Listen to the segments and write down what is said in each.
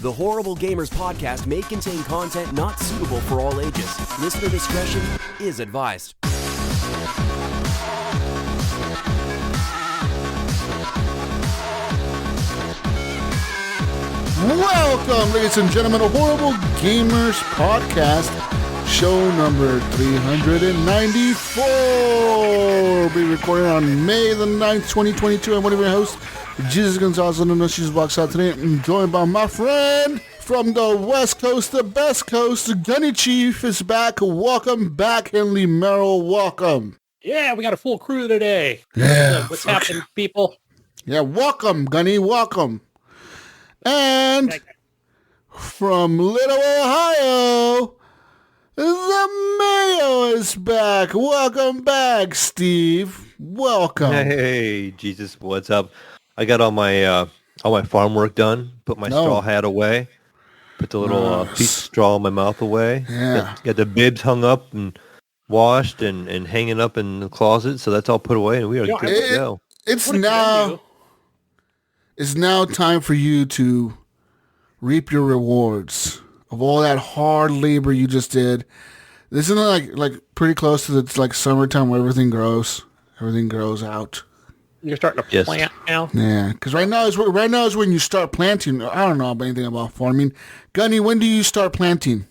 The Horrible Gamers podcast may contain content not suitable for all ages. Listener discretion is advised. Welcome, ladies and gentlemen, to Horrible Gamers podcast, show number 394. We'll be recording on May the 9th, 2022. I'm one of your hosts, Jesus Gonzalez, on the No Shoes Box out today. I'm joined by my friend from the West Coast, the best coast, Gunny Chief is back. Welcome back, Henley Merrill. Welcome. Yeah, we got a full crew today. Yeah. What's happening, people? Yeah, welcome, Gunny. Welcome. And from Little Ohio, the Mayo is back. Welcome back, Steve. Welcome. Hey, Jesus, what's up? I got all my farm work done. Put my straw hat away. Put the little piece of straw in my mouth away. Yeah. Got the bibs hung up and washed and hanging up in the closet. So that's all put away, and we are good to go. It's now time for you to reap your rewards of all that hard labor you just did. Isn't it like pretty close to it's like summertime where everything grows out? You're starting to plant now? Yeah, because right now is when you start planting. I don't know anything about farming. Gunny, when do you start planting?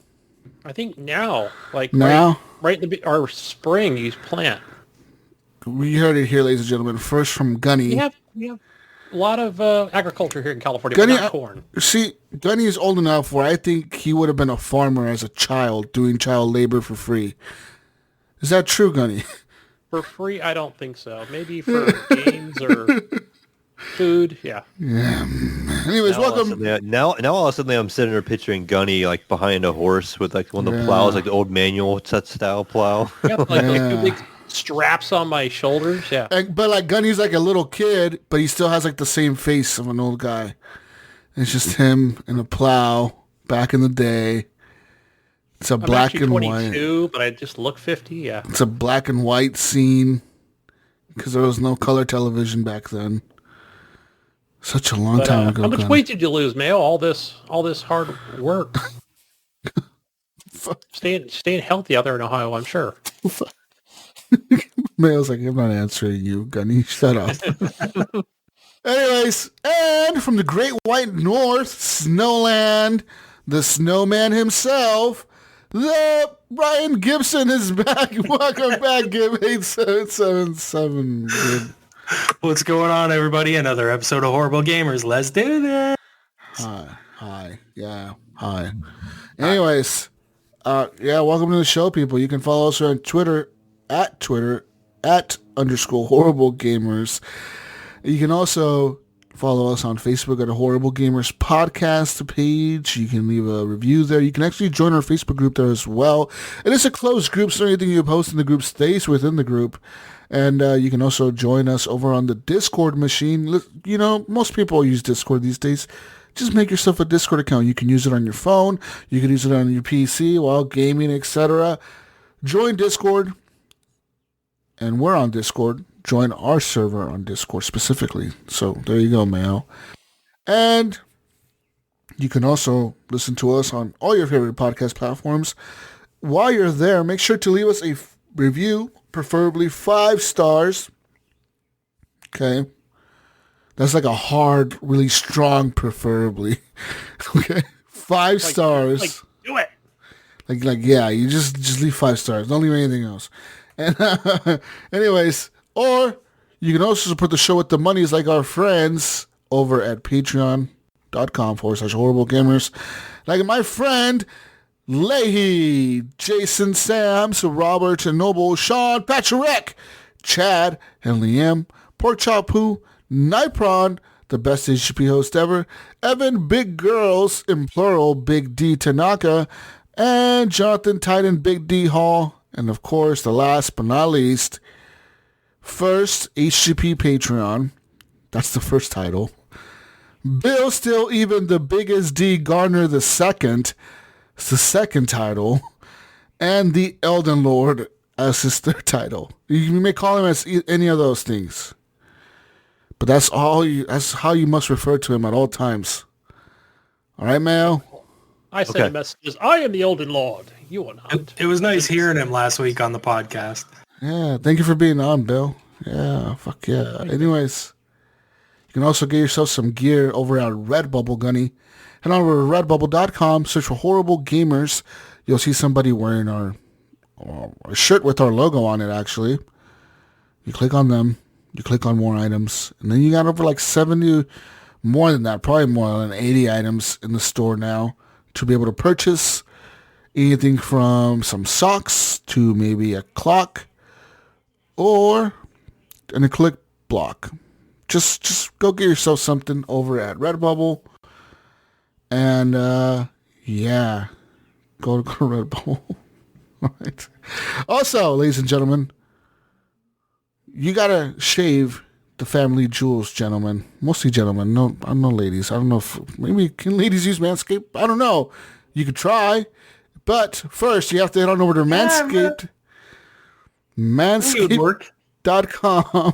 I think now. Now? Right in our spring, you plant. We heard it here, ladies and gentlemen. First from Gunny. We have a lot of agriculture here in California, Gunny, but not corn. See, Gunny is old enough where I think he would have been a farmer as a child, doing child labor for free. Is that true, Gunny? For free? I don't think so. Maybe for games or food. Yeah. Yeah. Anyways, welcome. Now all of a sudden I'm sitting there picturing Gunny like behind a horse with like one of the plows, like the old manual style plow. Yeah, like those two big straps on my shoulders. Yeah. But like Gunny's like a little kid, but he still has like the same face of an old guy. It's just him and a plow back in the day. It's a black and 22, white. But I just look 50. Yeah. It's a black and white scene because there was no color television back then. Such a long time ago. How much weight did you lose, Mayo? All this hard work. Staying healthy out there in Ohio, I'm sure. Mayo's like, I'm not answering you, Gunny. Shut up. Anyways, and from the Great White North, Snowland, the snowman himself, the Brian Gibson is back. Welcome back, Gib 8777. Gib. What's going on, everybody? Another episode of Horrible Gamers. Let's do this. Hi. Yeah, hi. Anyways, welcome to the show, people. You can follow us on Twitter at _Horrible Gamers. You can also follow us on Facebook at a Horrible Gamers podcast page. You can leave a review there. You can actually join our Facebook group there as well. It is a closed group, so anything you post in the group stays within the group. And you can also join us over on the Discord machine. You know, most people use Discord these days. Just make yourself a Discord account. You can use it on your phone. You can use it on your PC while gaming, etc. Join Discord. And we're on Discord. Join our server on Discord specifically. So there you go, Mayo. And you can also listen to us on all your favorite podcast platforms. While you're there, make sure to leave us a review, preferably 5 stars. Okay. That's like a hard, really strong preferably. Okay. 5 stars. Do it. You just leave 5 stars. Don't leave anything else. And anyways, or you can also support the show with the monies like our friends over at patreon.com/Horrible Gamers. Like my friend Leahy, Jason Sams, Robert Noble, Sean Patrick, Chad and Liam, Pork Chop Poo, Nightprawn, the best HGP host ever, Evan Big Girls, in plural, Big D Tanaka, and Jonathan Titan Big D Hall. And of course, the last but not least, first HGP Patreon. That's the first title. Bill Still Even the Biggest D Garner the Second. It's the second title. And the Elden Lord as his third title. You may call him as any of those things. But that's how you must refer to him at all times. All right, Mayo? I send a message. I am the Elden Lord. You are not. It was nice hearing him last week on the podcast. Yeah, thank you for being on, Bill. Yeah, fuck yeah. Anyways, you can also get yourself some gear over at Redbubble, Gunny. Head on over to redbubble.com, search for Horrible Gamers. You'll see somebody wearing a shirt with our logo on it, actually. You click on them, you click on more items, and then you got over like 70, more than that, probably more than 80 items in the store now to be able to purchase anything from some socks to maybe a clock or an acrylic block. Just go get yourself something over at Redbubble. And, yeah, go to Redbubble. All right. Also, ladies and gentlemen, you got to shave the family jewels, gentlemen. Mostly gentlemen. No, I don't know ladies. I don't know if, maybe can ladies use Manscaped? I don't know. You could try. But first, you have to head on over to Manscaped. Manscaped.com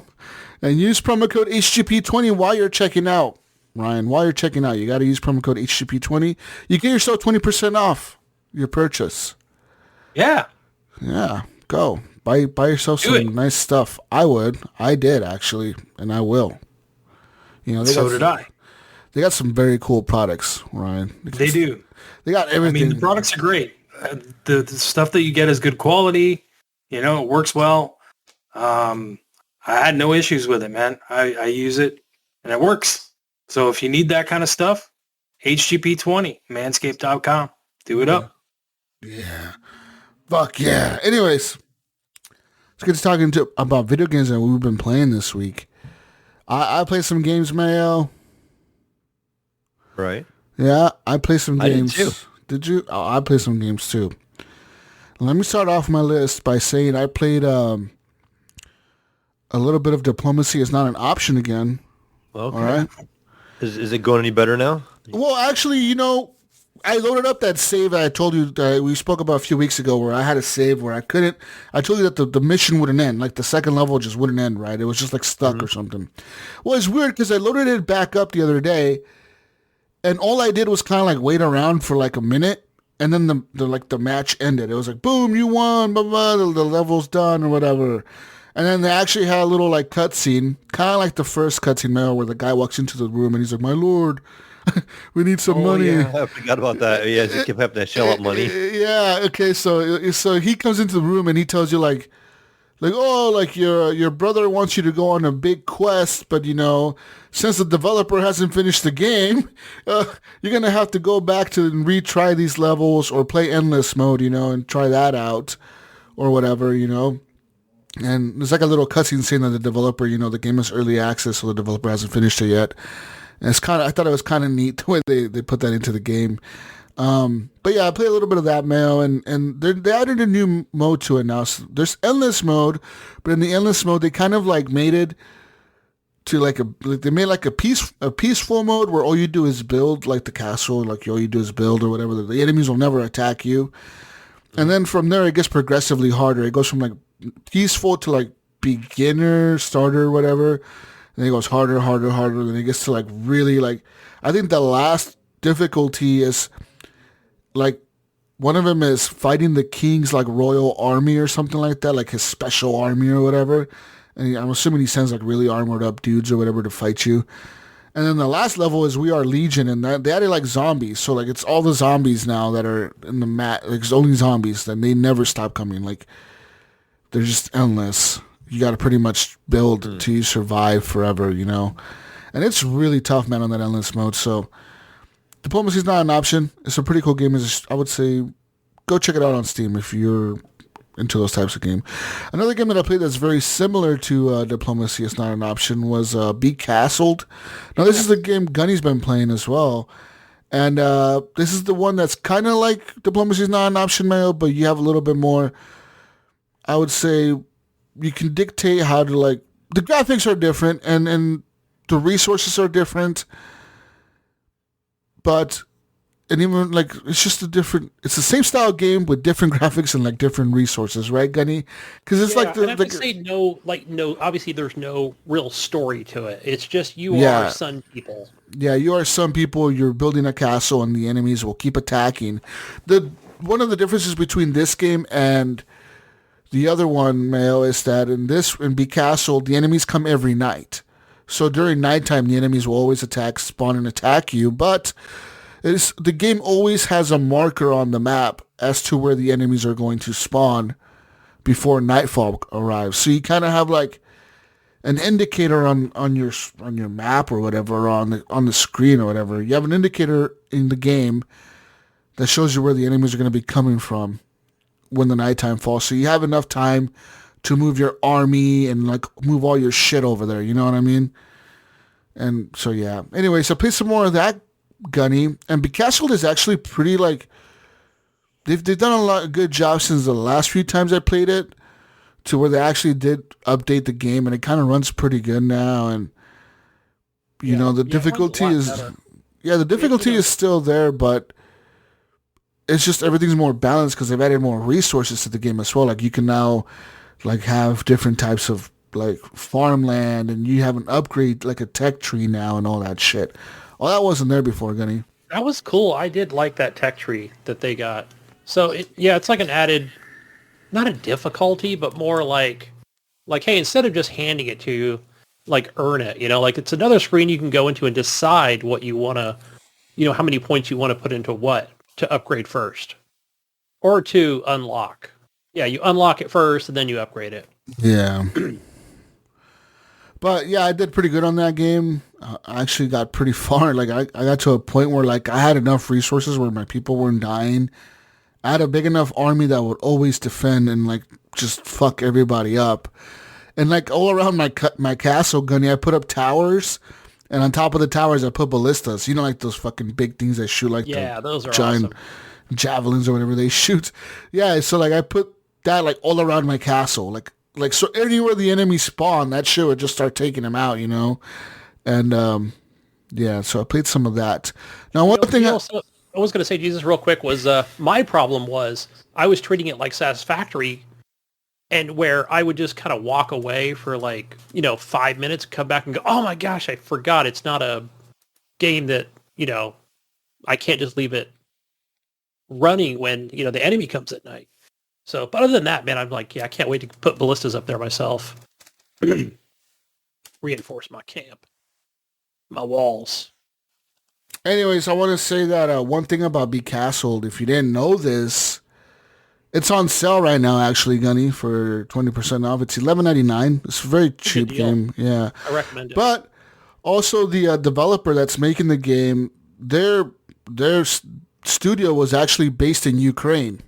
and use promo code HGP20 while you're checking out. Ryan, while you're checking out, you got to use promo code HGP20. You get yourself 20% off your purchase. Yeah. Yeah, go. Buy yourself some nice stuff. I would. I did, actually, and I will. You know, so did I. They got some very cool products, Ryan. They do. They got everything. I mean, the products are great. The stuff that you get is good quality. You know, it works well. I had no issues with it, man. I use it, and it works. So if you need that kind of stuff, HGP20, manscaped.com. Do it up. Yeah. Fuck yeah. Anyways, let's get to talking about video games that we've been playing this week. I played some games, Mayo. Right. Yeah, I played some games. I did too. Did you? Oh, I played some games too. Let me start off my list by saying I played a little bit of Diplomacy Is Not an Option again. Okay. All right. Is it going any better now? Well, actually, you know, I loaded up that save that I told you that we spoke about a few weeks ago where I had a save where I couldn't. I told you that the mission wouldn't end. Like the second level just wouldn't end, right? It was just like stuck or something. Well, it's weird because I loaded it back up the other day and all I did was kind of like wait around for like a minute and then the match ended. It was like, boom, you won, blah, blah, the level's done or whatever. And then they actually had a little like cutscene, kind of like the first cutscene now where the guy walks into the room and he's like, my lord, we need some money. Yeah, I forgot about that. Yeah, just keep having to shell out money. Yeah, okay, so he comes into the room and he tells you like oh, like your brother wants you to go on a big quest, but you know, since the developer hasn't finished the game, you're gonna have to go back to and retry these levels or play endless mode, you know, and try that out or whatever, you know. And there's like a little cutscene saying that the developer, you know, the game is early access, so the developer hasn't finished it yet. And it's I thought it was kind of neat the way they put that into the game. But yeah, I played a little bit of that, Mayo, and they added a new mode to it now. So there's endless mode, but in the endless mode, they kind of like made it to they made like a peaceful mode where all you do is build, like the castle, like all you do is build or whatever. The enemies will never attack you. And then from there, it gets progressively harder. It goes from like peaceful to like beginner, starter, whatever. And then it goes harder. Then it gets to like really like, I think the last difficulty is like, one of them is fighting the king's like royal army or something like that, like his special army or whatever. And I'm assuming he sends like really armored up dudes or whatever to fight you. And then the last level is We Are Legion, and they added like zombies. So like it's all the zombies now that are in the mat. Like, it's only zombies, and they never stop coming. Like they're just endless. You got to pretty much build till you survive forever, you know. And it's really tough, man, on that endless mode. So Diplomacy is not an option. It's a pretty cool game. I would say go check it out on Steam if you're into those types of game. Another game that I played that's very similar to Diplomacy is not an option was Be Castled. Now this is the game Gunny's been playing as well. And this is the one that's kind of like Diplomacy is not an option, Mayo, but you have a little bit more, I would say, you can dictate how to like, the graphics are different and the resources are different, but and even like it's just it's the same style game with different graphics and like different resources, right, Gunny? Because it's like and I would say no. Obviously, there's no real story to it. It's just you are Sun People. Yeah, you are Sun People. You're building a castle, and the enemies will keep attacking. One of the differences between this game and the other one, Mayo, is that in Be Castle, the enemies come every night. So during nighttime, the enemies will always spawn and attack you, but the game always has a marker on the map as to where the enemies are going to spawn before nightfall arrives. So you kind of have like an indicator on your map or whatever, or on the screen or whatever. You have an indicator in the game that shows you where the enemies are going to be coming from when the nighttime falls. So you have enough time to move your army and like move all your shit over there. You know what I mean? And so yeah. Anyway, so play some more of that, Gunny. And Becastled is actually pretty like they've done a good job since the last few times I played it, to where they actually did update the game, and it kind of runs pretty good now. And you know the difficulty is still there, but it's just everything's more balanced because they've added more resources to the game as well. Like you can now like have different types of like farmland, and you have an upgrade like a tech tree now and all that shit. Oh, that wasn't there before, Gunny. That was cool. I did like that tech tree that they got. So it's like an added, not a difficulty, but more like, hey, instead of just handing it to you, like earn it, like it's another screen you can go into and decide what you want to, how many points you want to put into what to upgrade first or to unlock. Yeah, you unlock it first and then you upgrade it. Yeah. But yeah, I did pretty good on that game. I actually got pretty far. Like I got to a point where like I had enough resources where my people weren't dying. I had a big enough army that would always defend and like just fuck everybody up. And like all around my castle, Gunny, I put up towers, and on top of the towers I put ballistas. Like those fucking big things that shoot like those are giant awesome. Javelins or whatever they shoot. Yeah, so like I put that like all around my castle, like so anywhere the enemy spawn, that shit would just start taking them out, And yeah, so I played some of that. Now one thing I was going to say, Jesus, real quick, was my problem was I was treating it like Satisfactory, and where I would just kind of walk away for 5 minutes, come back and go, oh my gosh, I forgot it's not a game that, I can't just leave it running when, the enemy comes at night. So, but other than that, man, I'm like, I can't wait to put ballistas up there myself. Reinforce my camp. My walls. Anyways, I want to say that one thing about Be Castled, if you didn't know this, it's on sale right now, actually, Gunny, for 20% off. It's $11.99. It's a very cheap game. Yeah, I recommend it. But also the developer that's making the game, their studio was actually based in Ukraine.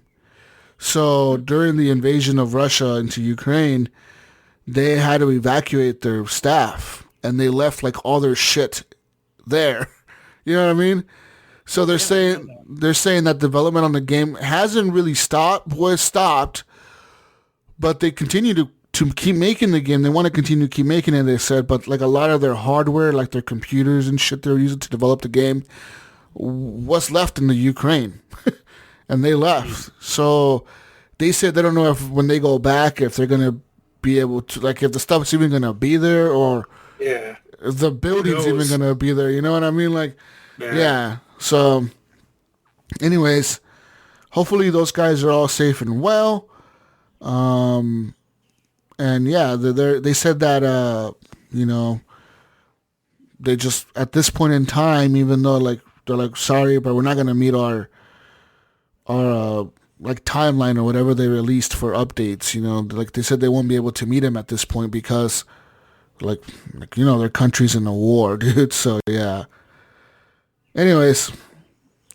So during the invasion of Russia into Ukraine, they had to evacuate their staff, and they left like all their shit there. You know what I mean? So they're saying that development on the game hasn't really stopped, but they continue to keep making the game. They want to continue to keep making it, they said, but like a lot of their hardware, like their computers and shit they're using to develop the game, was left in the Ukraine. And they left. So they said they don't know if when they go back, if they're going to be able to, like if the stuff's even going to be there, or if the building's even going to be there. You know what I mean? Like, yeah. So anyways, hopefully those guys are all safe and well. And yeah, they said that, they just, at this point in time, even though like, they're like, sorry, but we're not going to meet our like timeline or whatever they released for updates, like they said they won't be able to meet him at this point because like their country's in a war, dude. So yeah. Anyways,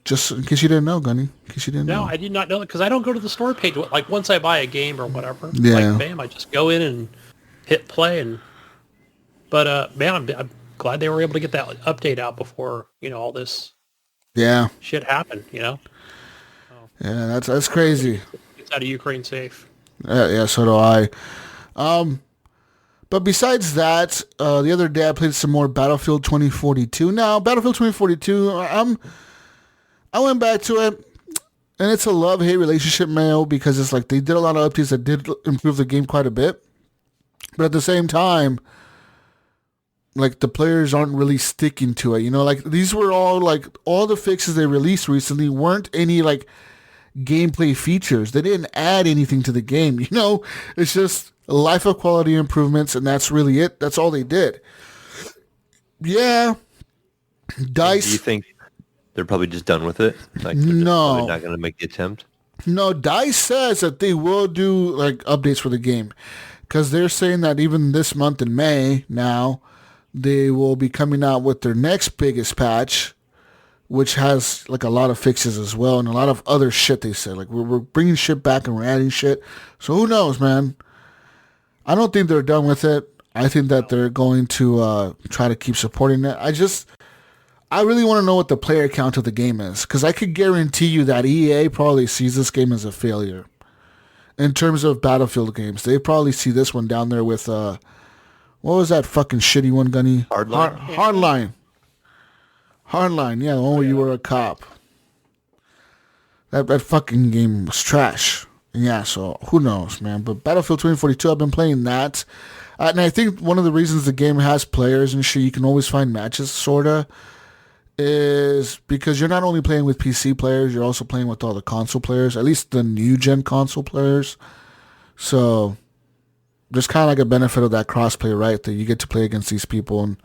just in case you didn't know, Gunny, No, I did not know that because I don't go to the store page. Like once I buy a game or whatever, yeah. Like bam, I just go in and hit play. But man, I'm glad they were able to get that update out before all this shit happened. Yeah, that's crazy. It's out of Ukraine safe. Yeah, so do I. But besides that, the other day I played some more Battlefield 2042. Now, Battlefield 2042, I'm I went back to it, and it's a love-hate relationship, Mayo, because it's like they did a lot of updates that did improve the game quite a bit. But at the same time, like, the players aren't really sticking to it. You know, like, these were all, like, all the fixes they released recently weren't any, like, gameplay features. They didn't add anything to the game, you know? It's just life of quality improvements, and that's really it. That's all they did. Yeah. DICE. Do you think they're probably just done with it? Like, they're no. not going to make the attempt? No, DICE says that they will do, like, updates for the game. Because they're saying that even this month in May now, they will be coming out with their next biggest patch, which has, like, a lot of fixes as well and a lot of other shit, they said. Like, we're bringing shit back and we're adding shit. So who knows, man? I don't think they're done with it. I think that they're going to try to keep supporting it. I really want to know what the player count of the game is, because I could guarantee you that EA probably sees this game as a failure. In terms of Battlefield games, they probably see this one down there with, what was that fucking shitty one, Gunny? Hardline. Hardline, yeah, the one where you were a cop. That fucking game was trash. Yeah, so who knows, man. But Battlefield 2042, I've been playing that. And I think one of the reasons the game has players and shit, you can always find matches, sorta, is because you're not only playing with PC players, you're also playing with all the console players, at least the new-gen console players. So there's kind of like a benefit of that crossplay, right? That you get to play against these people. And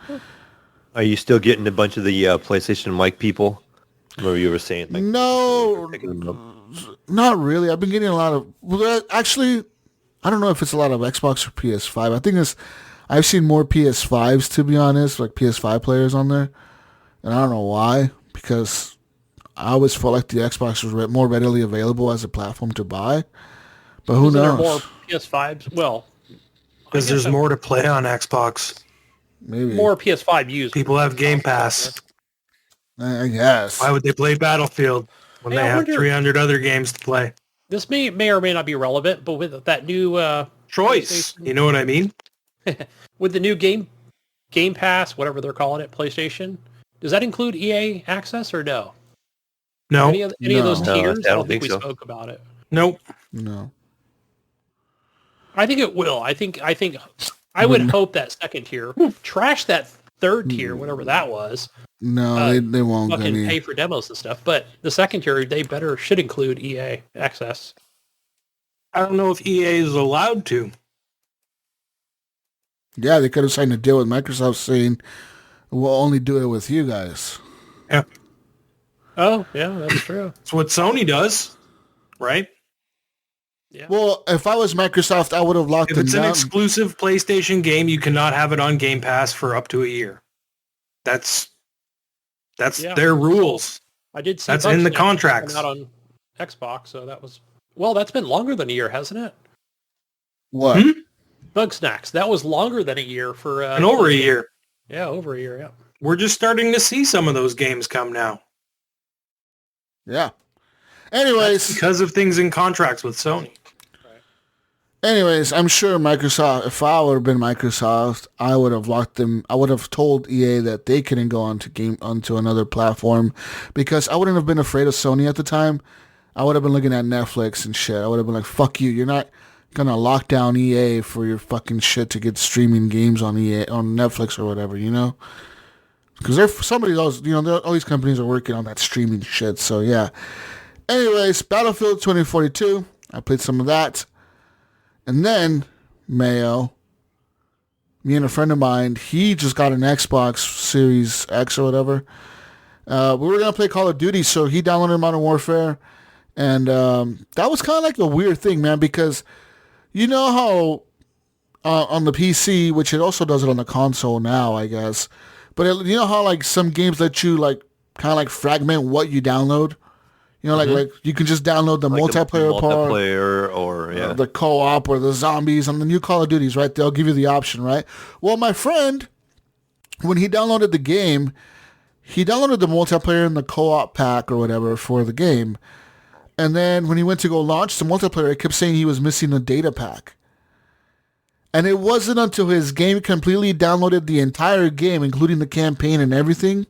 are you still getting a bunch of the PlayStation mic people? Remember you were saying? Like, no, not really. I've been getting a lot of... Well, actually, I don't know if it's a lot of Xbox or PS5. I think I've seen more PS5s, to be honest, like PS5 players on there. And I don't know why, because I always felt like the Xbox was more readily available as a platform to buy. But who knows? There more PS5s? Well, because there's more to play on Xbox. Maybe. More PS5 used. People have Game Pass. I guess. Why would they play Battlefield when they have 300 other games to play? This may or may not be relevant, but with that new... choice. You know what I mean? With the new Game Pass, whatever they're calling it, PlayStation... Does that include EA access or no? No. Any of those tiers? I don't think we so. spoke about it. Nope. No. I think it will. I would hope that second tier trash that third tier, whatever that was. No, they won't. Fucking pay for demos and stuff. But the second tier, they should include EA access. I don't know if EA is allowed to. Yeah, they could have signed a deal with Microsoft saying, we'll only do it with you guys. Yeah. Oh, yeah, that's true. It's what Sony does, right? Yeah. Well, if I was Microsoft, I would have locked them down. If it's an exclusive PlayStation game, you cannot have it on Game Pass for up to a year. That's their rules. I did see that's in the Bugsnax contracts. Out on Xbox, so that was... Well, that's been longer than a year, hasn't it? What? Bugsnax. That was longer than a year for... and over a year. Yeah, over a year, yeah. We're just starting to see some of those games come now. Yeah. Anyways. That's because of things in contracts with Sony. Anyways, I'm sure Microsoft, if I would have been Microsoft, I would have locked them. I would have told EA that they couldn't go onto another platform, because I wouldn't have been afraid of Sony at the time. I would have been looking at Netflix and shit. I would have been like, fuck you. You're not gonna lock down EA for your fucking shit to get streaming games on Netflix or whatever, you know? Because all these companies are working on that streaming shit. So yeah. Anyways, Battlefield 2042. I played some of that, and then Mayo, me and a friend of mine, he just got an Xbox Series X or whatever. We were gonna play Call of Duty, so he downloaded Modern Warfare, and that was kind of like a weird thing, man, because you know how on the PC, which it also does it on the console now, I guess, but you know how like some games let you like kind of like fragment what you download? You know, like you can just download the multiplayer part, or the co-op or the zombies on the new Call of Duties, right? They'll give you the option, right? Well, my friend, when he downloaded the game, he downloaded the multiplayer and the co-op pack or whatever for the game. And then when he went to go launch the multiplayer, it kept saying he was missing the data pack. And it wasn't until his game completely downloaded the entire game, including the campaign and everything,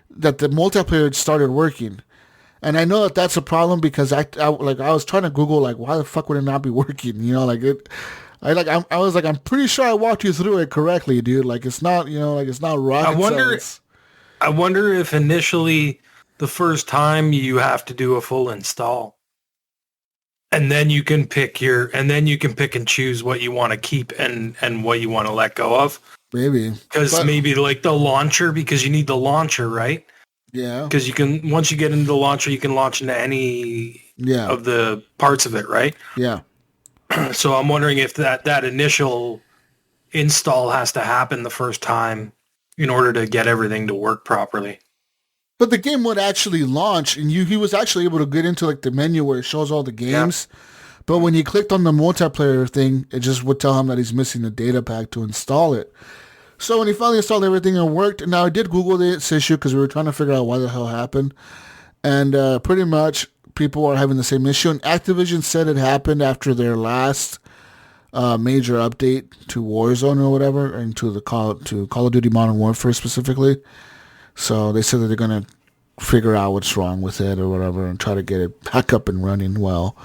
that the multiplayer started working. And I know that that's a problem because I was trying to Google like why the fuck would it not be working? You know, like it. I was like I'm pretty sure I walked you through it correctly, dude. Like it's not it's not rocket science. I wonder if initially the first time you have to do a full install, and then you can pick and choose what you want to keep and what you want to let go of. Maybe because maybe like the launcher, because you need the launcher, right? Yeah. Because you can, once you get into the launcher, you can launch into any of the parts of it, right? Yeah. So I'm wondering if that initial install has to happen the first time in order to get everything to work properly. But the game would actually launch, and he was actually able to get into like the menu where it shows all the games. Yeah. But when you clicked on the multiplayer thing, it just would tell him that he's missing the data pack to install it. So when he finally installed everything, it worked. Now, I did Google this issue because we were trying to figure out why the hell happened. And pretty much people are having the same issue. And Activision said it happened after their last major update to Warzone or whatever, and to Call of Duty Modern Warfare specifically. So they said that they're going to figure out what's wrong with it or whatever and try to get it back up and running well.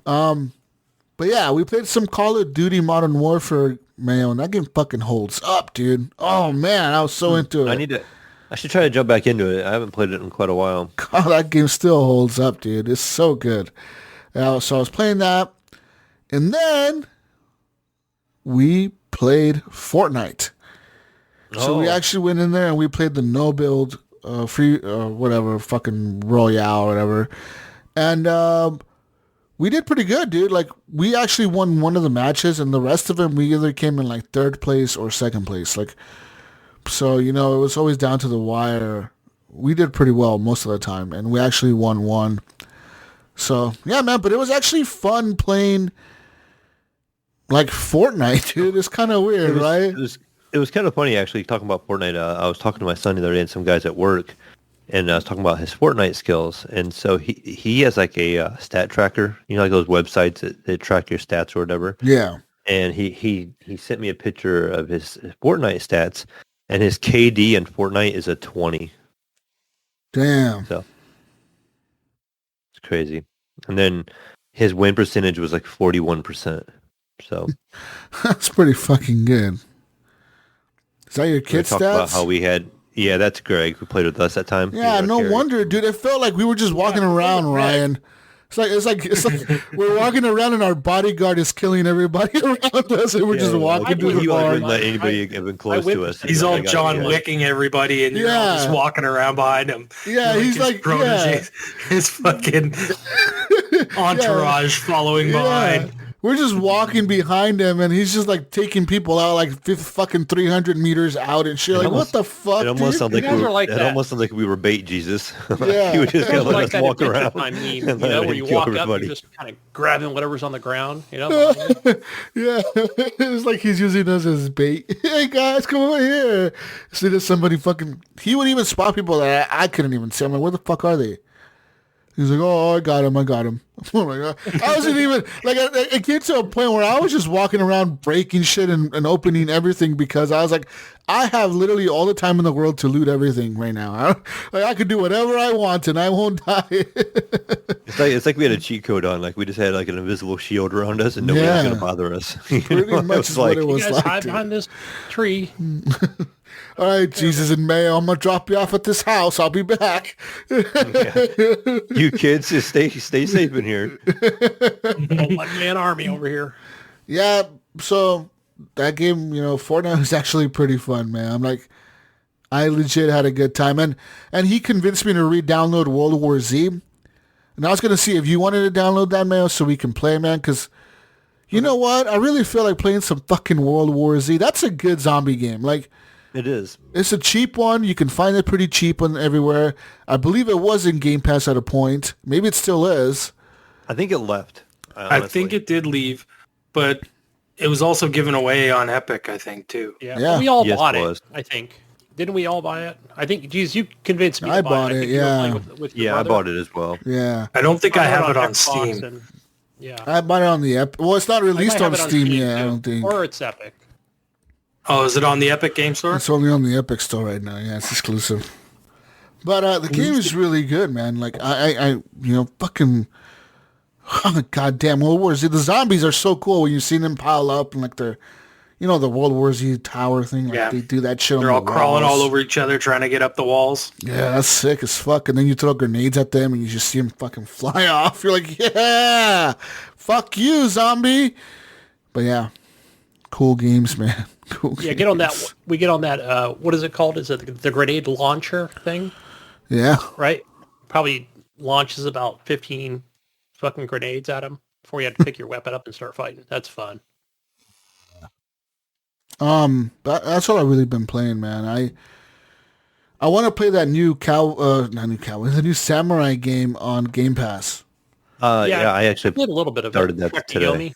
But yeah, we played some Call of Duty Modern Warfare, man, and that game fucking holds up, dude. Oh man, I was so into it. I should try to jump back into it. I haven't played it in quite a while. God, that game still holds up, dude. It's so good. So I was playing that, and then we played Fortnite. So we actually went in there and we played the no build free whatever fucking Royale or whatever, and we did pretty good, dude. Like we actually won one of the matches, and the rest of them we either came in like third place or second place. Like, so it was always down to the wire. We did pretty well most of the time, and we actually won one. So yeah, man. But it was actually fun playing like Fortnite, dude. It's kind of weird, right? It was kind of funny, actually, talking about Fortnite. I was talking to my son the other day and some guys at work, and I was talking about his Fortnite skills. And so he has like a stat tracker, like those websites that track your stats or whatever. Yeah. And he sent me a picture of his Fortnite stats, and his KD in Fortnite is a 20. Damn. So it's crazy. And then his win percentage was like 41%. So that's pretty fucking good. Is that your kid's stats? About how we had, yeah, that's Greg who played with us that time. Yeah, no wonder, dude. It felt like we were just walking around, Ryan. It's like we're walking around and our bodyguard is killing everybody around us, and we're just walking through the bar. He wouldn't let anybody even close to us. He's all John Wicking everybody, and you're all just walking around behind him. Yeah, he's like protege, his fucking entourage following behind. We're just walking behind him, and he's just like taking people out like fucking 300 meters out and shit. Like, what the fuck? It almost sounds like we were bait Jesus. Yeah, he would just kind of let us walk around. I mean, where you walk up, you're just kind of grabbing whatever's on the ground. Yeah, it's like he's using us as bait. Hey guys, come over here. See, there's somebody fucking. He would even spot people that I couldn't even see. I'm like, where the fuck are they? He's like, oh, I got him. Oh my God. I wasn't even, like, it came to a point where I was just walking around breaking shit and opening everything because I was like, I have literally all the time in the world to loot everything right now. I could do whatever I want and I won't die. It's like we had a cheat code on. Like we just had like an invisible shield around us and nobody was going to bother us. Pretty much is what it was like. Hide behind this tree. All right, Jesus and Mayo, I'm going to drop you off at this house. I'll be back. You kids, just stay safe in here. One-man army over here. Yeah, so that game, Fortnite was actually pretty fun, man. I'm like, I legit had a good time. And he convinced me to re-download World War Z. And I was going to see if you wanted to download that, man, so we can play, man, because you know what? I really feel like playing some fucking World War Z. That's a good zombie game. Like, it is. It's a cheap one. You can find it pretty cheap everywhere. I believe it was in Game Pass at a point. Maybe it still is. I think it left. I think it did leave, but it was also given away on Epic, I think, too. Yeah. We all bought it, I think. Didn't we all buy it? I think, geez, you convinced me to buy it. I bought it, yeah. With your I bought it as well. Yeah. I don't think I have it on Steam. I bought it on the Epic. Well, it's not released on Steam yet, I don't think. Or it's Epic. Oh, is it on the Epic Game Store? It's only on the Epic Store right now. Yeah, it's exclusive. But the game is really good, man. Like fucking goddamn World War Z. The zombies are so cool when you see them pile up and like they're, the World War Z tower thing. Like they do that shit. They're all crawling all over each other trying to get up the walls. Yeah, that's sick as fuck. And then you throw grenades at them and you just see them fucking fly off. You're like, yeah, fuck you, zombie. But yeah, cool games, man. Cool. Yeah, get on that. We get on that. What is it called? Is it the grenade launcher thing? Yeah. Right. Probably launches about 15 fucking grenades at him before you have to pick your weapon up and start fighting. That's fun. That's what I've really been playing, man. I want to play that new the new samurai game on Game Pass. I actually played a little bit of started that today.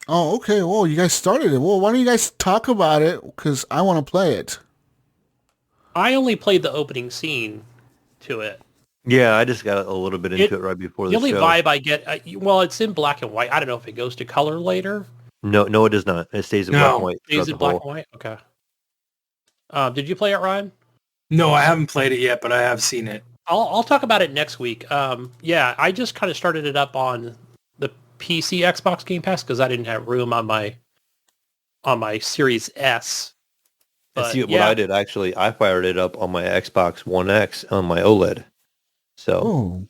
Oh, okay. Well, you guys started it. Well, why don't you guys talk about it? Because I want to play it. I only played the opening scene to it. Yeah, I just got a little bit into it right before the show. The only vibe I get, it's in black and white. I don't know if it goes to color later. No, it does not. It stays in black and white. It stays in black and white? Okay. Did you play it, Ryan? No, I haven't played it yet, but I have seen it. I'll talk about it next week. I just kind of started it up on the PC Xbox Game Pass because I didn't have room on my Series S. But, see, what I did, actually, I fired it up on my Xbox One X on my OLED. So,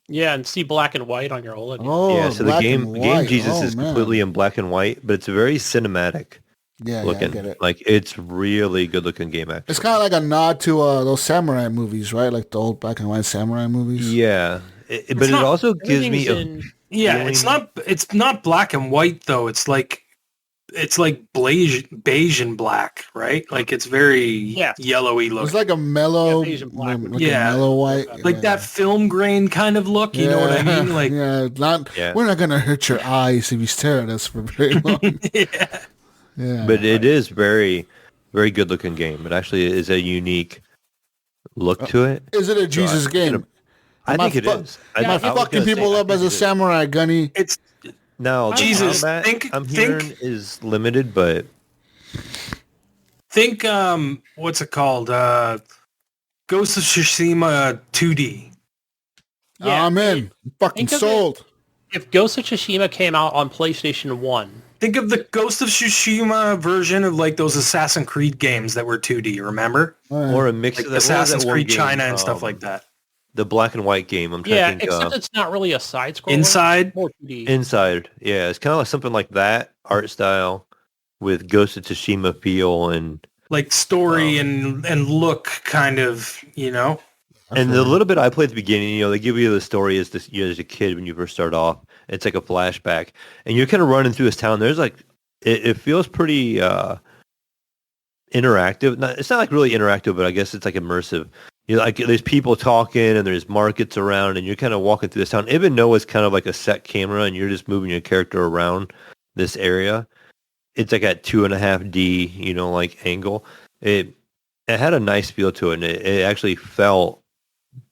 yeah, and see black and white on your OLED. Oh, yeah. So the game Jesus is completely in black and white, but it's very cinematic. Yeah, looking. I get it. Like it's really good looking game. Actually, it's kind of like a nod to those samurai movies, right? Like the old black and white samurai movies. Yeah, but it also gives me it's not black and white though. It's like beige and black, right? Like it's very yellowy looking. It's like a mellow, a mellow white, like that film grain kind of look. You know what I mean? Like, we're not gonna hurt your eyes if you stare at us for very long. Yeah, but it is very, very good looking game. It actually is a unique look to it. Is it a Jesus game? I think it is. Am I fucking people up as a samurai, Gunny? No, Jesus, I'm hearing is limited, but think what's it called? Ghost of Tsushima 2D. Yeah, I'm in. Fucking sold. If Ghost of Tsushima came out on PlayStation 1. Think of the Ghost of Tsushima version of like those Assassin's Creed games that were 2D, remember? Or a mix like of Assassin's Creed China and stuff like that. The black and white game. I'm trying to think. Except it's not really a side scroller. Inside? More 2D. Inside. Yeah, it's kind of like something like that art style with Ghost of Tsushima feel and like story and look kind of, And the little bit I played at the beginning, they give you the story as a kid when you first start off. It's like a flashback, and you're kind of running through this town. There's like, it feels pretty interactive. It's not like really interactive, but I guess it's like immersive. Like there's people talking, and there's markets around, and you're kind of walking through this town. Even though it's kind of like a set camera, and you're just moving your character around this area, it's like at 2.5D, like angle. It had a nice feel to it, and it actually felt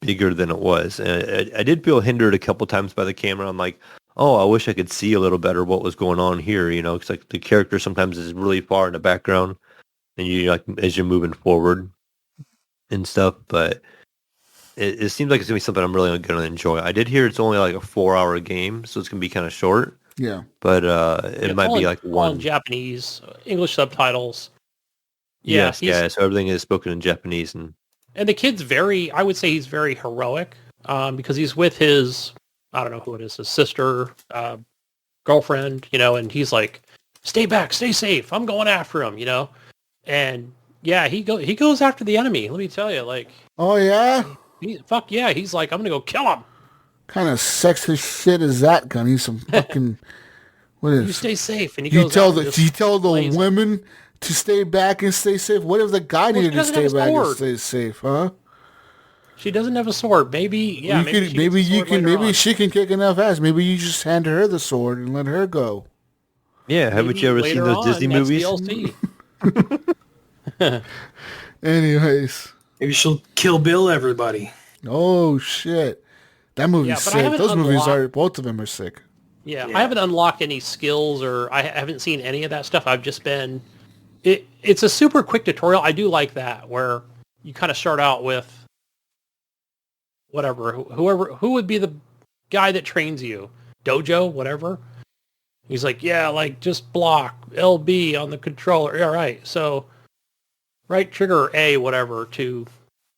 bigger than it was. And I did feel hindered a couple times by the camera. I'm like, I wish I could see a little better what was going on here. It's like the character sometimes is really far in the background, and you like as you're moving forward and stuff. But it seems like it's gonna be something I'm really gonna enjoy. I did hear it's only like a 4-hour game, so it's gonna be kind of short. Yeah, but it might be like one Japanese, English subtitles. Yes. So everything is spoken in Japanese and the kid's I would say he's very heroic because he's with his, I don't know who it is, his sister, girlfriend, and he's like, stay back, stay safe. I'm going after him, and he goes after the enemy. Let me tell you, like, oh yeah, fuck yeah, he's like, I'm gonna go kill him. Kind of sexist shit is that, Gunny? Some fucking what is? You stay safe, and you tell the women to stay back and stay safe. What if the guy needed to stay back and stay safe, huh? She doesn't have a sword. Maybe she can kick enough ass. Maybe you just hand her the sword and let her go. Yeah, haven't you ever seen those Disney movies? Anyways, maybe she'll Kill Bill everybody. Oh shit, that movie's sick. Those movies both of them are sick. Yeah, I haven't unlocked any skills or I haven't seen any of that stuff. I've just been. It's a super quick tutorial. I do like that where you kind of start out with whatever, who would be the guy that trains you? Dojo, whatever. He's like, yeah, like just block LB on the controller. Yeah, right. So right trigger or A, whatever to.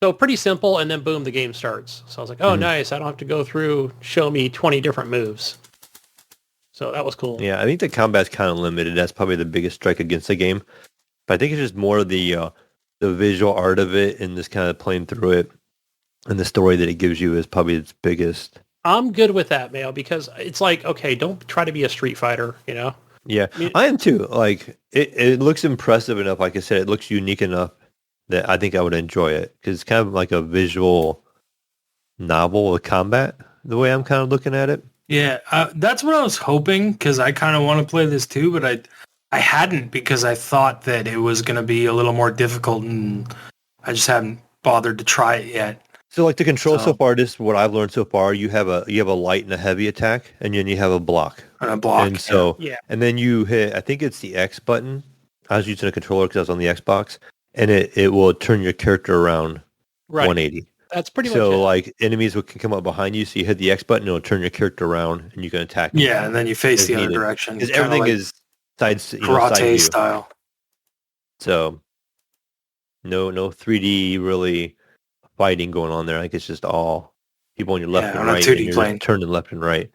So pretty simple, and then boom, the game starts. So I was like, oh, nice. I don't have to go through, show me 20 different moves. So that was cool. Yeah, I think the combat's kind of limited. That's probably the biggest strike against the game. But I think it's just more the visual art of it and just kind of playing through it, and the story that it gives you is probably its biggest. I'm good with that, Mayo, because it's like, okay, don't try to be a Street Fighter, you know? Yeah, I am too. Like, it looks impressive enough. Like I said, it looks unique enough that I think I would enjoy it. Because it's kind of like a visual novel of combat, the way I'm kind of looking at it. Yeah, that's what I was hoping, because I kind of want to play this too, but I hadn't, because I thought that it was going to be a little more difficult, and I just haven't bothered to try it yet. So like the control so far, this is what I've learned so far. You have a light and a heavy attack, and then you have a block. And a block. And so, yeah. And then you hit, I think it's the X button. I was using a controller because I was on the Xbox, and it will turn your character around 180. That's pretty much it. So like enemies can come up behind you, so you hit the X button, it'll turn your charter around, and you can attack. Yeah, and then you face the other direction. Because everything is side karate style. So no 3D really fighting going on there. I think it's just all people on your left and right, and you're turning left and right.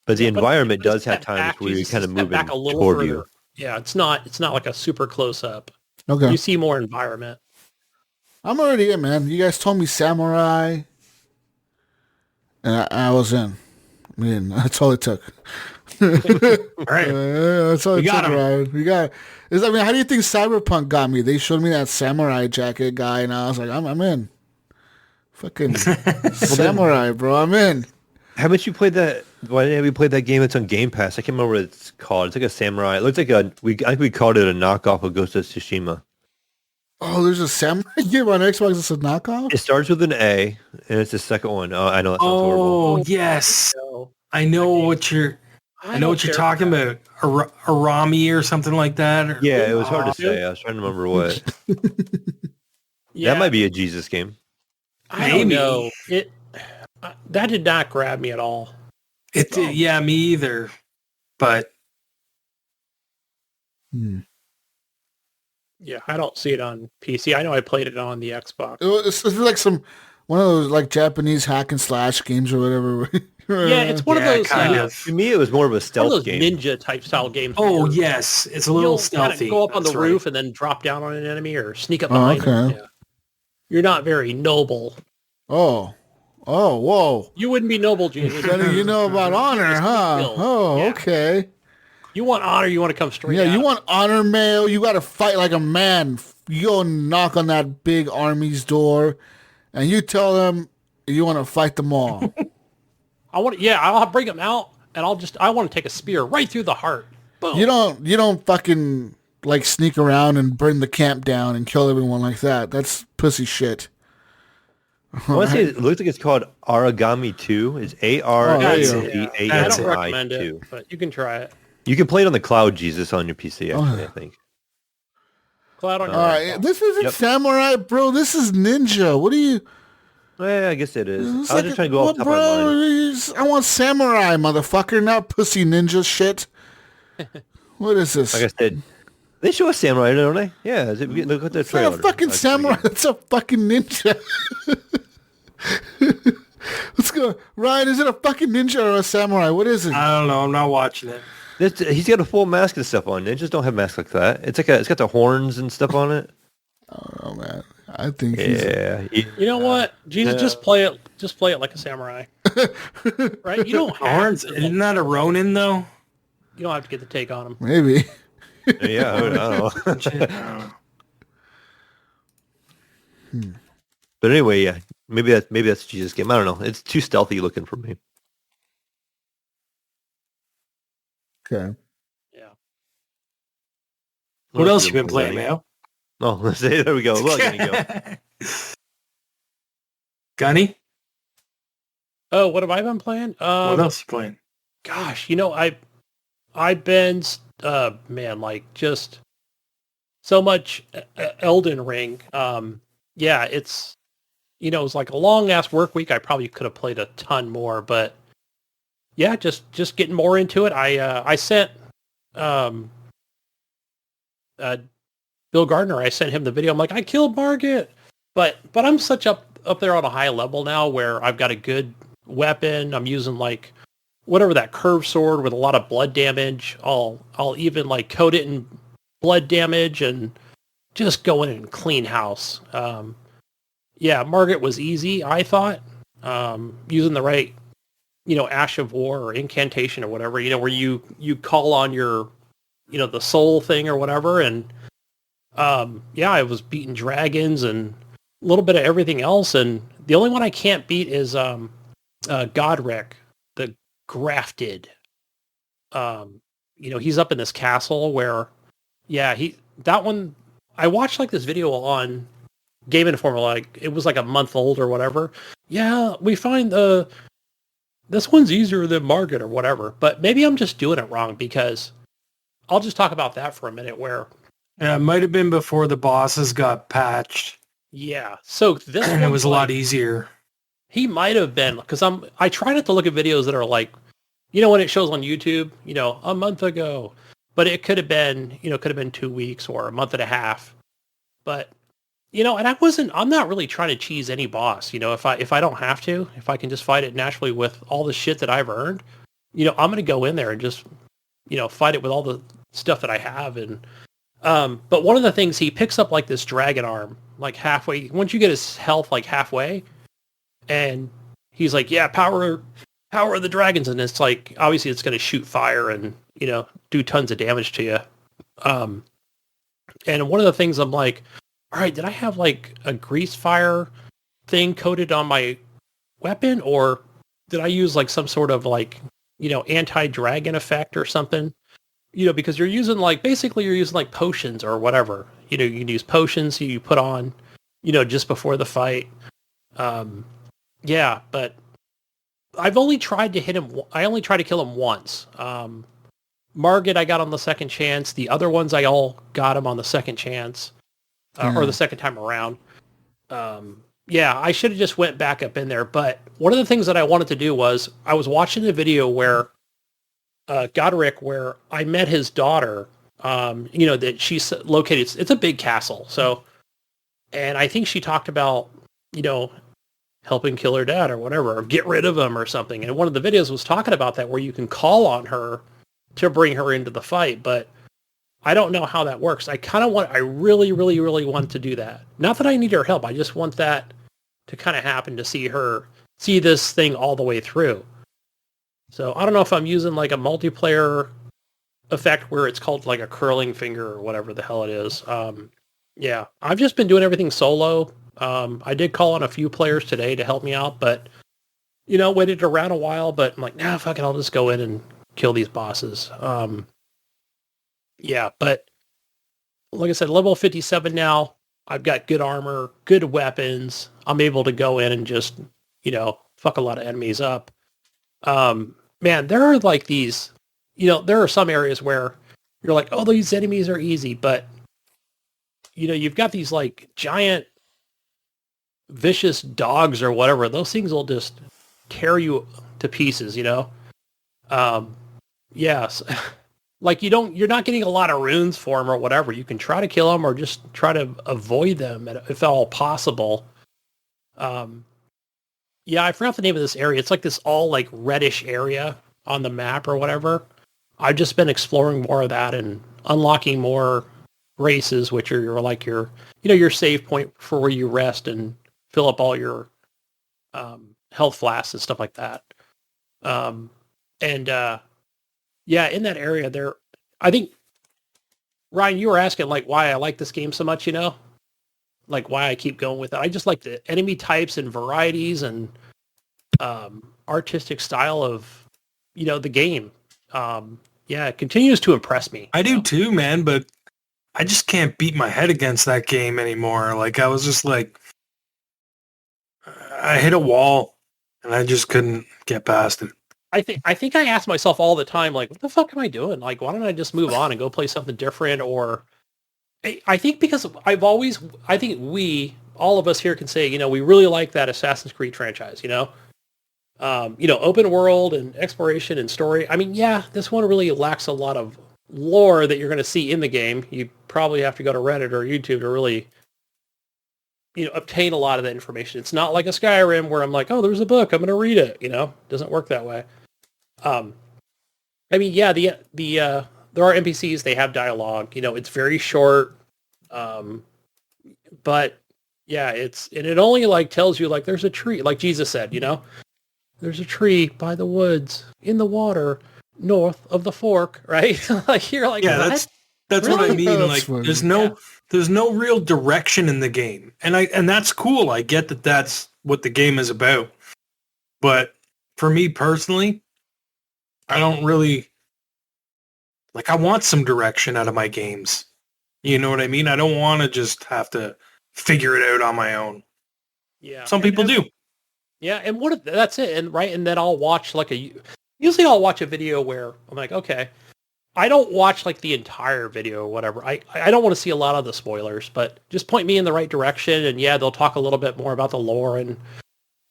But the environment does have times where you're kind of moving back a little toward further. You. Yeah, it's not like a super close up. Okay. You see more environment. I'm already in, man. You guys told me samurai, and I was in. I mean, that's all it took. All right. That's all it took, Ryan. You got. I mean, how do you think Cyberpunk got me? They showed me that samurai jacket guy, and I was like, I'm in. Fucking samurai, bro. I'm in. Haven't you played that? Why didn't we play that game that's on Game Pass? I can't remember what it's called. It's like a samurai. It looks like I think we called it a knockoff of Ghost of Tsushima. Oh, there's a samurai game on Xbox. It's a knockoff? It starts with an A, and it's the second one. Oh, I know that sounds horrible. Oh, yes. I know what you're talking about. Arami or something like that. Yeah, it was hard to say. I was trying to remember what. That might be a Jesus game. I don't know. That did not grab me at all. Yeah, me either. But yeah, I don't see it on PC. I know I played it on the Xbox. It's like one of those like Japanese hack and slash games or whatever. Yeah, it's one of those. Kind of. To me, it was more of a stealth game. Ninja type style games. Oh yes, it's a little stealthy. Go up on the roof and then drop down on an enemy or sneak up behind them. Yeah. You're not very noble. Oh, whoa! You wouldn't be noble, Jesus. You know about honor, huh? Oh, yeah. Okay. You want honor, you want to come straight out. You want honor, male. You got to fight like a man. You go knock on that big army's door, and you tell them you want to fight them all. I'll bring them out, and I want to take a spear right through the heart. Boom. You don't fucking like sneak around and burn the camp down and kill everyone like that. That's pussy shit. I want to say it looks like it's called Aragami 2. It's ARAGAMI 2. I don't recommend it, but you can try it. You can play it on the cloud, Jesus, on your PC, actually, I think. Cloud on your laptop. This isn't samurai, bro. This is ninja. What are you... Well, I guess it is. I was just trying to go off top of my mind. I want samurai, motherfucker, not pussy ninja shit. What is this? Like I said, they show a samurai, don't they? Yeah, look at the trailer. It's not a fucking samurai. It's a fucking ninja. Let's go. Ryan, is it a fucking ninja or a samurai? What is it? I don't know. I'm not watching it. He's got a full mask and stuff on. Ninjas don't have masks like that. It's got the horns and stuff on it. I don't know, man. I think you know what? Jesus, just play it. Just play it like a samurai. Right? You don't have horns. Isn't that a Ronin though? You don't have to get the take on him. Maybe. Yeah, I don't know. But anyway, yeah, maybe that's Jesus game. I don't know. It's too stealthy looking for me. Okay. Yeah. What else you been playing, Mayo? Oh, let's say there we go. Look, there you go. Gunny? Oh, what have I been playing? What else you playing? Gosh, I've been like just so much Elden Ring. Yeah, it's it was like a long ass work week. I probably could have played a ton more, but yeah, just getting more into it. I sent um Bill Gardner. I sent him the video. I'm like, I killed Margit, but I'm such up there on a high level now where I've got a good weapon. I'm using like whatever that curved sword with a lot of blood damage. I'll even like coat it in blood damage and just go in and clean house. Yeah, Margit was easy, I thought. Using the right, Ash of War or incantation or whatever, where you call on your, the soul thing or whatever. And yeah, I was beating dragons and a little bit of everything else. And the only one I can't beat is Godric, the Grafted. He's up in this castle where, yeah, that one, I watched like this video on Game Informer, like it was like a month old or whatever. Yeah, we find this one's easier than Margit or whatever, but maybe I'm just doing it wrong because I'll just talk about that for a minute where. Yeah, it might have been before the bosses got patched. Yeah, so this and it was a lot easier. He might have been, because I try not to look at videos that are like, when it shows on YouTube, a month ago, but it could have been, 2 weeks or a month and a half. But, and I'm not really trying to cheese any boss, if I don't have to, if I can just fight it naturally with all the shit that I've earned, I'm going to go in there and just, fight it with all the stuff that I have. And, but one of the things, he picks up like this dragon arm, like halfway, once you get his health like halfway, and he's like, yeah, power of the dragons. And it's like, obviously it's going to shoot fire and, do tons of damage to you. And one of the things I'm like, all right, did I have like a grease fire thing coated on my weapon, or did I use like some sort of like, anti-dragon effect or something? Because you're using like, basically you're using like potions or whatever. You can use potions you put on, just before the fight. Yeah, but I've only tried to hit him. I only tried to kill him once. Margit, I got on the second chance. The other ones, I all got him on the second chance, or the second time around. Yeah, I should have just went back up in there. But one of the things that I wanted to do was I was watching the video where Godric, where I met his daughter. That she's located. It's a big castle. So, and I think she talked about, helping kill her dad or whatever, or get rid of him or something. And one of the videos was talking about that, where you can call on her to bring her into the fight. But I don't know how that works. I really, really, really want to do that. Not that I need her help. I just want that to kind of happen, to see this thing all the way through. So I don't know if I'm using like a multiplayer effect where it's called like a curling finger or whatever the hell it is. Yeah, I've just been doing everything solo. I did call on a few players today to help me out, but, waited around a while, but I'm like, nah, fuck it, I'll just go in and kill these bosses. Yeah, but like I said, level 57 now, I've got good armor, good weapons. I'm able to go in and just, fuck a lot of enemies up. Man, there are like these, there are some areas where you're like, oh, these enemies are easy, but, you've got these like giant vicious dogs or whatever. Those things will just tear you to pieces, Yes. Like you're not getting a lot of runes for them or whatever. You can try to kill them or just try to avoid them if at all possible. Yeah, I forgot the name of this area. It's like this all like reddish area on the map or whatever. I've just been exploring more of that and unlocking more races, which are your save point for where you rest and fill up all your health flasks and stuff like that. Yeah, in that area there, I think, Ryan, you were asking like why I like this game so much, like why I keep going with it. I just like the enemy types and varieties and artistic style of, the game. Yeah, it continues to impress me. I do too, man, but I just can't beat my head against that game anymore. Like I was just like, I hit a wall and I just couldn't get past it. I think I ask myself all the time, like, what the fuck am I doing? Like, why don't I just move on and go play something different? Or I think because I think we all of us here can say, we really like that Assassin's Creed franchise, open world and exploration and story. I mean, yeah, this one really lacks a lot of lore that you're going to see in the game. You probably have to go to Reddit or YouTube to really, obtain a lot of that information. It's not like a Skyrim where I'm like, oh, there's a book, I'm going to read it. Doesn't work that way. I mean, yeah, the there are NPCs. They have dialogue. It's very short. But yeah, it only like tells you like there's a tree, like Jesus said, there's a tree by the woods in the water north of the fork, right? Like you're like, yeah, what? that's Really? what I mean. That's Like funny. there's no real direction in the game. And that's cool. I get that that's what the game is about. But for me personally, I don't really like, I want some direction out of my games. You know what I mean? I don't want to just have to figure it out on my own. Yeah. Some people do. Yeah, and that's it, and right, and then I'll watch usually I'll watch a video where I'm like, okay, I don't watch like the entire video or whatever. I don't want to see a lot of the spoilers, but just point me in the right direction, and yeah, they'll talk a little bit more about the lore and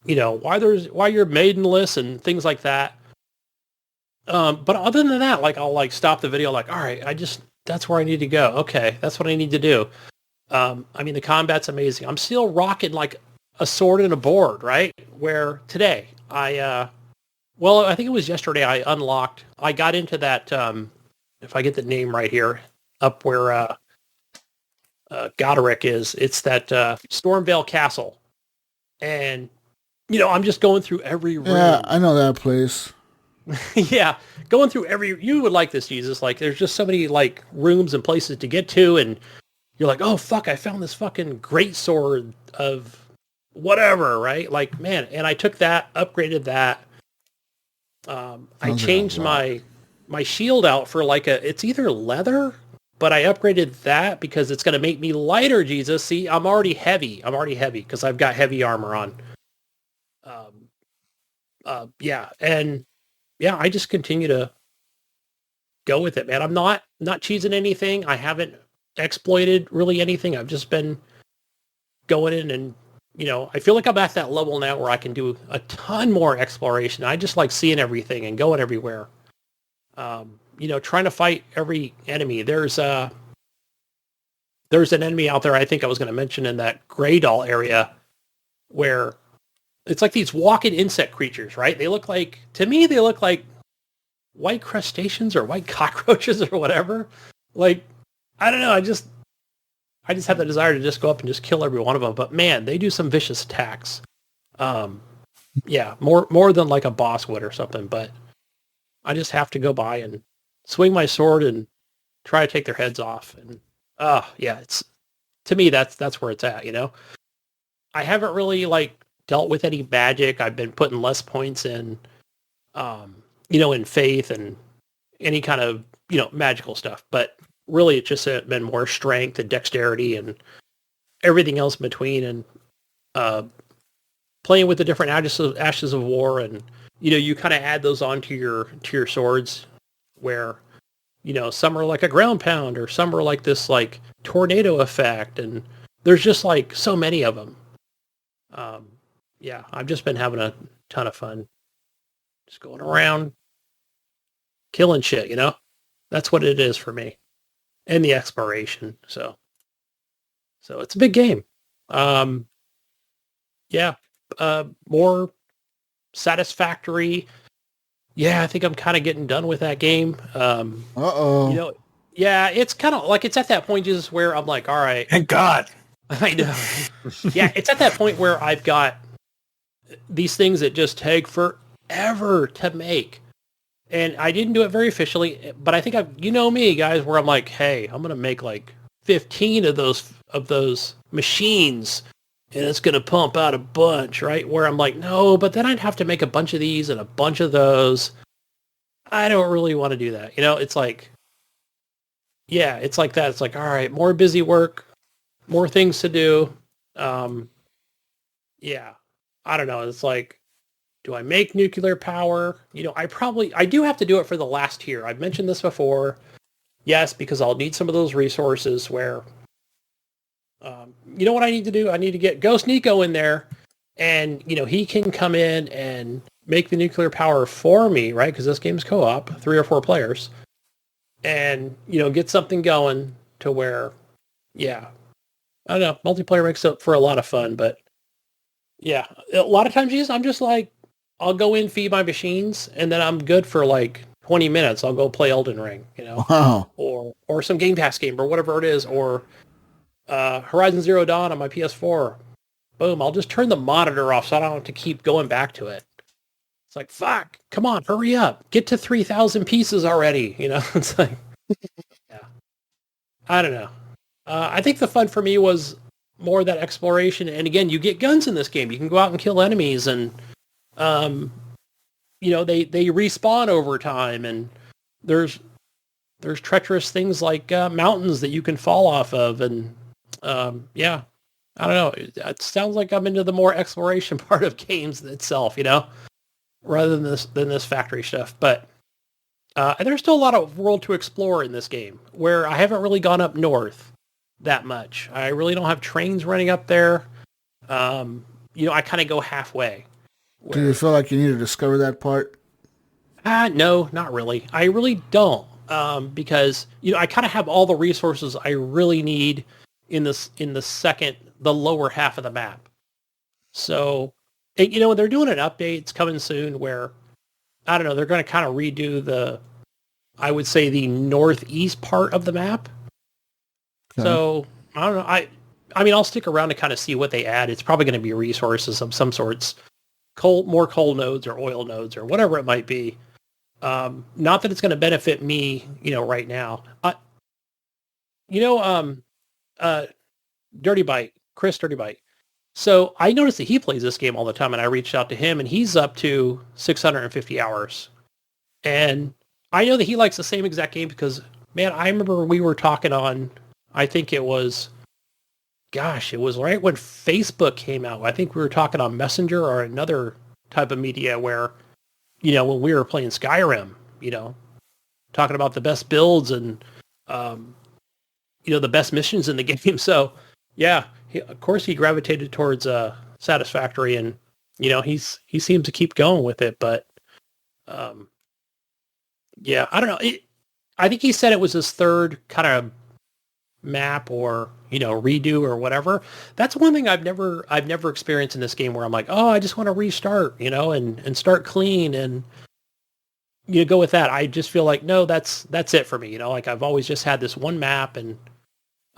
why you're maidenless and things like that. But other than that, like I'll like stop the video, like, all right, that's where I need to go. Okay, that's what I need to do. I mean, the combat's amazing. I'm still rocking like a sword and a board, right? Where today I think it was yesterday I got into that, if I get the name right here, up where Goderic is. It's that Stormvale Castle. And, I'm just going through every room. Yeah, I know that place. Yeah, going through you would like this, Jesus. Like, there's just so many, like, rooms and places to get to, and you're like, oh, fuck, I found this fucking great sword of whatever, right? Like, man, and I took that, upgraded that. I changed my shield out for like it's either leather, but I upgraded that because it's going to make me lighter, Jesus. See, I'm already heavy because I've got heavy armor on. I just continue to go with it, man. I'm not cheesing anything. I haven't exploited really anything. I've just been going in and, I feel like I'm at that level now where I can do a ton more exploration. I just like seeing everything and going everywhere. Trying to fight every enemy. There's an enemy out there I think I was going to mention in that Grey Doll area where it's like these walking insect creatures, right? To me, they look like white crustaceans or white cockroaches or whatever. Like, I don't know. I just have the desire to just go up and just kill every one of them. But man, they do some vicious attacks. More than like a boss would or something. But I just have to go by and swing my sword and try to take their heads off. And it's, to me, that's where it's at. I haven't really like dealt with any magic. I've been putting less points in, in faith and any kind of magical stuff. But really, it's just been more strength and dexterity and everything else in between, and playing with the different ashes of war, and you kind of add those onto your swords, where some are like a ground pound, or some are like this like tornado effect, and there's just like so many of them. I've just been having a ton of fun, just going around killing shit. That's what it is for me. And the exploration. So it's a big game. More satisfactory. Yeah, I think I'm kind of getting done with that game. It's kind of like, it's at that point just where I'm like, all right. Thank God. I know. Yeah, it's at that point where I've got these things that just take forever to make. And I didn't do it very efficiently, but I think me, guys, where I'm like, hey, I'm going to make like 15 of those machines, and it's going to pump out a bunch, right? Where I'm like, no, but then I'd have to make a bunch of these and a bunch of those. I don't really want to do that. It's like, yeah, it's like that. It's like, all right, more busy work, more things to do. I don't know. It's like, do I make nuclear power? I do have to do it for the last tier. I've mentioned this before. Yes, because I'll need some of those resources where, you know what I need to do? I need to get Ghost Nico in there, and he can come in and make the nuclear power for me, right? Because this game's co-op, 3 or 4 players, and get something going to where, yeah, I don't know, multiplayer makes up for a lot of fun, but yeah, a lot of times, I'm just like, I'll go in, feed my machines, and then I'm good for like 20 minutes. I'll go play Elden Ring, Wow. or some Game Pass game or whatever it is, or Horizon Zero Dawn on my PS4. Boom, I'll just turn the monitor off so I don't have to keep going back to it. It's like, fuck, come on, hurry up. Get to 3,000 pieces already. It's like, yeah. I don't know. I think the fun for me was more that exploration. And again, you get guns in this game. You can go out and kill enemies, and they respawn over time, and there's treacherous things like mountains that you can fall off of, and yeah, I don't know. It sounds like I'm into the more exploration part of games itself, rather than this factory stuff. But and there's still a lot of world to explore in this game, where I haven't really gone up north that much. I really don't have trains running up there. I kind of go halfway. Do you feel like you need to discover that part? No, not really. I really don't, because I kind of have all the resources I really need in the lower half of the map. So, they're doing an update. It's coming soon where, I don't know, they're going to kind of redo I would say the northeast part of the map. Okay. So, I don't know. I mean, I'll stick around to kind of see what they add. It's probably going to be resources of some sorts, more coal nodes or oil nodes or whatever it might be. Not that it's going to benefit me, right now. Dirty Bite, Chris Dirty Bite. So I noticed that he plays this game all the time, and I reached out to him, and he's up to 650 hours. And I know that he likes the same exact game because, man, I remember we were talking on, I think it was right when Facebook came out. I think we were talking on Messenger or another type of media where, when we were playing Skyrim, talking about the best builds and, the best missions in the game. So, yeah, of course he gravitated towards Satisfactory, and, he seems to keep going with it. But, yeah, I don't know. I think he said it was his third kind of map or redo or whatever. That's one thing I've never experienced in this game where I'm like, oh, I just want to restart, and start clean and go with that. I just feel like, no, that's it for me. Like I've always just had this one map, and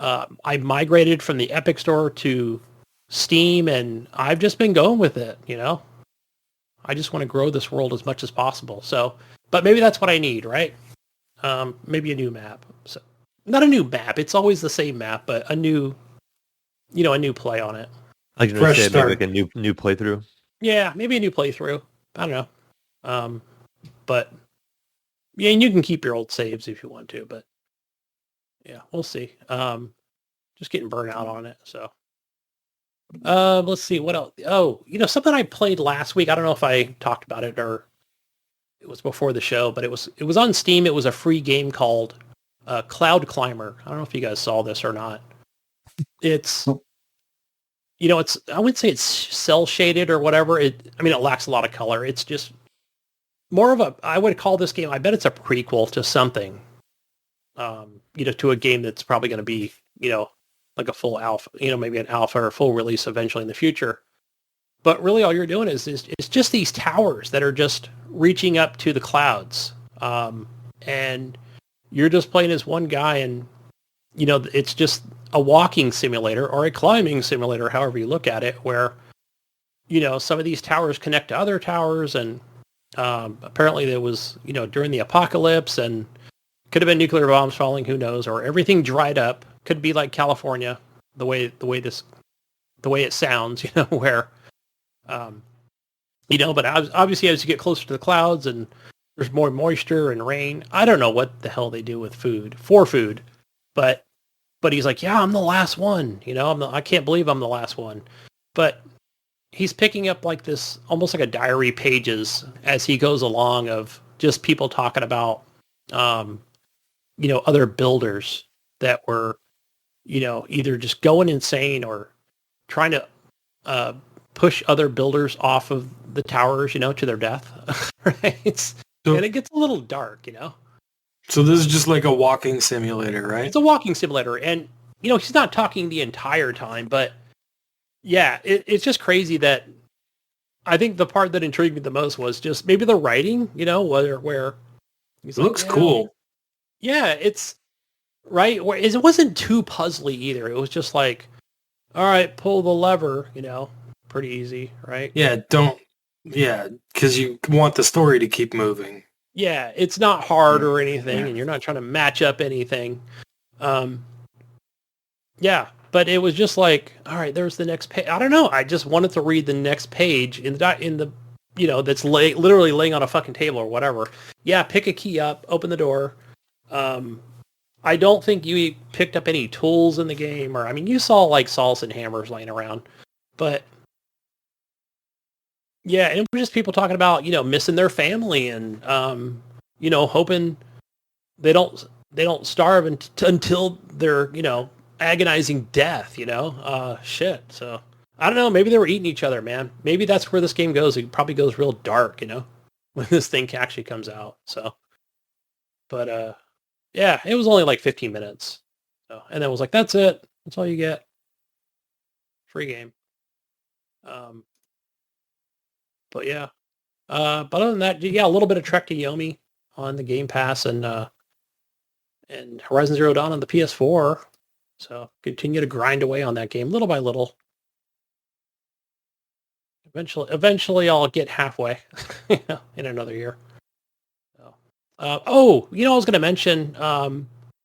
I migrated from the Epic Store to Steam, and I've just been going with it. I just want to grow this world as much as possible. So, but maybe that's what I need, right? Maybe a new map. So. Not a new map. It's always the same map, but a new play on it. I can understand maybe like a new playthrough. Yeah, maybe a new playthrough. I don't know. But yeah, and you can keep your old saves if you want to, but yeah, we'll see. Just getting burnt out on it. So, let's see what else. Oh, something I played last week. I don't know if I talked about it or it was before the show, but it was on Steam. It was a free game called Cloud Climber. I don't know if you guys saw this or not. It's, it's, I wouldn't say it's cell shaded or whatever. It lacks a lot of color. It's just more of I would call this game, I bet it's a prequel to something, to a game that's probably going to be, like a full alpha, maybe an alpha or full release eventually in the future. But really all you're doing is just these towers that are just reaching up to the clouds. And you're just playing as one guy, and, it's just a walking simulator or a climbing simulator, however you look at it, where, some of these towers connect to other towers, and apparently there was, during the apocalypse, and could have been nuclear bombs falling, who knows, or everything dried up. Could be like California, the way it sounds, where, but obviously as you get closer to the clouds and there's more moisture and rain. I don't know what the hell they do with food, but he's like, yeah, I'm the last one. I can't believe I'm the last one. But he's picking up like this, almost like a diary pages as he goes along of just people talking about, other builders that were, either just going insane or trying to push other builders off of the towers, to their death. Right? And it gets a little dark, So this is just like a walking simulator, right? It's a walking simulator. And, he's not talking the entire time, but yeah, it's just crazy that I think the part that intrigued me the most was just maybe the writing, where he's It looks cool. Yeah, it's right. It wasn't too puzzly either. It was just like, all right, pull the lever, pretty easy, right? Yeah, because you want the story to keep moving. Yeah, it's not hard or anything, and you're not trying to match up anything. Yeah, but it was just like, all right, there's the next page. I don't know. I just wanted to read the next page in the that's literally laying on a fucking table or whatever. Yeah, pick a key up, open the door. I don't think you picked up any tools in the game, or you saw like saws and hammers laying around, but yeah, and it was just people talking about missing their family and hoping they don't starve until they're agonizing death. Shit. So I don't know. Maybe they were eating each other, man. Maybe that's where this game goes. It probably goes real dark, when this thing actually comes out. So, but yeah, it was only like 15 minutes. So, and then it was like, that's it. That's all you get. Free game. But yeah. But other than that, yeah, a little bit of Trek to Yomi on the Game Pass and Horizon Zero Dawn on the PS4. So continue to grind away on that game little by little. Eventually I'll get halfway in another year. So, I was going to mention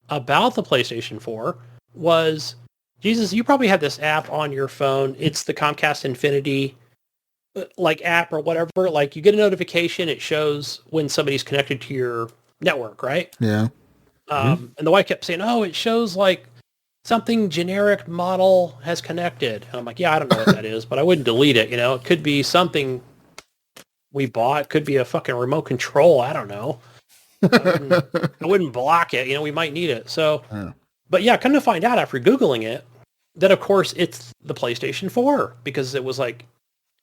about the PlayStation 4 was, Jesus, you probably have this app on your phone. It's the Comcast Infinity like app or whatever. Like you get a notification, it shows when somebody's connected to your network, right? Yeah. And the wife kept saying, "Oh, it shows like something generic model has connected." And I'm like, "Yeah, I don't know what that is, but I wouldn't delete it. It could be something we bought. It could be a fucking remote control. I don't know. I wouldn't block it. We might need it." So, but yeah, come to find out after Googling it, that of course it's the PlayStation 4 because it was like,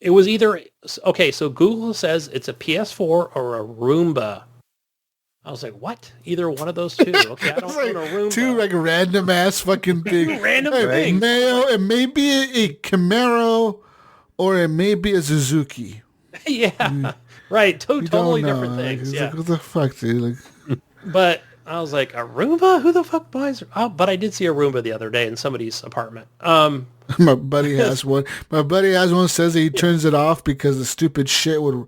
it was either, okay, so Google says it's a PS4 or a Roomba. I was like, what? Either one of those two. Okay, I don't own a Roomba. Two like random ass fucking things. Random things. It may be a Camaro or it may be a Suzuki. Yeah, right. Totally don't know. different things. Like, yeah. what the fuck, dude? Like, but I was like, a Roomba? Who the fuck buys? Oh, but I did see a Roomba the other day in somebody's apartment. my buddy has one. My buddy has one. Says that he turns it off because the stupid shit would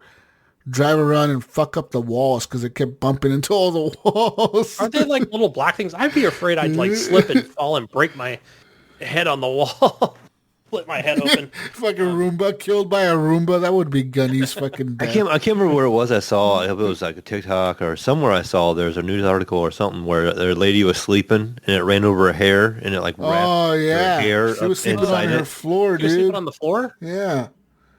drive around and fuck up the walls because it kept bumping into all the walls. Aren't they like little black things? I'd be afraid I'd like slip and fall and break my head on the wall. Split my head open. Fucking Roomba killed by a Roomba. That would be Gunny's fucking death. I can't remember where it was I saw. If it was like a TikTok or somewhere I saw there's a news article or something where their lady was sleeping and it ran over her hair and it like wrapped her hair she was sleeping on her floor, dude. She was sleeping on the floor? Yeah.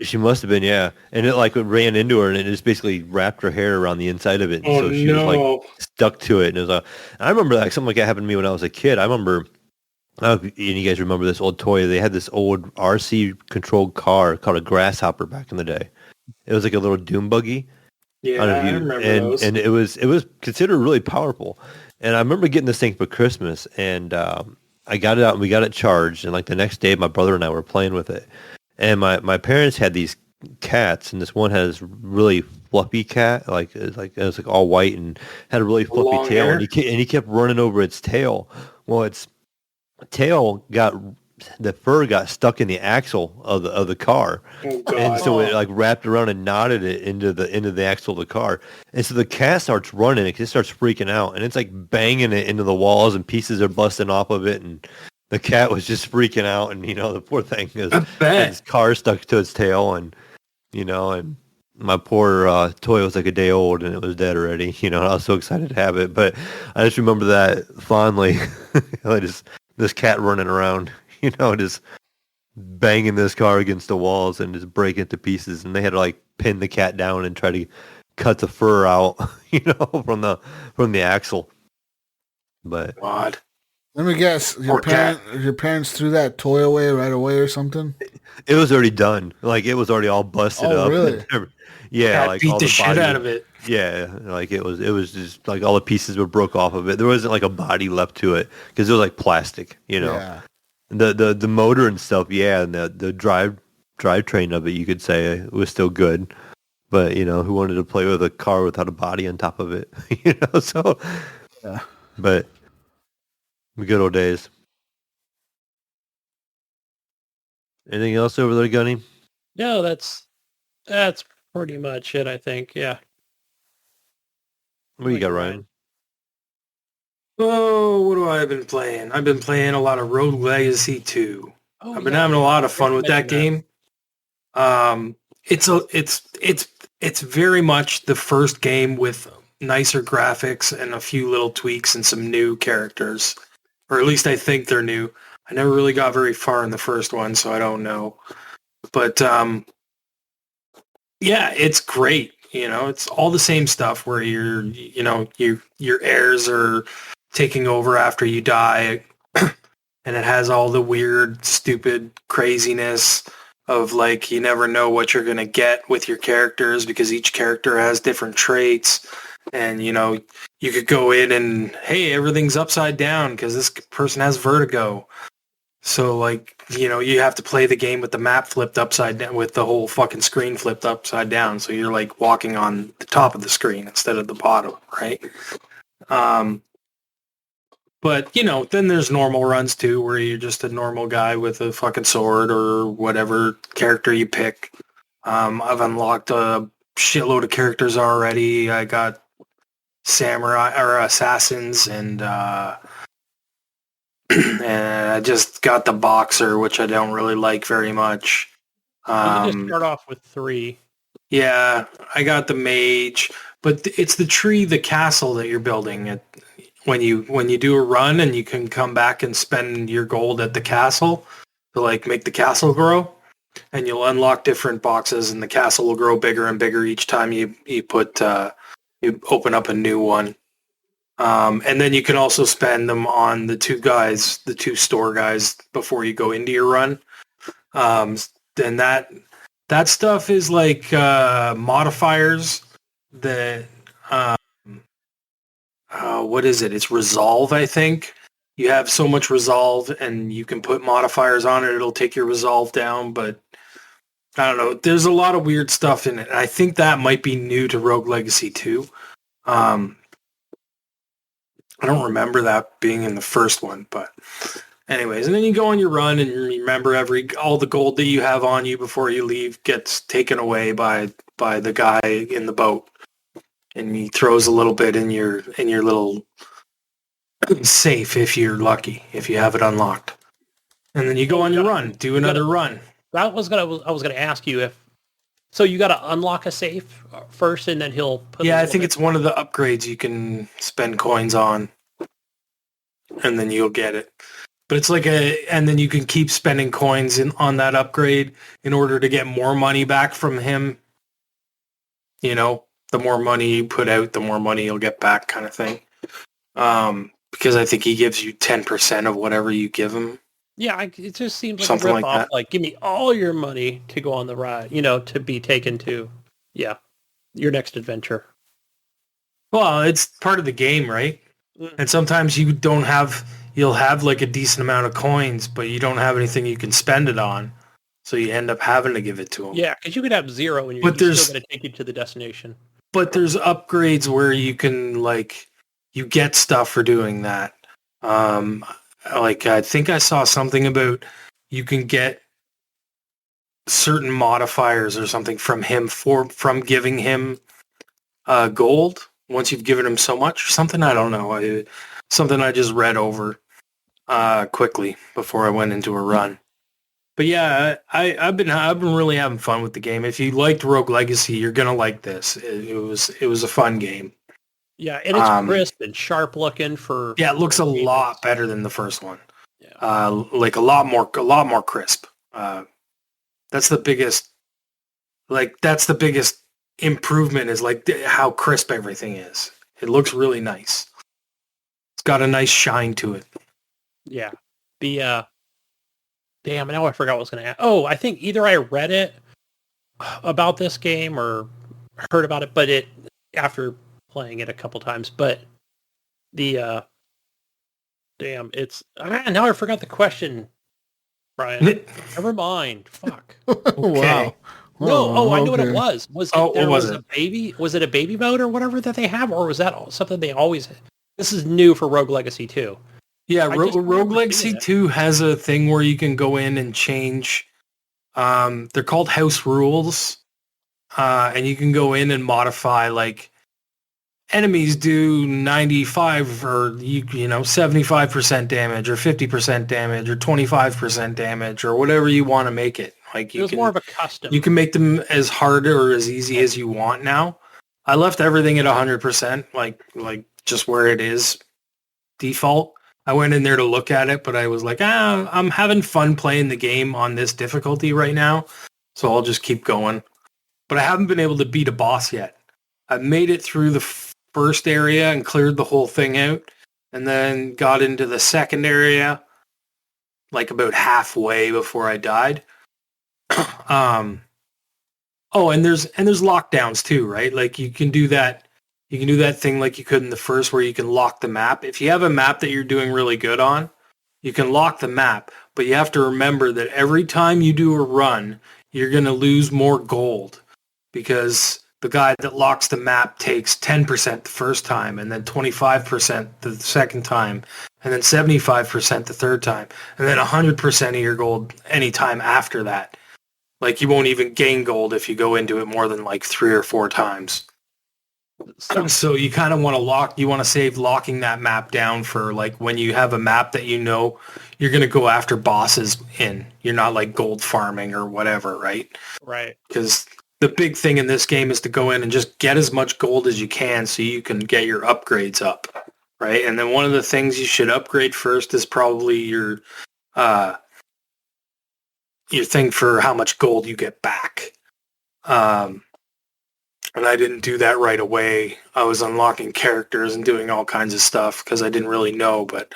She must have been, yeah. And it like ran into her and it just basically wrapped her hair around the inside of it. And so she was like stuck to it. And it was I remember like something like that happened to me when I was a kid. I remember, I don't know if you guys remember this old toy. They had this old RC controlled car called a Grasshopper back in the day. It was like a little doom buggy. Yeah, I remember those. And it was considered really powerful. And I remember getting this thing for Christmas and I got it out and we got it charged. And like the next day, my brother and I were playing with it. And my parents had these cats, and this one has really fluffy cat, it was all white and had a really fluffy tail, and he kept running over its tail. Well, its tail the fur got stuck in the axle of the car, and so it like wrapped around and knotted it into the axle of the car. And so the cat starts running, it starts freaking out, and it's like banging it into the walls, and pieces are busting off of it, and the cat was just freaking out, and the poor thing had its car stuck to its tail, and and my poor toy was like a day old, and it was dead already. I was so excited to have it, but I just remember that fondly. This cat running around, just banging this car against the walls and just breaking it to pieces, and they had to like pin the cat down and try to cut the fur out, from the axle. But God. Let me guess. Your parents threw that toy away right away or something? It was already done. Like it was already all busted Oh, up. really? Yeah, Cat like beat all the the shit body. out of it. Yeah, like it was just like all the pieces were broke off of it. There wasn't like a body left to it because it was like plastic, you know. Yeah. The motor and stuff, yeah, and the drivetrain of it, you could say, was still good. But you know, who wanted to play with a car without a body on top of it? You know, so. Yeah. But the good old days. Anything else over there, Gunny? No, that's pretty much it, I think. Yeah. What do you got, Ryan? Oh, what do I have been playing? I've been playing a lot of Rogue Legacy 2. Oh, I've been yeah. having a lot of fun with that Mentioned game. It's very much the first game with nicer graphics and a few little tweaks and some new characters, or at least I think they're new. I never really got very far in the first one, so I don't know. But yeah, it's great. You know, it's all the same stuff where your heirs are taking over after you die, and it has all the weird, stupid craziness of like you never know what you're gonna get with your characters because each character has different traits, and you know you could go in and hey, everything's upside down because this person has vertigo. So like, you know, you have to play the game with the map flipped upside down, with the whole fucking screen flipped upside down. So you're like walking on the top of the screen instead of the bottom, right? But you know, then there's normal runs too, where you're just a normal guy with a fucking sword or whatever character you pick. I've unlocked a shitload of characters already. I got samurai or assassins and and I just got the boxer, which I don't really like very much. you just start off with 3. Yeah, I got the mage, but it's the castle that you're building. When you do a run and you can come back and spend your gold at the castle to like make the castle grow, and you'll unlock different boxes, and the castle will grow bigger and bigger each time you open up a new one. And then you can also spend them on the two store guys before you go into your run. And that stuff is like modifiers that what is it? It's resolve, I think. You have so much resolve, and you can put modifiers on it. It'll take your resolve down, but I don't know. There's a lot of weird stuff in it. And I think that might be new to Rogue Legacy 2. I don't remember that being in the first one, but anyways, and then you go on your run and you remember all the gold that you have on you before you leave gets taken away by the guy in the boat, and he throws a little bit in your little safe if you're lucky, if you have it unlocked, and then you go on your run, do another run. I was gonna ask you if so you got to unlock a safe first, and then he'll put. Yeah, I think it's one of the upgrades you can spend coins on, and then you'll get it. But it's like and then you can keep spending coins on that upgrade in order to get more money back from him. You know, the more money you put out, the more money you'll get back, kind of thing. Because I think he gives you 10% of whatever you give him. Yeah, it just seems like Something a like rip-off. that. Like, give me all your money to go on the ride, you know, to be taken to, your next adventure. Well, it's part of the game, right? And sometimes you'll have like a decent amount of coins, but you don't have anything you can spend it on. So you end up having to give it to him. Yeah, because you could have 0 and you're still going to take you to the destination. But there's upgrades where you can, like, you get stuff for doing that. Like, I think I saw something about you can get certain modifiers or something from him from giving him gold once you've given him so much or something. I don't know. Something I just read over quickly before I went into a run. But yeah, I've been really having fun with the game. If you liked Rogue Legacy, you're gonna like this. It was a fun game. Yeah, and it's crisp and sharp looking for. Yeah, it looks a lot better than the first one. Yeah. Like a lot more crisp. That's the biggest. Like that's the biggest improvement is like how crisp everything is. It looks really nice. It's got a nice shine to it. Yeah. The damn, now I forgot what I was going to ask. Oh, I think either I read it about this game or heard about it, but after playing it a couple times, but the damn, now I forgot the question, Brian. Never mind. Fuck. Wow. No, I know what it okay. was. Was it Oh, what was a baby? Was it a baby mode or whatever that they have, or was that something they always? This is new for Rogue Legacy 2. Yeah, I just Rogue remember Legacy seeing it. 2 has a thing where you can go in and change. They're called house rules, and you can go in and modify like enemies do 95 or 75% damage or 50% damage or 25% damage or whatever you want to make it. Like It was more of a custom. you can make them as hard or as easy as you want now. I left everything at 100%, like just where it is default. I went in there to look at it, but I was like, I'm having fun playing the game on this difficulty right now, so I'll just keep going. But I haven't been able to beat a boss yet. I've made it through the first area and cleared the whole thing out, and then got into the second area like about halfway before I died. Oh, and there's lockdowns too, right? Like you can do that thing like you could in the first where you can lock the map. If you have a map that you're doing really good on, you can lock the map, but you have to remember that every time you do a run, you're going to lose more gold because the guy that locks the map takes 10% the first time and then 25% the second time and then 75% the third time and then 100% of your gold any time after that. Like you won't even gain gold if you go into it more than like 3 or 4 times. So you kind of want to save locking that map down for like when you have a map that you know you're going to go after bosses in. You're not like gold farming or whatever, right? Right. Because the big thing in this game is to go in and just get as much gold as you can so you can get your upgrades up, right? And then one of the things you should upgrade first is probably your thing for how much gold you get back. And I didn't do that right away. I was unlocking characters and doing all kinds of stuff because I didn't really know. But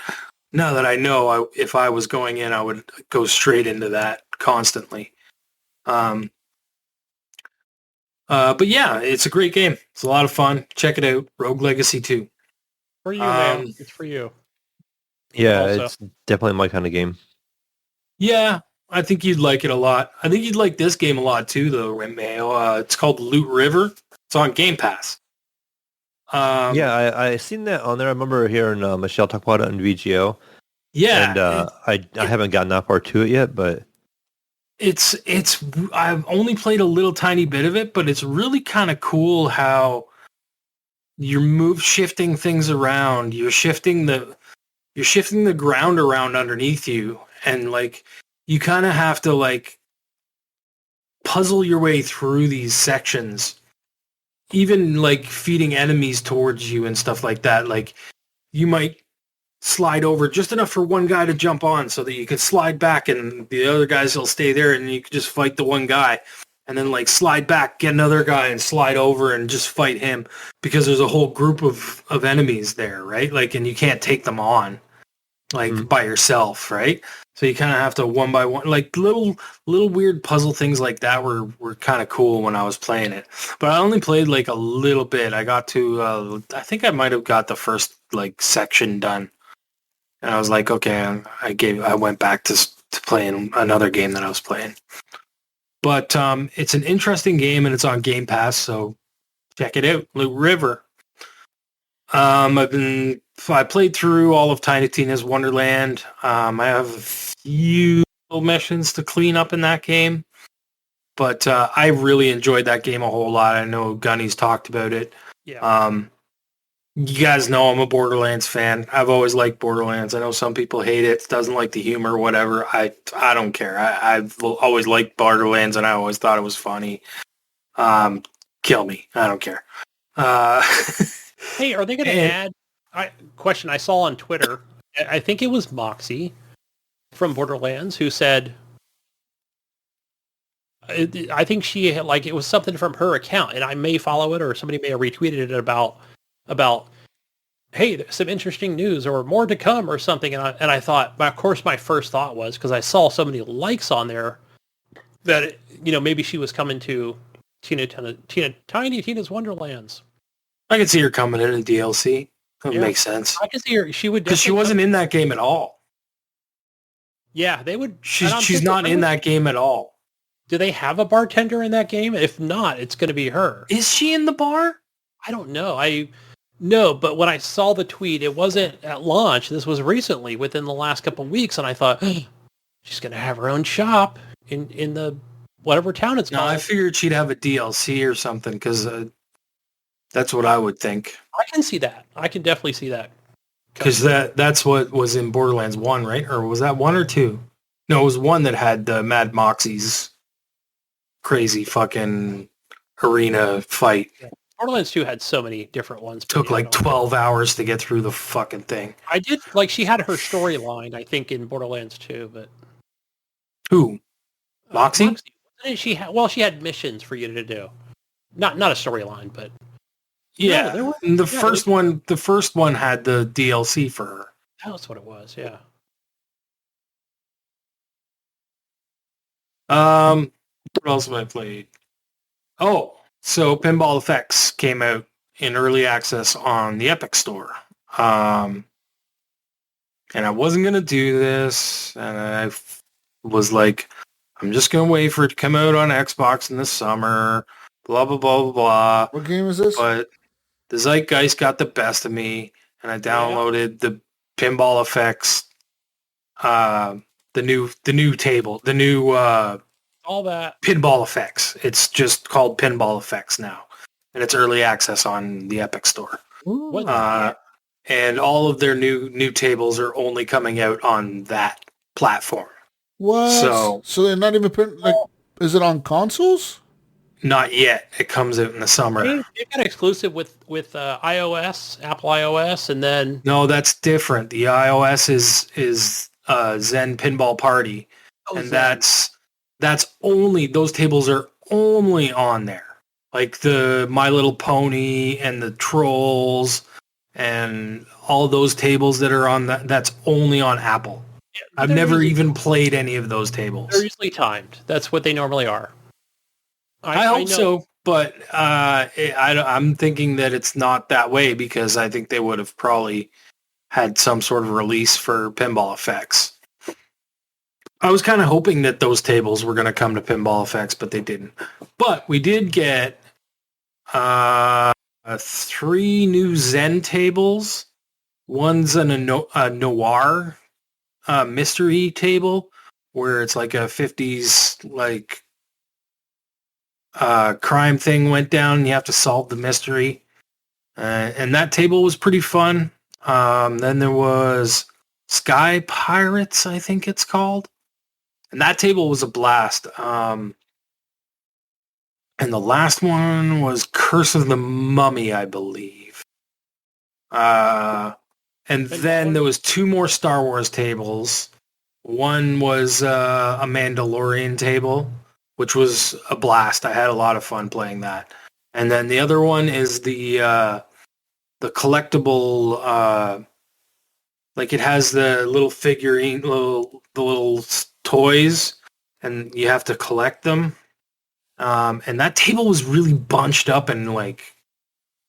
now that I know, if I was going in, I would go straight into that constantly. But yeah, it's a great game. It's a lot of fun. Check it out. Rogue Legacy 2. For you, man. It's for you. Yeah, Also. it's definitely my kind of game. Yeah, I think you'd like it a lot. I think you'd like this game a lot too, though, Mayo. It's called Loot River. It's on Game Pass. Yeah, I seen that on there. I remember hearing Michelle talk about it on VGO. Yeah, and I haven't gotten that far to it yet, but it's I've only played a little tiny bit of it, but it's really kind of cool how you're shifting things around. You're shifting the ground around underneath you, and like you kind of have to like puzzle your way through these sections. Even like feeding enemies towards you and stuff like that. Like you might slide over just enough for one guy to jump on so that you can slide back and the other guys will stay there and you can just fight the one guy and then like slide back, get another guy and slide over and just fight him because there's a whole group of enemies there, right? Like, and you can't take them on like by yourself, right? So you kind of have to one by one, like little weird puzzle things like that were kind of cool when I was playing it. But I only played like a little bit. I got to, I think I might have got the first like section done. And I was like, okay, I went back to playing another game that I was playing. But it's an interesting game and it's on Game Pass, so check it out. Loot River. I played through all of Tiny Tina's Wonderland. I have a few missions to clean up in that game, but I really enjoyed that game a whole lot. I know Gunny's talked about it. Yeah. You guys know I'm a Borderlands fan. I've always liked Borderlands. I know some people hate it, doesn't like the humor, whatever. I don't care. I've always liked Borderlands, and I always thought it was funny. Kill me. I don't care. Hey, are they going to add... question I saw on Twitter, I think it was Moxie from Borderlands who said... I think she had, like, it was something from her account, and I may follow it, or somebody may have retweeted it about hey, there's some interesting news or more to come or something. And I thought, of course, my first thought was, because I saw so many likes on there, that, maybe she was coming to Tiny Tina's Wonderlands. I could see her coming in a DLC. That makes sense. I could see her. She would, because she wasn't in that game at all. Yeah, they would. She's not in that game at all. Do they have a bartender in that game? If not, it's going to be her. Is she in the bar? I don't know. No, but when I saw the tweet, it wasn't at launch. This was recently, within the last couple of weeks, and I thought, she's going to have her own shop in the whatever town it's called. No, I figured she'd have a DLC or something, because that's what I would think. I can see that. I can definitely see that. Because that's what was in Borderlands 1, right? Or was that 1 or 2? No, it was 1 that had the Mad Moxie's crazy fucking arena fight. Yeah. Borderlands 2 had so many different ones. Took like 12 hours to get through the fucking thing. I did, she had her storyline, I think, in Borderlands 2, but... Who? Moxie? Moxie. She had missions for you to do. Not a storyline, but... Yeah, no, the first one had the DLC for her. That's what it was, yeah. What else have I played? Oh, so Pinball FX came out in early access on the Epic Store. And I wasn't going to do this, and I was like, I'm just going to wait for it to come out on Xbox in the summer, blah, blah, blah, blah, blah. What game is this? But the zeitgeist got the best of me, and I downloaded the Pinball FX, the new table, the new all that Pinball FX. It's just called Pinball FX now, and it's early access on the Epic Store. And all of their new tables are only coming out on that platform. What? So they're not even is it on consoles? Not yet. It comes out in the summer. They've got exclusive with iOS, Apple iOS, and then... No, that's different. The iOS is Zen Pinball Party, and Zen. that's only, those tables are only on there. Like the My Little Pony and the Trolls and all those tables that are on that's only on Apple. Yeah, I've never even played any of those tables. They're usually timed. That's what they normally are. I hope so, but I'm thinking that it's not that way, because I think they would have probably had some sort of release for Pinball FX. I was kind of hoping that those tables were going to come to Pinball FX, but they didn't. But we did get 3 new Zen tables. One's a noir mystery table, where it's like a 50s like crime thing went down, and you have to solve the mystery. And that table was pretty fun. Then there was Sky Pirates, I think it's called. And that table was a blast. And the last one was Curse of the Mummy, I believe. And then there was 2 more Star Wars tables. One was a Mandalorian table, which was a blast. I had a lot of fun playing that. And then the other one is the collectible, like it has the little figurine, the little toys, and you have to collect them. And that table was really bunched up, and like,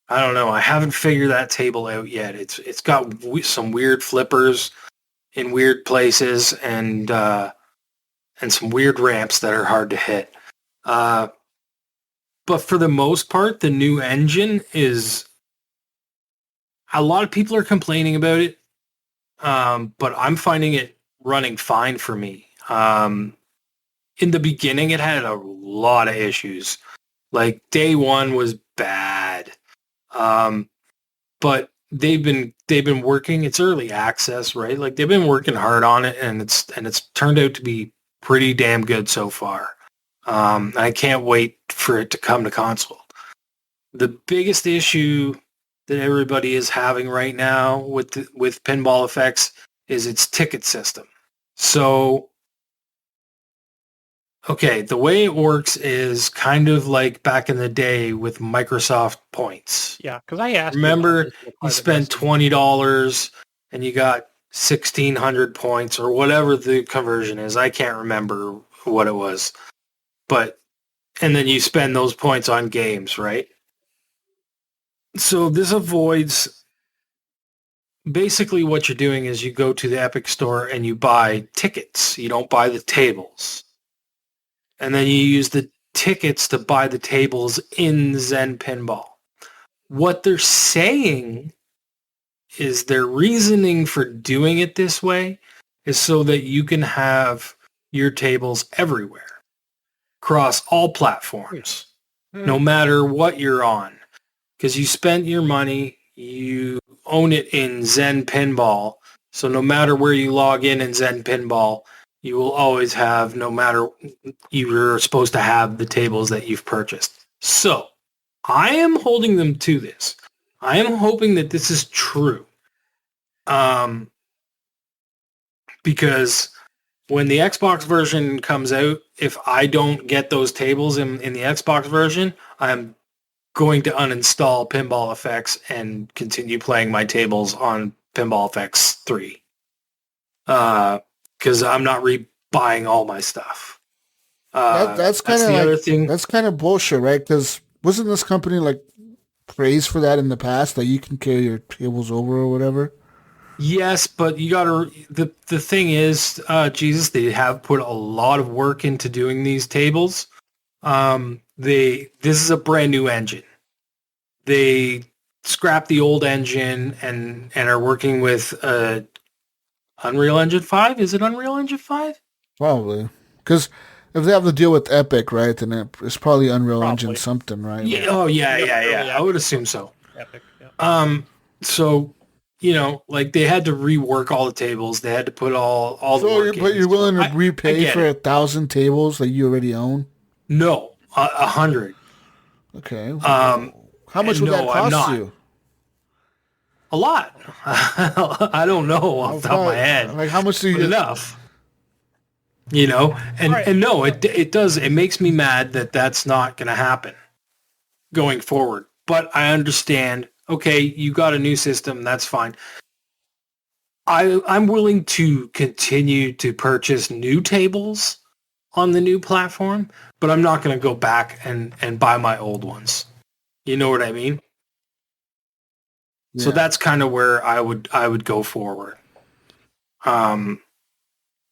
I don't know, I haven't figured that table out yet. It's got some weird flippers in weird places, and some weird ramps that are hard to hit. But for the most part, the new engine is... A lot of people are complaining about it, but I'm finding it running fine for me. In the beginning, it had a lot of issues. Like, day 1 was bad. But they've been working. It's early access, right? Like, they've been working hard on it, and it's turned out to be pretty damn good so far. I can't wait for it to come to console. The biggest issue that everybody is having right now with Pinball FX is its ticket system. So okay, the way it works is kind of like back in the day with Microsoft points. Yeah, because I asked Remember, you about this in a you private spent message. $20 and you got 1,600 points or whatever the conversion is. I can't remember what it was. But, and then you spend those points on games, right? So this avoids, basically what you're doing is you go to the Epic Store and you buy tickets. You don't buy the tables. And then you use the tickets to buy the tables in Zen Pinball. What they're saying is their reasoning for doing it this way is so that you can have your tables everywhere, across all platforms, no matter what you're on. Because you spent your money, you own it in Zen Pinball, so no matter where you log in Zen Pinball, you will always have, no matter, you're supposed to have the tables that you've purchased. So, I am holding them to this. I am hoping that this is true. Because when the Xbox version comes out, if I don't get those tables in the Xbox version, I'm going to uninstall Pinball FX and continue playing my tables on Pinball FX 3. Because I'm not rebuying all my stuff. That's kind of the like, other thing. that's kind of bullshit, right? Because wasn't this company like praised for that in the past, that you can carry your tables over or whatever? Yes, but you gotta, the thing is, Jesus, they have put a lot of work into doing these tables. This is a brand new engine. They scrapped the old engine and are working with Unreal Engine 5. Is it Unreal Engine 5? Probably. Because if they have to deal with Epic, right, then it's probably Unreal Engine Probably. something, right? Yeah. Oh, yeah, Yep, yeah, early yeah. I would assume so. Epic. Yeah. So, like they had to rework all the tables. They had to put all the So, work but in. you're willing to I repay get for it. 1,000 tables that you already own? No, 100. Okay. How much would that no, I'm cost not. you? A lot. I don't know off the top of my head. Like, how much do you But enough. And no, it does. It makes me mad that that's not going to happen going forward. But I understand. Okay, you got a new system. That's fine. I'm willing to continue to purchase new tables on the new platform, but I'm not going to go back and buy my old ones. You know what I mean? So Yeah. that's kind of where I would go forward.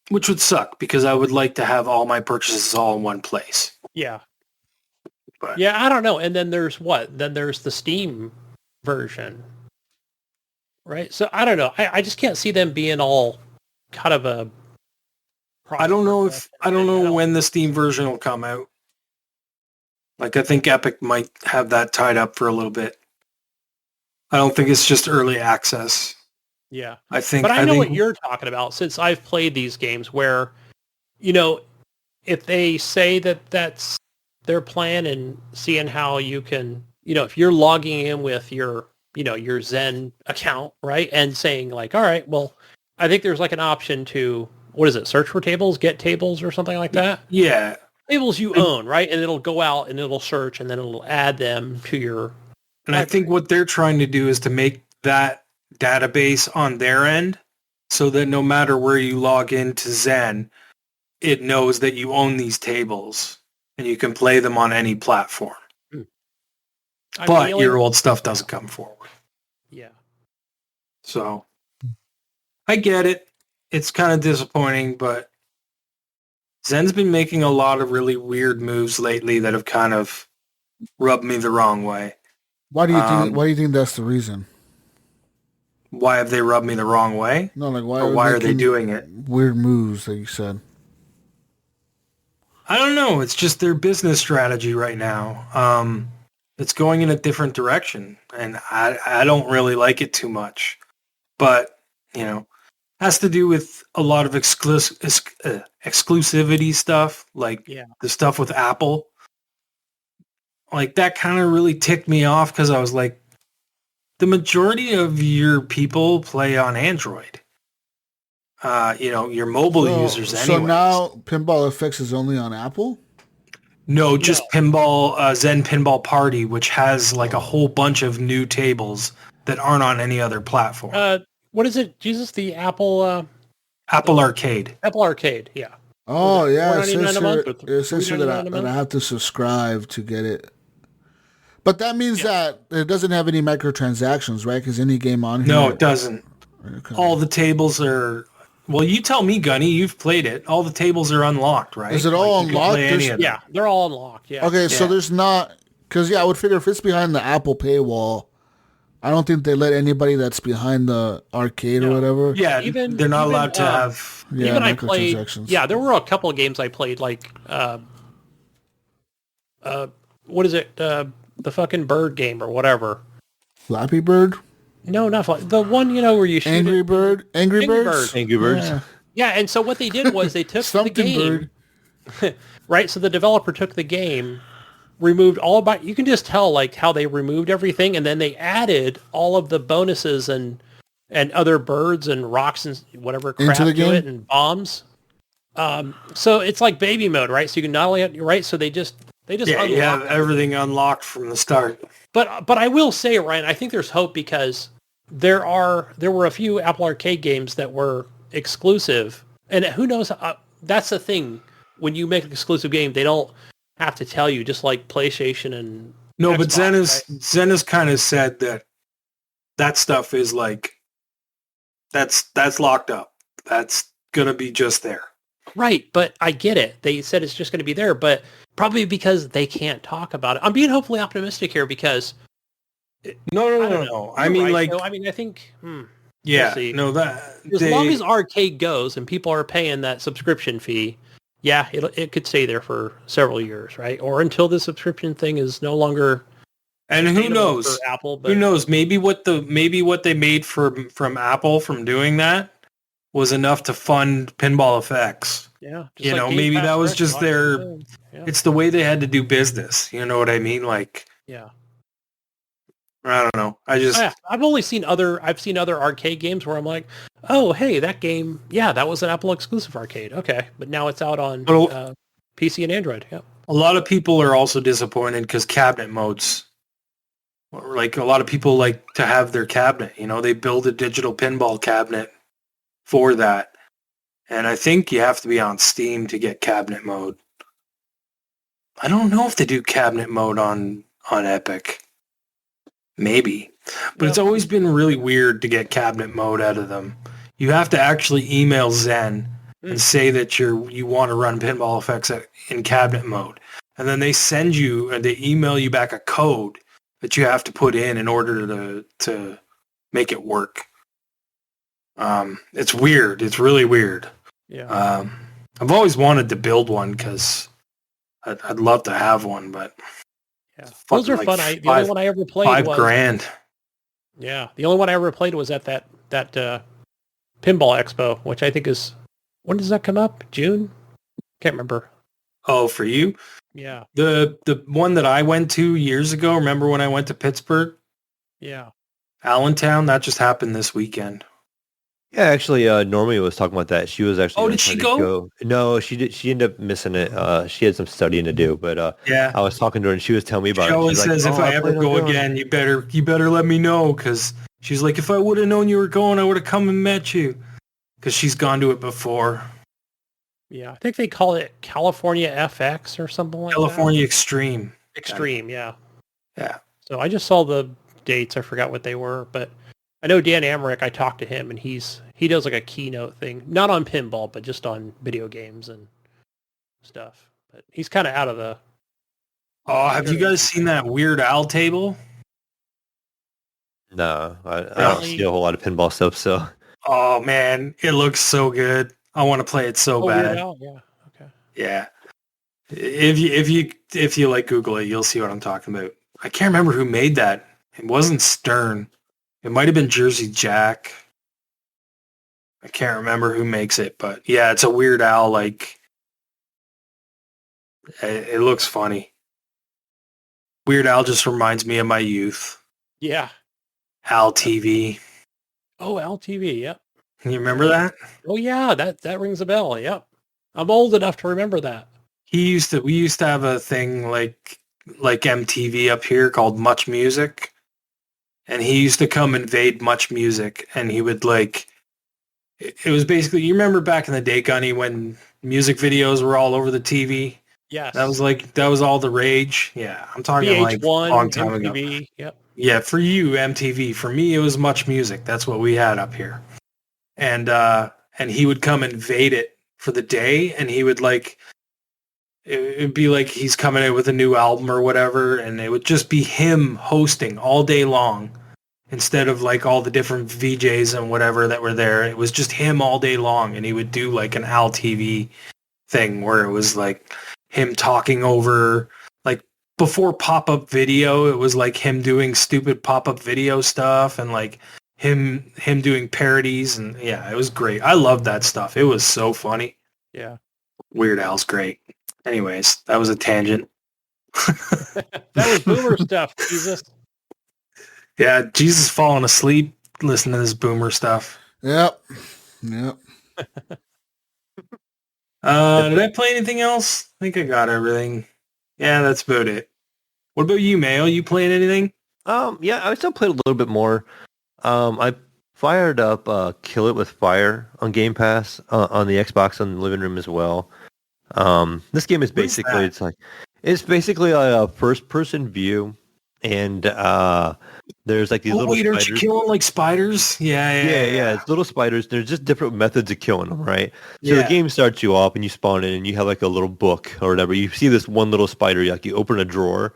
Which would suck because I would like to have all my purchases all in one place. Yeah. But Yeah, I don't know. And then there's what? Then there's the Steam version. Right? So I don't know. I just can't see them being all kind of a... I don't know when the Steam version will come out. Like, I think Epic might have that tied up for a little bit. I don't think it's just early access. Yeah. I think. But I know what you're talking about, since I've played these games where, if they say that that's their plan and seeing how you can, if you're logging in with your, your Zen account, right? And saying like, all right, well, I think there's like an option to, what is it? Search for tables, get tables or something like that. Yeah. Tables you own, right? And it'll go out and it'll search and then it'll add them to your... And I think what they're trying to do is to make that database on their end so that no matter where you log into Zen, it knows that you own these tables and you can play them on any platform. But your old stuff doesn't come forward. Yeah. So I get it. It's kind of disappointing, but Zen's been making a lot of really weird moves lately that have kind of rubbed me the wrong way. Why do you think that's the reason? Why have they rubbed me the wrong way? No, like why are they doing it? Weird moves that you said. I don't know. It's just their business strategy right now. It's going in a different direction, and I don't really like it too much. But, has to do with a lot of exclusivity stuff, like the stuff with Apple. Like, that kind of really ticked me off because I was like, the majority of your people play on Android. your mobile users anyway. So now Pinball FX is only on Apple? No, just Pinball Zen Pinball Party, which has like a whole bunch of new tables that aren't on any other platform. What is it? Jesus, the Apple Apple Arcade. Apple Arcade, yeah. Oh, yeah. It $4.99 says a month here, or it says here $3.99 a that I month? have to subscribe to get it. But that means that it doesn't have any microtransactions, right? Because any game on here... No, it doesn't. Okay. All the tables are... Well, you tell me, Gunny. You've played it. All the tables are unlocked, right? Is it all you can unlocked? play any of them. Yeah, they're all unlocked, yeah. Okay, so there's not... Because, I would figure if it's behind the Apple paywall, I don't think they let anybody that's behind the arcade or whatever. Yeah, they're not allowed to have... Even I played... microtransactions. Yeah, there were a couple of games I played, like... what is it? The fucking bird game or whatever. Flappy Bird? No, not the one, where you shoot Angry it. Bird? Angry Birds? Bird. Angry Birds. Yeah. Yeah, and so what they did was they took the Something game, Bird. right? So the developer took the game, removed all about. You can just tell like how they removed everything, and then they added all of the bonuses and other birds and rocks and whatever crap Into the to game? it and bombs. So it's like baby mode, right? So you can not only right. So they just Yeah, you have unlock everything unlocked from the start. But I will say, Ryan, I think there's hope because there were a few Apple Arcade games that were exclusive, and who knows? That's the thing. When you make an exclusive game, they don't have to tell you, just like PlayStation and No, Xbox, but right? Zen has kind of said that stuff is like that's locked up. That's gonna be just there. Right, but I get it. They said it's just going to be there, but probably because they can't talk about it. I'm being hopefully optimistic here because No. I mean, right. like, So, I mean, I think yeah, see. no, that as long as arcade goes and people are paying that subscription fee, yeah, it could stay there for several years, right? Or until the subscription thing is no longer. and who sustainable knows? for Apple, but Who knows? Maybe what they made from Apple from doing that was enough to fund Pinball FX. Yeah, just You like know, Game maybe Pass that was Direct, just lots of their. things. Yeah. It's the way they had to do business. You know what I mean? Like, Yeah. I don't know. I just I've seen other arcade games where I'm like, oh, hey, that game, yeah, that was an Apple exclusive arcade. Okay, but now it's out on PC and Android. Yeah. a lot of people are also disappointed because cabinet modes. Like a lot of people like to have their cabinet. You know, they build a digital pinball cabinet for that, and I think you have to be on Steam to get cabinet mode. I don't know if they do cabinet mode on Epic. Maybe. But it's always been really weird to get cabinet mode out of them. You have to actually email Zen and say that you want to run Pinball FX in cabinet mode. And then they email you back a code that you have to put in order to make it work. It's weird. It's really weird. Yeah. I've always wanted to build one because I'd love to have one, but Yeah. Those are like fun. The only one I ever played was $5,000. Yeah, the only one I ever played was at that Pinball Expo, which I think is, when does that come up? June? Can't remember. Oh, for you? Yeah, The one that I went to years ago, remember when I went to Pittsburgh? yeah. Allentown, that just happened this weekend. Yeah, actually, Normie was talking about that. She was actually. Oh, did she go? No, she did. She ended up missing it. She had some studying to do, but Yeah. I was talking to her and she was telling me about She it. always She's like, says, if "Oh, I ever plan on go doing it." again, you better let me know, because she's like, if I would have known you were going, I would have come and met you, because she's gone to it before. Yeah, I think they call it California FX or something like California Extreme. that. Extreme, yeah. Yeah. So I just saw the dates. I forgot what they were, but I know Dan Amrick, I talked to him, and he does like a keynote thing, not on pinball, but just on video games and stuff. But he's kind of out of the... Oh, have you guys seen that Weird Al table? No, I don't see a whole lot of pinball stuff. So Oh, man, it looks so good. I want to play it so Weird bad. Al? Yeah, okay. Yeah. If you like Google it, you'll see what I'm talking about. I can't remember who made that. It wasn't Stern. It might have been Jersey Jack. I can't remember who makes it, but yeah, it's a Weird Al, like, it looks funny. Weird Al just reminds me of my youth. Yeah. Al TV. Oh, LTV, yep. You remember that? Oh yeah, that rings a bell. Yep. I'm old enough to remember that. We used to have a thing like MTV up here called Much Music, and he used to come invade Much Music, and he would like it was basically, you remember back in the day, Gunny, when music videos were all over the TV? Yes. That was all the rage. Yeah, I'm talking like a VH1, long time MTV. ago. Yep. Yeah, for you, MTV. For me, it was Much Music. That's what we had up here. And he would come invade it for the day, and he would like, it'd be like he's coming in with a new album or whatever, and it would just be him hosting all day long instead of like all the different VJs and whatever that were there. It was just him all day long, and he would do like an Al TV thing where it was like him talking over, like before pop-up video, it was like him doing stupid pop-up video stuff and like him doing parodies, and yeah, it was great. I loved that stuff. It was so funny. Yeah. Weird Al's great. Anyways, that was a tangent. That was boomer stuff, Jesus. Yeah, Jesus falling asleep listening to this boomer stuff. Yep. Did I play anything else? I think I got everything. Yeah, that's about it. What about you, Mayo? You playing anything? Yeah, I still played a little bit more. I fired up Kill It With Fire on Game Pass on the Xbox on the living room as well. This game is basically it's basically a first-person view, and there's like these little spiders. Aren't you killing like spiders? Yeah. It's little spiders. There's just different methods of killing them, right? So the game starts you off, and you spawn in, and you have like a little book or whatever. You see this one little spider, like you open a drawer,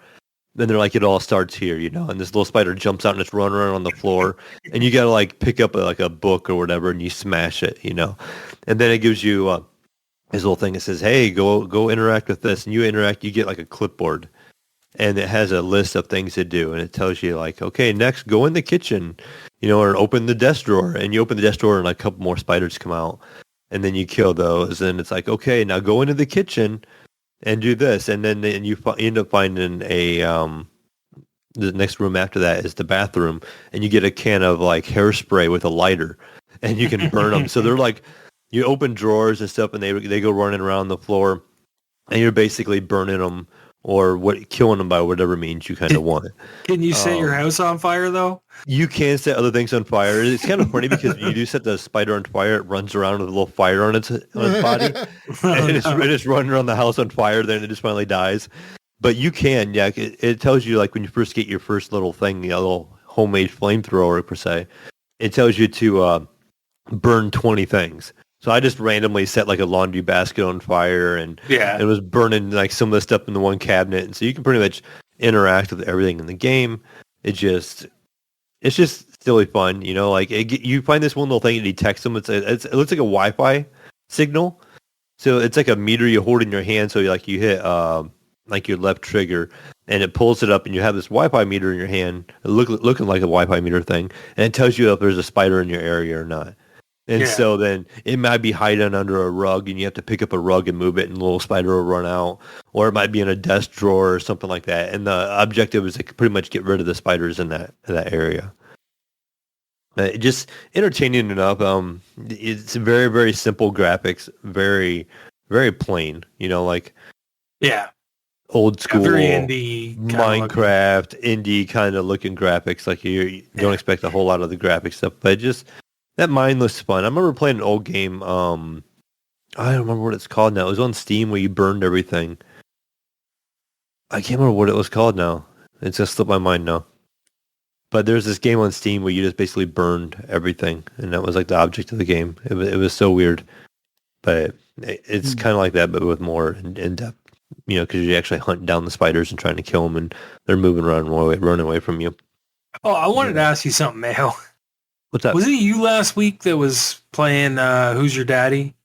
then they're like, it all starts here, you know, and this little spider jumps out and it's running around on the floor, and you got to like pick up like a book or whatever, and you smash it, you know, and then it gives you this little thing that says, hey, go interact with this, and you interact, you get like a clipboard, and it has a list of things to do, and it tells you like, okay, next go in the kitchen, you know, or open the desk drawer, and you open the desk drawer and like a couple more spiders come out, and then you kill those, and it's like, okay, now go into the kitchen and do this, and then you end up finding a the next room after that is the bathroom, and you get a can of like hairspray with a lighter, and you can burn them. So they're like, you open drawers and stuff, and they go running around the floor, and you're basically burning them or killing them by whatever means you kind of want. Can you set your house on fire though? You can set other things on fire. It's kind of funny because you do set the spider on fire, it runs around with a little fire on its body, and it's running around the house on fire. Then it just finally dies. But you can, yeah. It tells you like when you first get your first little thing, a little homemade flamethrower per se. It tells you to burn 20 things. So I just randomly set like a laundry basket on fire, and it was burning like some of the stuff in the one cabinet. And so you can pretty much interact with everything in the game. It's just silly fun, you know. Like you find this one little thing, it detects them. It looks like a Wi-Fi signal. So it's like a meter you hold in your hand. So you hit like your left trigger, and it pulls it up, and you have this Wi-Fi meter in your hand, looking like a Wi-Fi meter thing, and it tells you if there's a spider in your area or not. And so then it might be hiding under a rug, and you have to pick up a rug and move it, and the little spider will run out. Or it might be in a desk drawer or something like that. And the objective is to pretty much get rid of the spiders in that area. Just entertaining enough. It's very, very simple graphics, very, very plain. You know, like old school very indie Minecraft, indie kind of looking graphics. Like you don't expect a whole lot of the graphic stuff, but just that mindless fun. I remember playing an old game. I don't remember what it's called now. It was on Steam where you burned everything. I can't remember what it was called now. It's just slipped my mind now. But there's this game on Steam where you just basically burned everything, and that was like the object of the game. It was so weird, but it's kind of like that, but with more in depth. You know, because you're actually hunting down the spiders and trying to kill them, and they're running away from you. Oh, I wanted to ask you something, Mayo. What's up? Was it you last week that was playing Who's Your Daddy?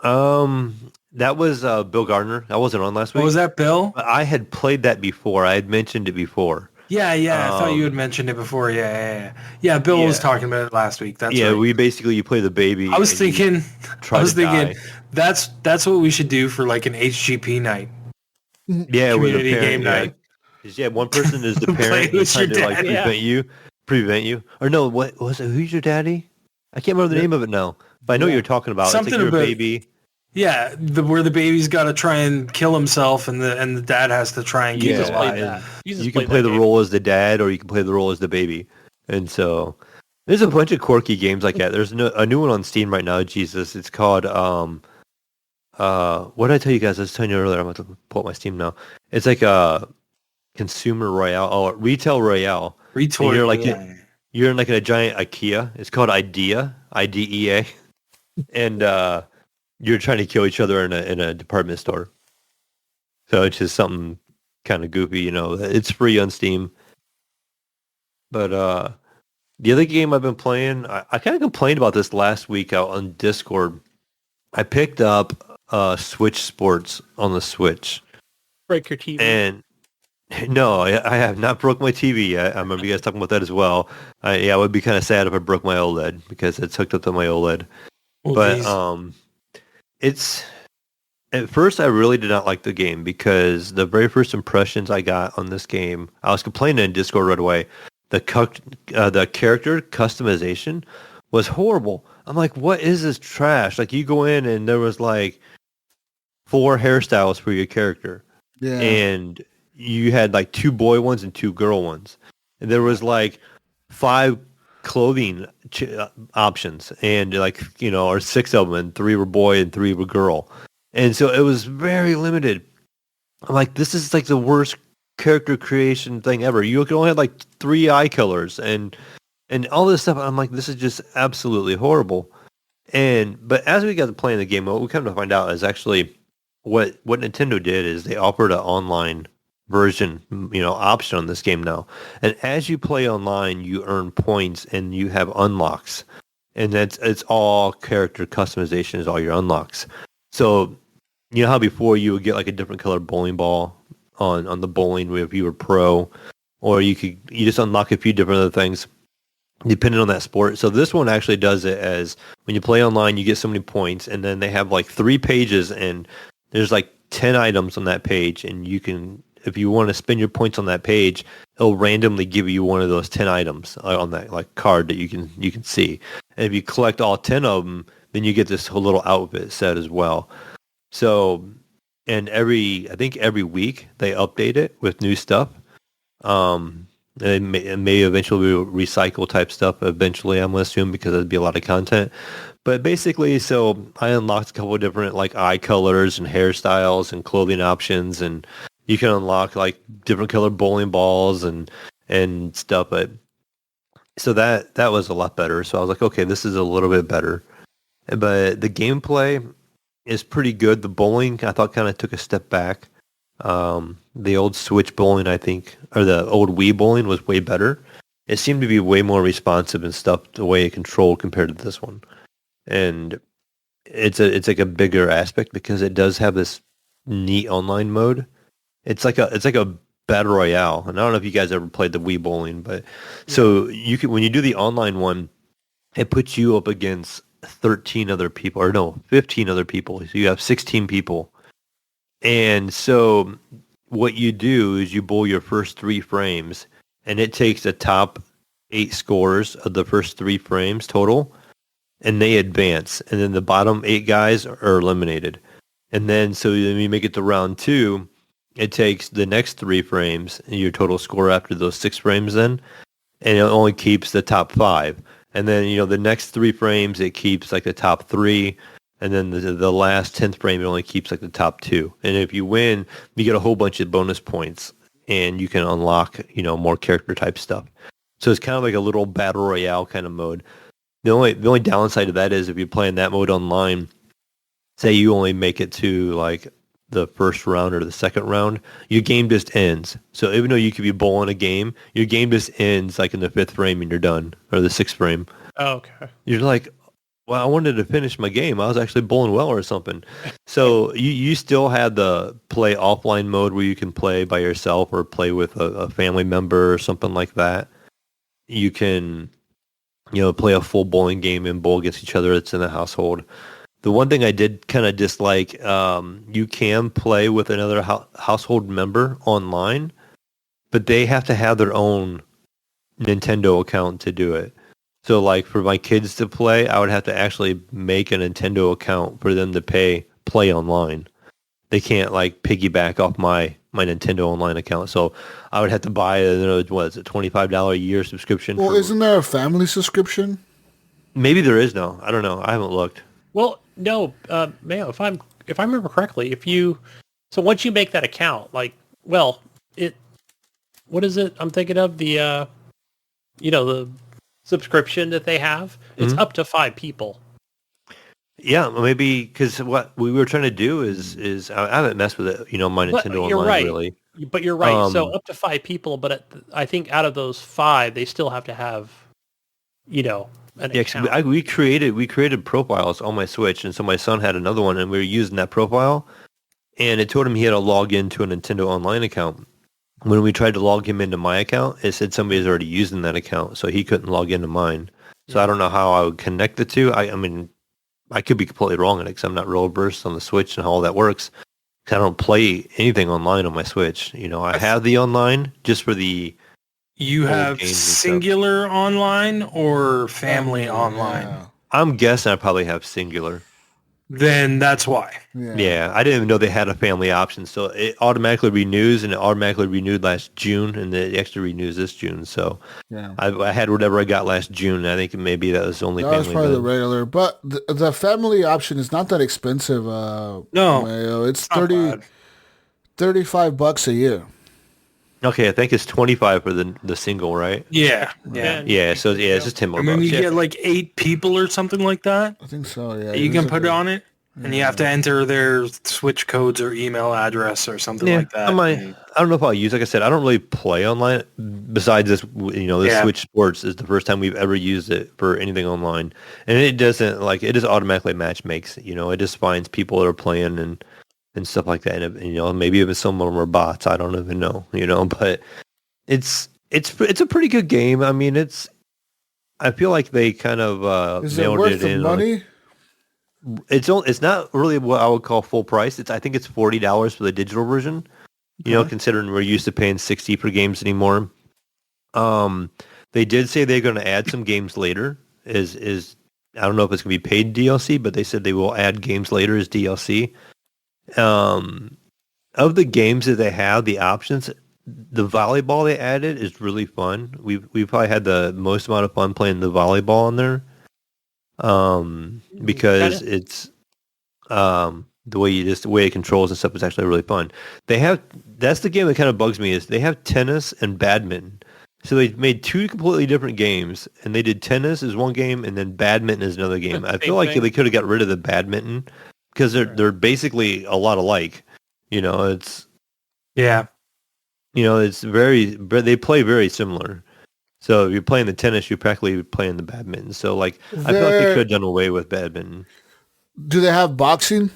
That was Bill Gardner. I wasn't on last week. Oh, was that Bill? But I had played that before. I had mentioned it before. Yeah. I thought you had mentioned it before. Yeah. Bill was talking about it last week. That's right. We basically you play the baby. I was thinking that's what we should do for like an HGP night. Yeah, community game night. Yeah, one person is the parent who's trying to like prevent you. Or no, what was it? Who's your daddy? I can't remember the name of it now, but I know what you're talking about. Something it's like you're about a baby. Yeah, where the baby's got to try and kill himself, and the dad has to try and keep Jesus it played alive. that. Jesus You can played play that the game. role as the dad, or you can play the role as the baby. And so there's a bunch of quirky games like that. There's a new one on Steam right now. Jesus, it's called what did I tell you guys? I was telling you earlier. I'm going to pull up my Steam now. It's like a consumer royale, retail royale. Retort. And you're in like a giant IKEA. It's called IDEA, and you're trying to kill each other in a department store. So it's just something kind of goofy, you know. It's free on Steam. But the other game I've been playing, I kind of complained about this last week out on Discord. I picked up Switch Sports on the Switch. Break your TV. And no, I have not broke my TV yet. I remember you guys talking about that as well. I would be kind of sad if I broke my OLED because it's hooked up to my OLED. But it's at first I really did not like the game because the very first impressions I got on this game, I was complaining in Discord right away. The character customization was horrible. I'm like, what is this trash? Like you go in and there was like 4 hairstyles for your character, and you had like 2 boy ones and 2 girl ones, and there was like 5 clothing options, and like, you know, or 6 of them, and 3 were boy and 3 were girl, and so it was very limited. I'm like, this is like the worst character creation thing ever. You can only have like 3 eye colors and all this stuff. I'm like, this is just absolutely horrible. But as we got to playing the game, what we come to find out is actually what Nintendo did is they offered an online version, you know, option on this game now. And as you play online, you earn points and you have unlocks. And it's all character customization is all your unlocks. So, you know how before you would get like a different color bowling ball on the bowling if you were pro, or you just unlock a few different other things depending on that sport. So this one actually does it as when you play online, you get so many points, and then they have like 3 pages, and there's like 10 items on that page, and you can, if you want to spend your points on that page, it'll randomly give you one of those 10 items on that like card that you can see. And if you collect all 10 of them, then you get this whole little outfit set as well. So, and I think every week they update it with new stuff. It may eventually be recycle type stuff eventually, I'm going to assume, because there'd be a lot of content. But basically, so I unlocked a couple of different like eye colors and hairstyles and clothing options, and you can unlock like different colored bowling balls and stuff. But so that was a lot better. So I was like, okay, this is a little bit better. But the gameplay is pretty good. The bowling, I thought, kind of took a step back. The old Switch bowling, I think, or the old Wii bowling was way better. It seemed to be way more responsive and stuff the way it controlled compared to this one. And it's like a bigger aspect because it does have this neat online mode. It's like a battle royale. And I don't know if you guys ever played the Wii bowling, but so you can, when you do the online one, it puts you up against 15 other people. So you have 16 people. And so what you do is you bowl your first 3 frames, and it takes the top 8 scores of the first 3 frames total, and they advance. And then the bottom 8 guys are eliminated. And then so when you make it to round 2, it takes the next 3 frames, and your total score after those 6 frames then, and it only keeps the top 5. And then, you know, the next 3 frames, it keeps like the top 3. And then the last 10th frame, it only keeps like the top 2. And if you win, you get a whole bunch of bonus points, and you can unlock, you know, more character type stuff. So it's kind of like a little battle royale kind of mode. The only downside of that is if you're playing that mode online, say you only make it to like the first round or the second round, your game just ends. So even though you could be bowling a game, your game just ends like in the 5th frame and you're done, or the 6th frame. Oh, okay. You're like, well, I wanted to finish my game. I was actually bowling well or something. So you still had the play offline mode where you can play by yourself or play with a family member or something like that. You can, you know, play a full bowling game and bowl against each other that's in the household. The one thing I did kind of dislike, you can play with another household member online, but they have to have their own Nintendo account to do it. So like for my kids to play, I would have to actually make a Nintendo account for them to play online. They can't like piggyback off my Nintendo Online account. So I would have to buy what is it, $25 a year subscription. Well, isn't there a family subscription? Maybe there is now. I don't know. I haven't looked. Well, no, Mayo, if I remember correctly, so once you make that account, like, well, what is it? I'm thinking of the the subscription that they have. It's up to 5 people. Yeah, maybe because what we were trying to do is I haven't messed with it, my Nintendo Online really. But you're right. So up to 5 people, but I think out of those 5, they still have to have, an account. We created profiles on my Switch, and so my son had another one, and we were using that profile, and it told him he had to log into a Nintendo Online account. When we tried to log him into my account, it said somebody's already using that account, so he couldn't log into mine. So I don't know how I would connect the two. I mean, I could be completely wrong in it because I'm not real versed on the Switch and how all that works. 'Cause I don't play anything online on my Switch. I have the online just for the. You have singular online or family online? Yeah. I'm guessing I probably have singular. Then that's why. Yeah, I didn't even know they had a family option. So it automatically renews, and it automatically renewed last June, and it actually renews this June. So I had whatever I got last June. And I think maybe that was the only family. That was probably the regular. But the family option is not that expensive. No. Mayo. It's $35 a year. Okay, I think it's 25 for the single, right? Yeah. So it's just 10 more I mean, bucks. you get like 8 people or something like that. I think so. Yeah. You can put it on it, and you have to enter their Switch codes or email address or something like that. I don't know if I'll use. Like I said, I don't really play online. Besides this, this Switch Sports is the first time we've ever used it for anything online, and it doesn't it just automatically match makes. It just finds people that are playing and stuff like that. And, maybe even some of them are bots. I don't even know. But it's a pretty good game. I mean, I feel like they kind of nailed it in. Money? It's not really what I would call full price. I think it's $40 for the digital version. Considering we're used to paying $60 for games anymore. They did say they're going to add some games later. I don't know if it's going to be paid DLC, but they said they will add games later as DLC. Of the games that they have, the options, the volleyball they added is really fun. We've probably had the most amount of fun playing the volleyball on there. Because it's the way it controls and stuff is actually really fun. That's the game that kind of bugs me is they have tennis and badminton. So they made 2 completely different games, and they did tennis as one game, and then badminton is another game. I feel like they could have got rid of the badminton because they're basically a lot alike. It's they play very similar. So if you're playing the tennis, you're practically playing the badminton. So I feel like they could have done away with badminton. Do they have boxing?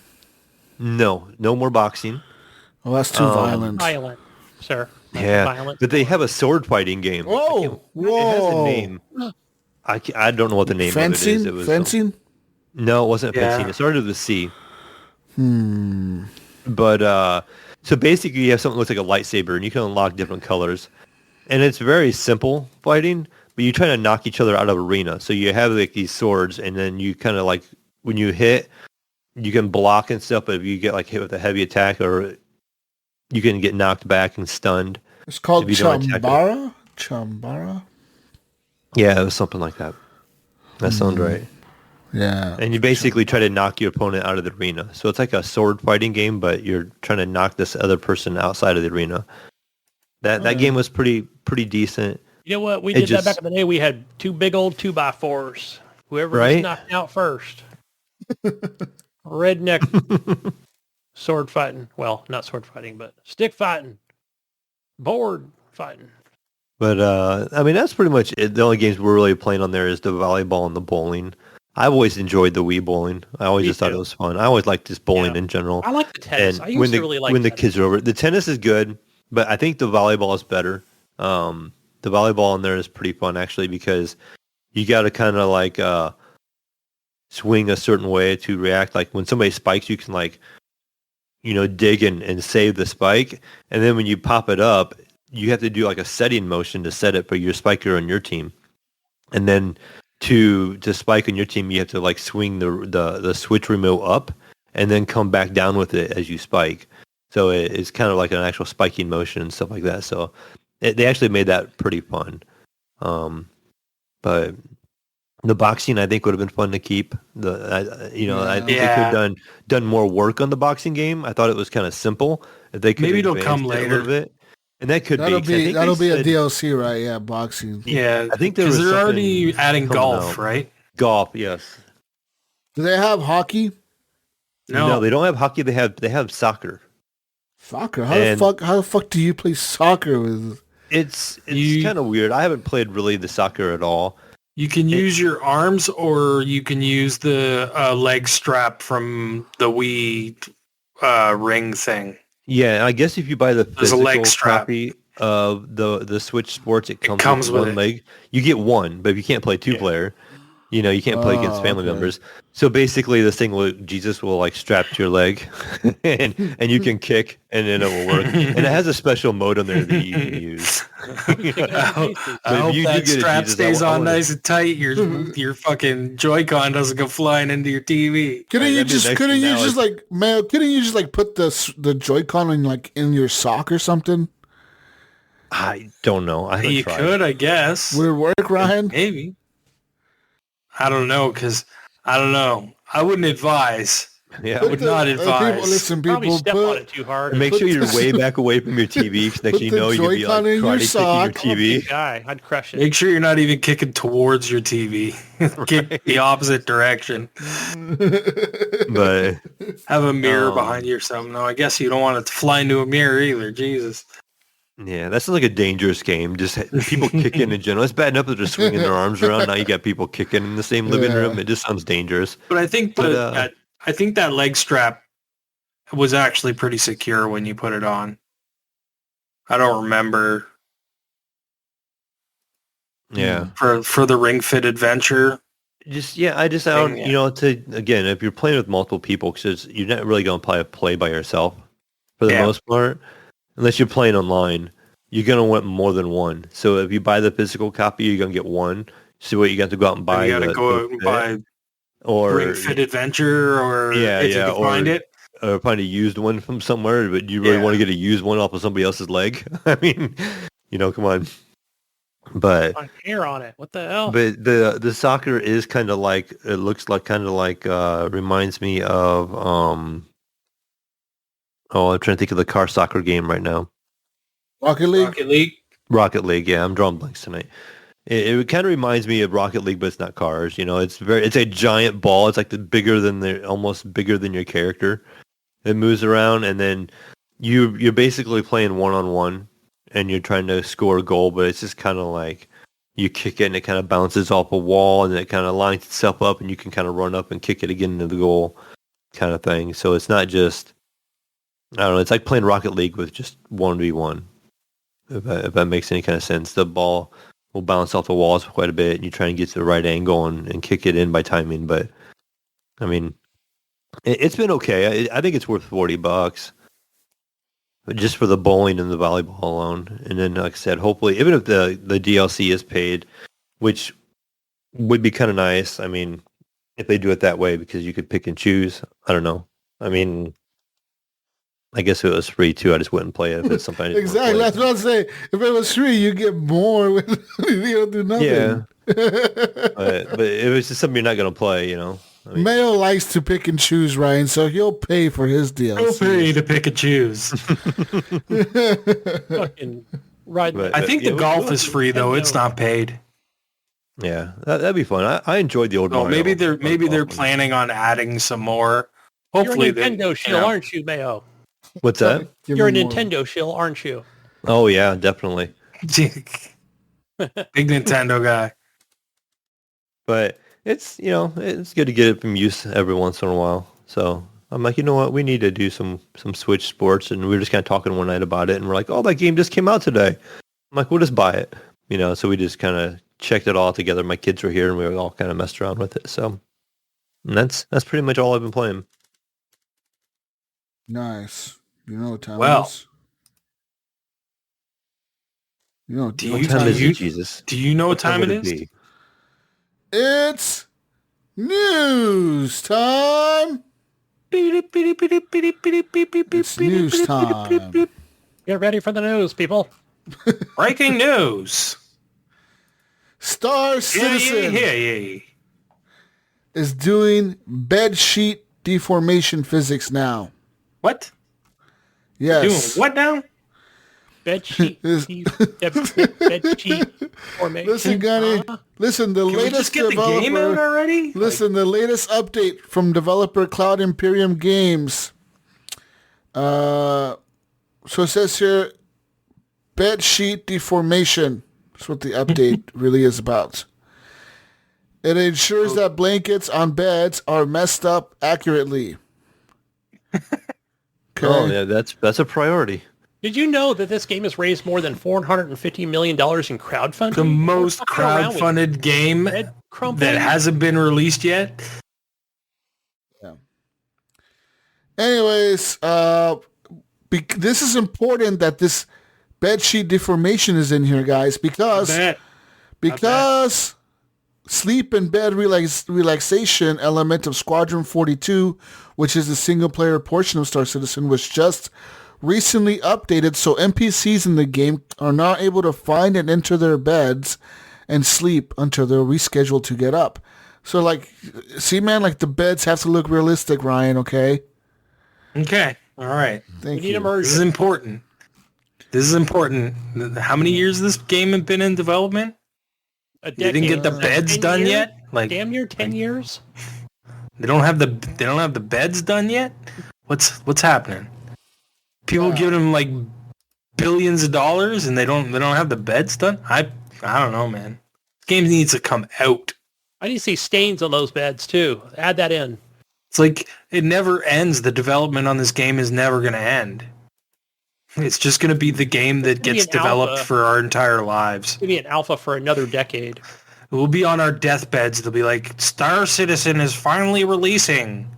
No more boxing. Well, that's too violent. Violent, sir. Violent. But they have a sword fighting game. Whoa! It has a name. I don't know what the name fencing? of it is. It was fencing? No, it wasn't fencing. It started with a C. But so basically, you have something that looks like a lightsaber, and you can unlock different colors. And it's very simple fighting, but you try to knock each other out of arena. So you have these swords, and then you kind of when you hit, you can block and stuff. But if you get hit with a heavy attack, or you can get knocked back and stunned. It's called Chambara. Chambara. Yeah, it was something like that. That sounds right. Yeah. And you basically try to knock your opponent out of the arena. So it's like a sword fighting game, but you're trying to knock this other person outside of the arena. That game was pretty decent. You know what? We did that back in the day. We had 2 big old 2x4s. Whoever was knocked out first. Redneck sword fighting. Well, not sword fighting, but stick fighting. Board fighting. But, that's pretty much it. The only games we're really playing on there is the volleyball and the bowling. I've always enjoyed the Wii bowling. I always just thought it was fun. I always liked just bowling in general. I like the tennis. And I used to really like when the kids are over. The tennis is good, but I think the volleyball is better. The volleyball in there is pretty fun, actually, because you got to kind of swing a certain way to react. Like when somebody spikes, you can dig and save the spike. And then when you pop it up, you have to do a setting motion to set it for your spiker on your team. And then to spike on your team, you have to like swing the switch remote up and then come back down with it as you spike. So it's kind of like an actual spiking motion and stuff like that. So they actually made that pretty fun. But the boxing, I think, would have been fun to keep. I think they could have done more work on the boxing game. I thought it was kind of simple. If they could Maybe it'll advance come it later. a little bit. And that could That'll be. That'll be a DLC, right? Yeah, boxing. Yeah, I think there because was they're already something adding coming golf, out. right? Golf, yes. Do they have hockey? No, they don't have hockey. They have soccer. Soccer? How the fuck do you play soccer with? It's kind of weird. I haven't played really the soccer at all. you can use your arms, or you can use the leg strap from the Wii ring thing. Yeah, I guess if you buy the There's a physical leg strap. copy of the Switch Sports, it comes with with one it. leg. You get one, but if you can't play two player, you can't play against family okay. members. So basically, this thing Jesus will like strap to your leg, and you can kick, and then it will work. And it has a special mode on there that you can use. I hope you do that get a strap Jesus, stays I on wanna- nice and tight. Your fucking Joy-Con doesn't go flying into your TV. Couldn't you that'd be just nice couldn't to you know. just like man? Couldn't you just like put the Joy-Con in your sock or something? I don't know. I haven't You tried. could, I guess. Would it work, Ryan? Maybe. I don't know, because I don't know. I wouldn't advise. Yeah. I would not advise. People, listen, Probably people, step on it too hard. Make sure you're way back away from your TV. 'Cause next Put thing you the know, you could be like Joy-Con in your karate kicking sock. your TV. Big guy, I'd crush it. Make sure you're not even kicking towards your TV. Kick the opposite direction. But Have a mirror behind you or something. No, I guess you don't want it to fly into a mirror either. Jesus. yeah, that sounds like a dangerous game. Just people kicking in general. It's bad enough that they're swinging their arms around. Now you got people kicking in the same living room. It just sounds dangerous. But I think But, I think that leg strap was actually pretty secure when you put it on. I don't remember Yeah. for the Ring Fit Adventure. I don't, Yeah. again, if you're playing with multiple people, because you're not really going to play by yourself for the Yeah. most part, unless you're playing online, you're going to want more than one. So if you buy the physical copy, you're going to get one. So what you got to go out and buy. You got to go out and buy or Ring Fit Adventure, or if you can find it. Or find a used one from somewhere, but you really want to get a used one off of somebody else's leg. I mean, come on. But On hair on it. What the hell? But the soccer is kind of like, it looks like reminds me of I'm trying to think of the car soccer game right now. Rocket League. Rocket League, yeah, I'm drawing blanks tonight. It kind of reminds me of Rocket League, but it's not cars. It's a giant ball. It's like almost bigger than your character. It moves around, and then you're basically playing 1-on-1, and you're trying to score a goal, but it's just kind of like you kick it, and it kind of bounces off a wall, and it kind of lines itself up, and you can kind of run up and kick it again into the goal kind of thing. So it's not just, I don't know, it's like playing Rocket League with just 1v1, if that makes any kind of sense. The ball will bounce off the walls quite a bit, and you try and get to the right angle and kick it in by timing. But, I mean, it's been okay. I think it's worth $40, but just for the bowling and the volleyball alone. And then, like I said, hopefully, even if the DLC is paid, which would be kind of nice. I mean, if they do it that way, because you could pick and choose. I don't know. I mean, I guess if it was free too, I just wouldn't play it if it's something I didn't Exactly. wanna That's what I'm saying. If it was free, you get more. You don't do nothing. Yeah. but if it's just something you're not going to play, I mean, Mayo likes to pick and choose, Ryan, so he'll pay for his DLC. Go pay to pick and choose. Fucking right. But- I think the golf is free though. It's not paid. yeah, that'd be fun. I enjoyed the old Oh, Mario. maybe they're golf. planning on adding some more. You're a Hopefully, Nintendo shill, aren't you, Mayo? What's that? Give You're a me more. Nintendo shill, aren't you? Oh yeah, definitely. Big Nintendo guy. But it's it's good to get it from use every once in a while. So I'm like, you know what, we need to do some Switch sports, and we were just kind of talking one night about it, and we're like, oh, that game just came out today. I'm like, we'll just buy it, So we just kind of checked it all together. My kids were here, and we were all kind of messed around with it. So and that's pretty much all I've been playing. Nice. You know what time Well, it is? You know, do What you- time do is you- it, Jesus? Do you know what time it would is? be? It's news time. It's news time. Get ready for the news, people. Breaking news. Star Citizen is doing bed sheet deformation physics now. What? Yes. Doing what now? Bed sheet formation. Listen, Gunny. Listen, the Can we latest just get the game out developer. already? Listen, the latest update from developer Cloud Imperium Games. So it says here, bed sheet deformation. That's what the update really is about. It ensures that blankets on beds are messed up accurately. Okay. Oh, yeah, that's a priority. Did you know that this game has raised more than $450 million in crowdfunding? The most We're fucking around with crowdfunded game bread crumbling. that hasn't been released yet. Yeah. Anyways, this is important that this bedsheet deformation is in here, guys, because sleep and bed relaxation element of Squadron 42, which is the single-player portion of Star Citizen, was just recently updated, so NPCs in the game are not able to find and enter their beds and sleep until they're rescheduled to get up. So, like, see, man, like, the beds have to look realistic, Ryan, okay? Okay. All right. Thank We need you. immersion. This is important. This is important. How many years has this game has been in development? A They didn't get the decade. beds 10 done years? yet? Like Damn near 10 years? they don't have the beds done yet? What's happening? People give them like billions of dollars and they don't have the beds done? I don't know, man. This game needs to come out. I need to see stains on those beds, too. Add that in. It's like it never ends. The development on this game is never going to end. It's just going to be the game that Maybe gets an developed alpha. for our entire lives. Give me an alpha for another decade. We'll be on our deathbeds. They'll be like, Star Citizen is finally releasing.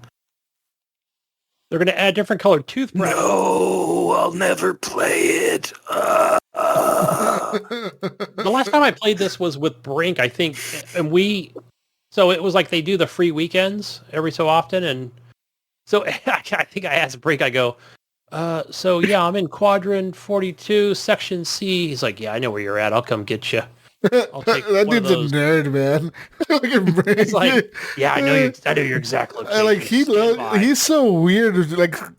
They're going to add different colored toothbrushes. No, I'll never play it. The last time I played this was with Brink, I think, and so it was like they do the free weekends every so often, and so I think I asked Brink, I go, so yeah, I'm in Quadrant 42, Section C. He's like, yeah, I know where you're at. I'll come get you. I'll take That one of dude's those. a nerd, man. Look at Brink. It's like, yeah, I know your exact location. Like Stand by. he's so weird.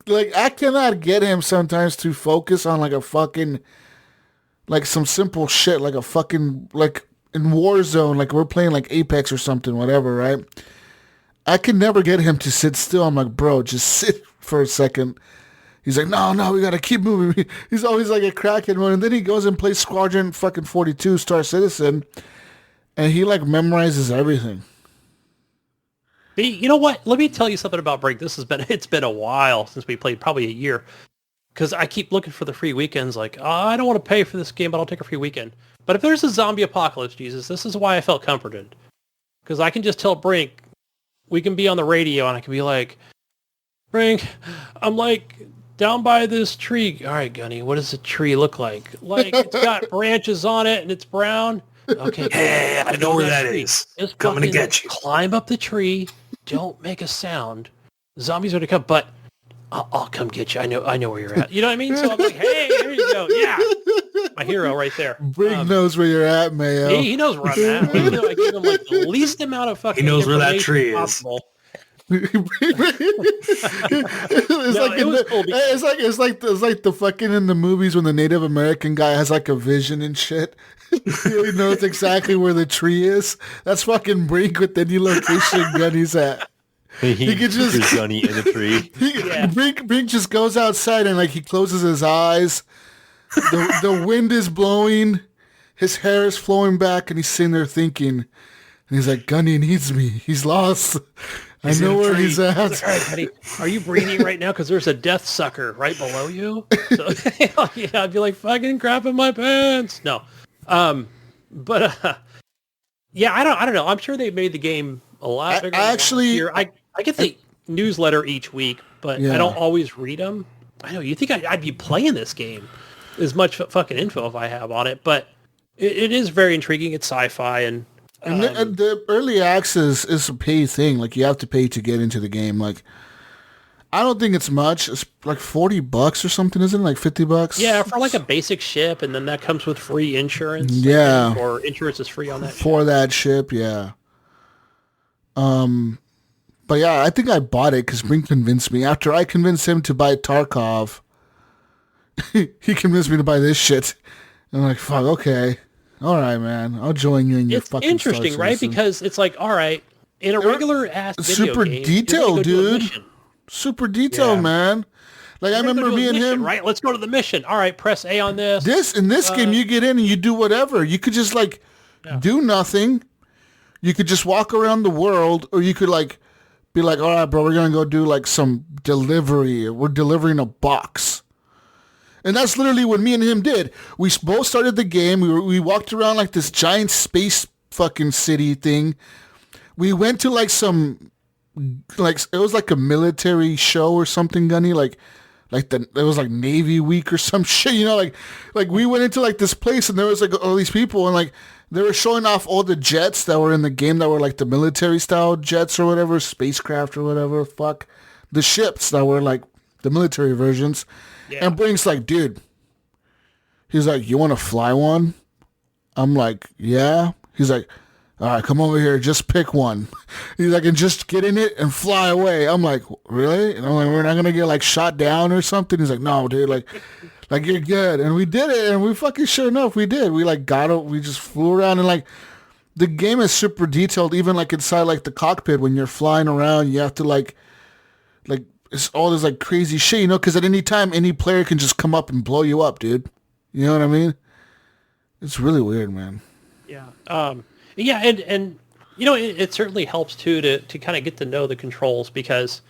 Like I cannot get him sometimes to focus on like a fucking like some simple shit, like a fucking like in Warzone, like we're playing like Apex or something, whatever, right? I can never get him to sit still. I'm like, bro, just sit for a second. He's like, no, we gotta keep moving. He's always like a crackhead one, and then he goes and plays Squadron fucking 42 Star Citizen, and he like memorizes everything. You know what? Let me tell you something about Brink. It's been a while since we played, probably a year. Because I keep looking for the free weekends, like, I don't want to pay for this game, but I'll take a free weekend. But if there's a zombie apocalypse, Jesus, this is why I felt comforted. Because I can just tell Brink, we can be on the radio, and I can be like, Brink, I'm like down by this tree. All right, Gunny, what does the tree look like? Like, it's got branches on it, and it's brown. Okay, Hey, I know where that tree. is. Just Coming to fucking get you. Climb up the tree. Don't make a sound. Zombies are to come, but I'll come get you. I know where you're at. You know what I mean? So I'm like, hey, there you go. Yeah. My hero right there. Brink knows where you're at, Mayo. He knows where I'm at. Like, I give him like the least amount of fucking He knows where that information tree is. possible. It's No, like it was cool because- it's like the fucking in the movies when the Native American guy has like a vision and shit. He knows exactly where the tree is. That's fucking Brink with any location Gunny's at. He could just- just Gunny in the tree. Yeah. Brink just goes outside and like he closes his eyes. The wind is blowing, his hair is flowing back, and he's sitting there thinking, and he's like, Gunny needs me. He's lost. He's I know in a where tree. he's at. All right, buddy. Are you breathing right now? Because there's a death sucker right below you. So, yeah, I'd be like, fucking crapping my pants. No. Yeah, I don't know. I'm sure they made the game a lot bigger. I actually- I get the newsletter each week, but Yeah. I don't always read them. I know you think I'd be playing this game as much fucking info if I have on it, but it is very intriguing. It's sci-fi, and And the early access is a pay thing. Like, you have to pay to get into the game. Like, I don't think it's much. It's like $40 or something, isn't it? Like $50? Yeah, for like a basic ship, and then that comes with free insurance. Yeah. Or insurance is free on that for ship. that ship, yeah. But yeah, I think I bought it because Brink convinced me. After I convinced him to buy Tarkov, he convinced me to buy this shit. And I'm like, fuck, okay. All right, man. I'll join you in your fucking It's interesting, Star right? Citizen. Because it's like, all right, in a regular ass video super game, detailed, you're gonna go do a dude. mission. Super detailed, man. Like, I We're gonna remember go do a me and mission, him. right? Let's go to the mission. All right, press A on this. In this game, you get in and you do whatever. You could just, like, do nothing. You could just walk around the world, or you could, like, be like, all right, bro, we're going to go do, like, some delivery. We're delivering a box. And that's literally what me and him did. We both started the game. We walked around, like, this giant space fucking city thing. We went to, like, some, like, it was like a military show or something, Gunny, it was like Navy Week or some shit, you know, like we went into like this place and there was like all these people and like they were showing off all the jets that were in the game that were like the military style jets or whatever, spacecraft or whatever, the ships that were like the military versions. Yeah. And Brink's like, dude, he's like, you want to fly one? I'm like, yeah. He's like, all right, come over here. Just pick one. He's like, and just get in it and fly away. I'm like, really? And I'm like, we're not going to get like shot down or something? He's like, no, dude, like you're good. And we did it. And we fucking, sure enough, we did. We like got it. We just flew around and like the game is super detailed. Even like inside like the cockpit when you're flying around, you have to like it's all this like crazy shit, you know, because at any time, any player can just come up and blow you up, dude. You know what I mean? It's really weird, man. Yeah. Yeah, and you know, it certainly helps too to kind of get to know the controls, because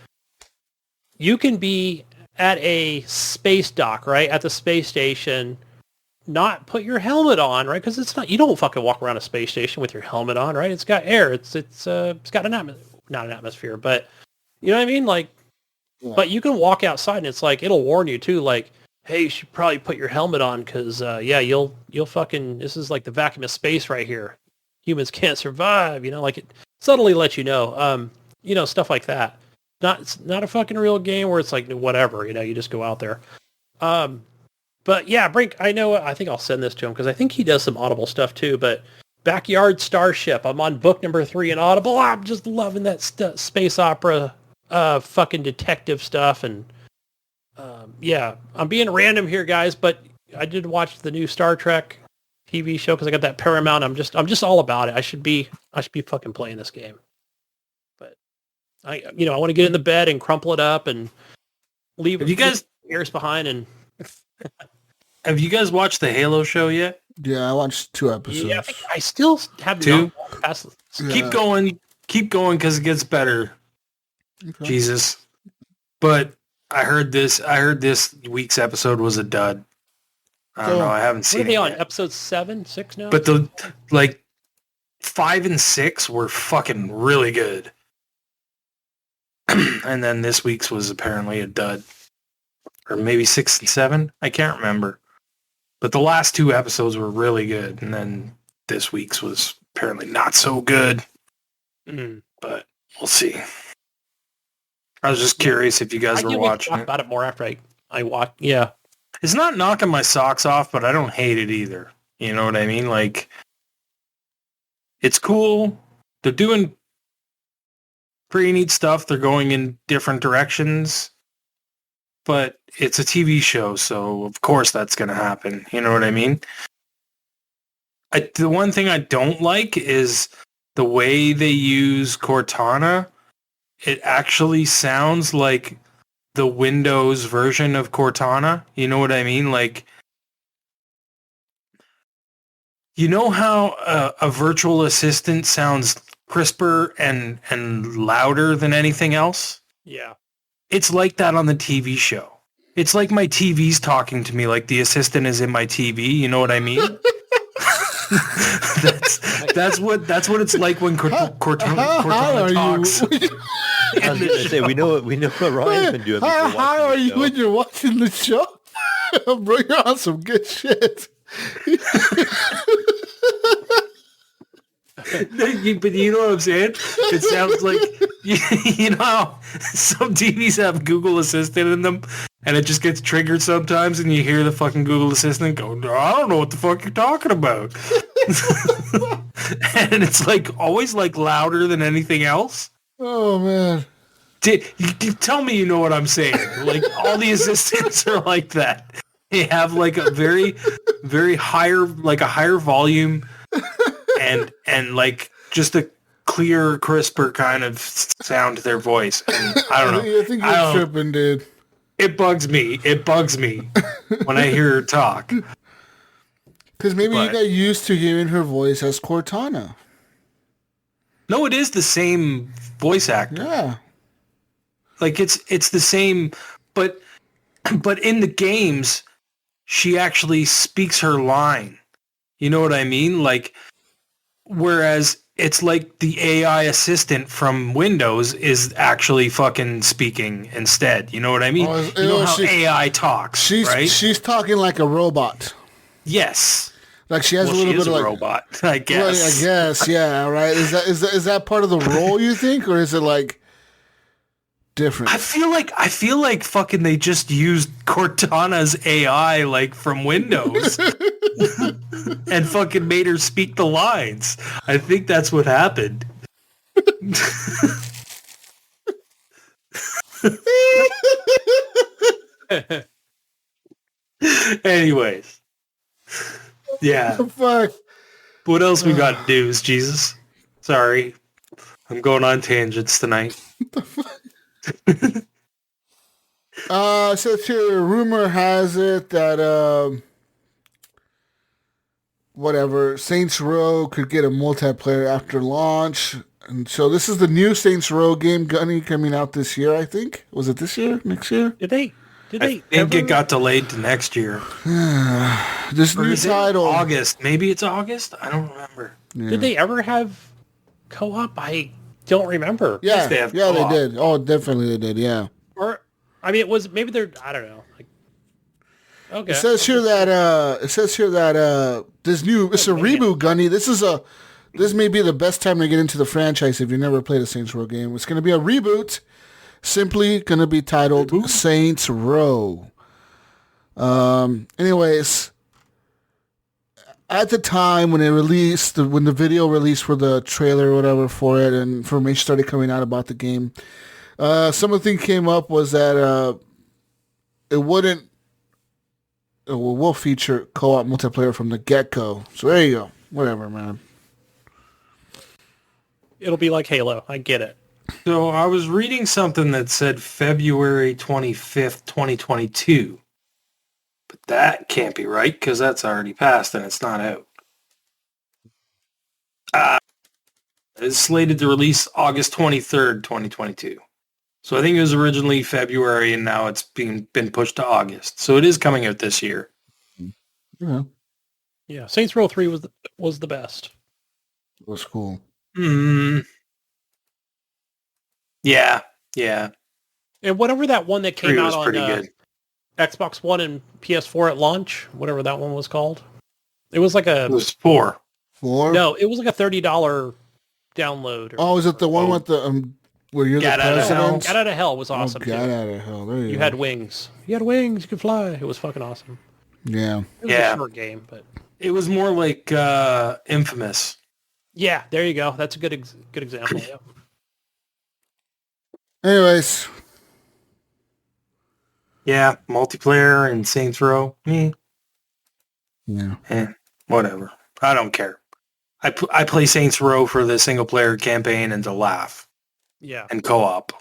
you can be at a space dock, right, at the space station, not put your helmet on, right, because it's not, you don't fucking walk around a space station with your helmet on, right? It's got air, it's got not an atmosphere, but you know what I mean, like, yeah. But you can walk outside and it's like it'll warn you too, like, hey, you should probably put your helmet on because yeah, you'll fucking, this is like the vacuum of space right here. Humans can't survive, you know, like it subtly lets you know, stuff like that. It's not a fucking real game where it's like whatever, you know, you just go out there. But yeah, Brink, I think I'll send this to him because I think he does some Audible stuff too. But Backyard Starship, I'm on book number 3 in Audible. I'm just loving that space opera, fucking detective stuff, and yeah, I'm being random here, guys, but I did watch the new Star Trek TV show because I got that Paramount. I'm just all about it. I should be fucking playing this game, but I want to get in the bed and crumple it up and leave. Have you guys ears behind? And have you guys watched the Halo show yet? Yeah, I watched 2 episodes. Yeah, I still have 2. Past, yeah. Keep going because it gets better. Okay. Jesus, but I heard this week's episode was a dud. I don't know. I haven't seen it. What are they on? Episode 7, 6 now? But the 5 and 6 were fucking really good. And then this week's was apparently a dud. Or maybe 6 and 7? I can't remember. But the last 2 episodes were really good. And then this week's was apparently not so good. But we'll see. I was just curious if you guys were watching it. Talk about it more after I watch. Yeah. It's not knocking my socks off, but I don't hate it either. You know what I mean? Like, it's cool. They're doing pretty neat stuff. They're going in different directions. But it's a TV show, so of course that's going to happen. You know what I mean? The one thing I don't like is the way they use Cortana. It actually sounds like the Windows version of Cortana. You know what I mean? Like, you know how a virtual assistant sounds crisper and louder than anything else? Yeah. It's like that on the TV show. It's like my TV's talking to me, like the assistant is in my TV. You know what I mean? that's what it's like when Cortana talks. I was going to say, we know what Ryan's been doing. How are you when you're watching the show? Bro, you're on some good shit. But you know what I'm saying? It sounds like you know how some TVs have Google Assistant in them, and it just gets triggered sometimes, and you hear the fucking Google Assistant go, "I don't know what the fuck you're talking about," and it's like always like louder than anything else. Oh man. You tell me you know what I'm saying. Like all the assistants are like that. They have like a very, very higher, like a higher volume, and like just a clear, crisper kind of sound to their voice. And I don't know. I think you're tripping, dude. It bugs me. It bugs me when I hear her talk. Because maybe you got used to hearing her voice as Cortana. No, it is the same voice actor. Yeah. Like it's the same, but in the games, she actually speaks her line. You know what I mean? Like, whereas it's like the AI assistant from Windows is actually fucking speaking instead. You know what I mean? You know how AI talks, right? She's talking like a robot. Yes. Like she has a little bit of like robot, I guess. Well, I guess, yeah, right. Is that part of the role you think, or is it like different? I feel like fucking they just used Cortana's AI like from Windows and fucking made her speak the lines. I think that's what happened. Anyways. Yeah. What the fuck? What else we got news, Jesus? Sorry. I'm going on tangents tonight. So here, rumor has it that Saints Row could get a multiplayer after launch. And so this is the new Saints Row game, Gunny, coming out this year, I think. Was it this year? Next year? Did they I think it got delayed to next year. This new title. August. Maybe it's August? I don't remember. Yeah. Did they ever have co-op? I don't remember. Yeah, Yes, they have they co-op. did. Oh, definitely they did, yeah. Or, I mean, it was, maybe they're, I don't know. Like, okay. It says here that this new, it's a reboot, Gunny. This may be the best time to get into the franchise if you never played a Saints Row game. It's going to be a reboot, simply going to be titled Saints Row. Anyways, at the time when it released, when the video released for the trailer or whatever for it, and information started coming out about the game, some of the things came up was that it will feature co-op multiplayer from the get-go. So there you go. Whatever, man. It'll be like Halo. I get it. So I was reading something that said February 25th, 2022. But that can't be right because that's already passed and it's not out. It's slated to release August 23rd, 2022. So I think it was originally February and now it's been pushed to August. So it is coming out this year. Yeah. Yeah, Saints Row 3 was the best. It was cool. Yeah. And whatever that one that came 3 out was on pretty good. Xbox One and PS4 at launch, whatever that one was called. It was like It was 4. No, it was like a $30 download. Oh, is it the one with the where you're Get the Out of Hell. president? Get Out of Hell was awesome. Oh, Get too. Out of Hell. There You go. had wings. You had wings. You could fly. It was fucking awesome. Yeah. It was Yeah. a short game, but It was more like Infamous. yeah, there you go. That's a good example. Yeah. Anyways, Yeah, multiplayer and Saints Row. yeah. Whatever. I don't care. I play Saints Row for the single player campaign and to laugh Yeah. and co-op.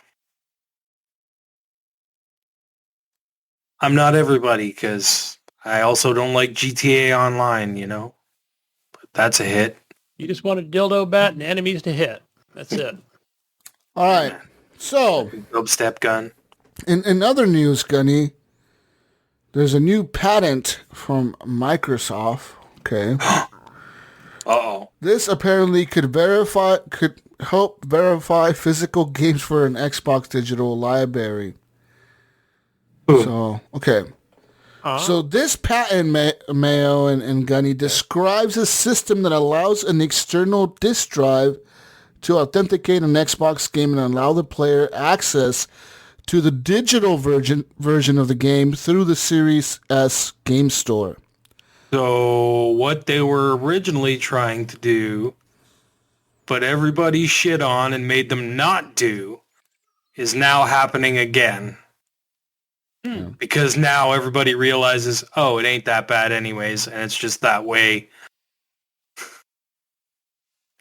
I'm not everybody because I also don't like GTA Online, you know. But that's a hit. You just want a dildo bat and enemies to hit. That's it. All right. So, Dubstep gun. in other news, Gunny, there's a new patent from Microsoft. Okay. Uh-oh. This apparently could help verify physical games for an Xbox digital library. Ooh. So, okay. So this patent, Mayo and Gunny, describes a system that allows an external disk drive to authenticate an Xbox game and allow the player access to the digital version of the game through the Series S game store. So what they were originally trying to do, but everybody shit on and made them not do, is now happening again. Because now everybody realizes, oh, it ain't that bad anyways, and it's just that way.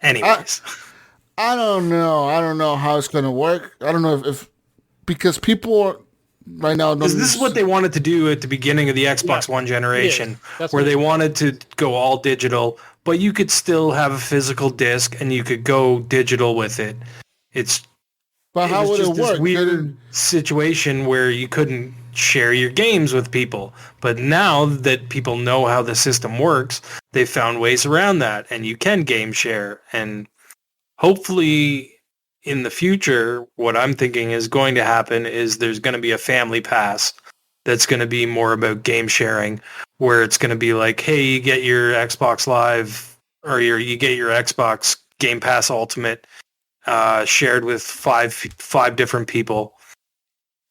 Anyways. I don't know. I don't know how it's going to work. I don't know if because people right now don't... Because this is what they wanted to do at the beginning of the Xbox One generation, where they wanted to go all digital, but you could still have a physical disc and you could go digital with it. But how would it work? This weird situation where you couldn't share your games with people. But now that people know how the system works, they've found ways around that, and you can game share. And hopefully in the future, what I'm thinking is going to happen is there's going to be a family pass that's going to be more about game sharing, where it's going to be like, hey, you get your Xbox Live or you get your Xbox Game Pass Ultimate shared with five different people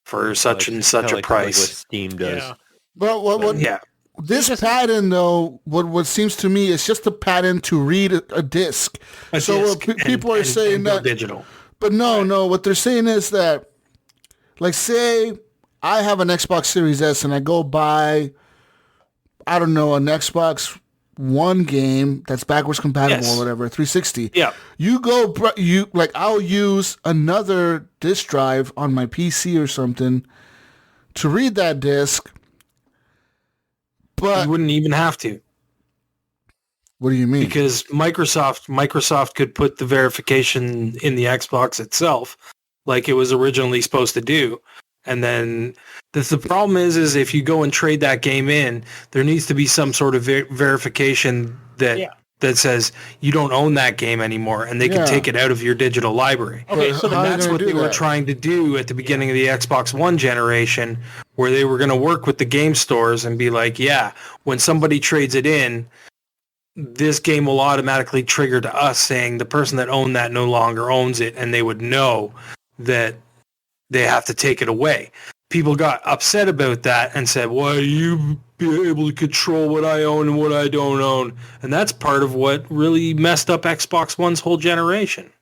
for such and such a price. Like what Steam does. Yeah. Well, this patent, though, what seems to me is just a patent to read a disc. People are saying that digital. But no, what they're saying is that, like, say I have an Xbox Series S and I go buy, I don't know, an Xbox One game that's backwards compatible or whatever, 360. Yeah. I'll use another disk drive on my PC or something to read that disc. But you wouldn't even have to. What do you mean? Because Microsoft could put the verification in the Xbox itself, like it was originally supposed to do. And then the problem is if you go and trade that game in, there needs to be some sort of verification that says you don't own that game anymore, and they can take it out of your digital library. Okay, so that's what they were trying to do at the beginning of the Xbox One generation, where they were going to work with the game stores and be like, when somebody trades it in, this game will automatically trigger to us saying the person that owned that no longer owns it, and they would know that they have to take it away. People got upset about that and said, why you be able to control what I own and what I don't own? And that's part of what really messed up Xbox One's whole generation.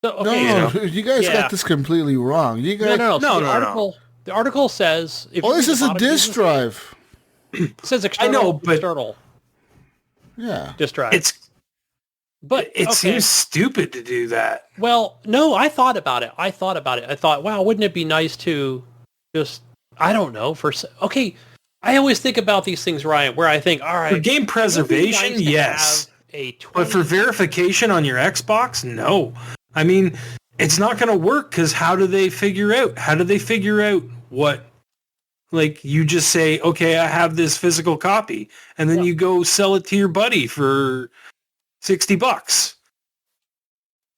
So, okay, you guys got this completely wrong. You guys, no. The article says... this is a disk drive. It says external. Yeah. Disk drive. It seems stupid to do that. Well, no, I thought about it. I thought, wow, wouldn't it be nice to just, I don't know, I always think about these things, Ryan, where I think, all right. For game preservation, yes. But for verification on your Xbox, no. I mean, it's not going to work because how do they figure out what, like, you just say, okay, I have this physical copy, and then you go sell it to your buddy for $60,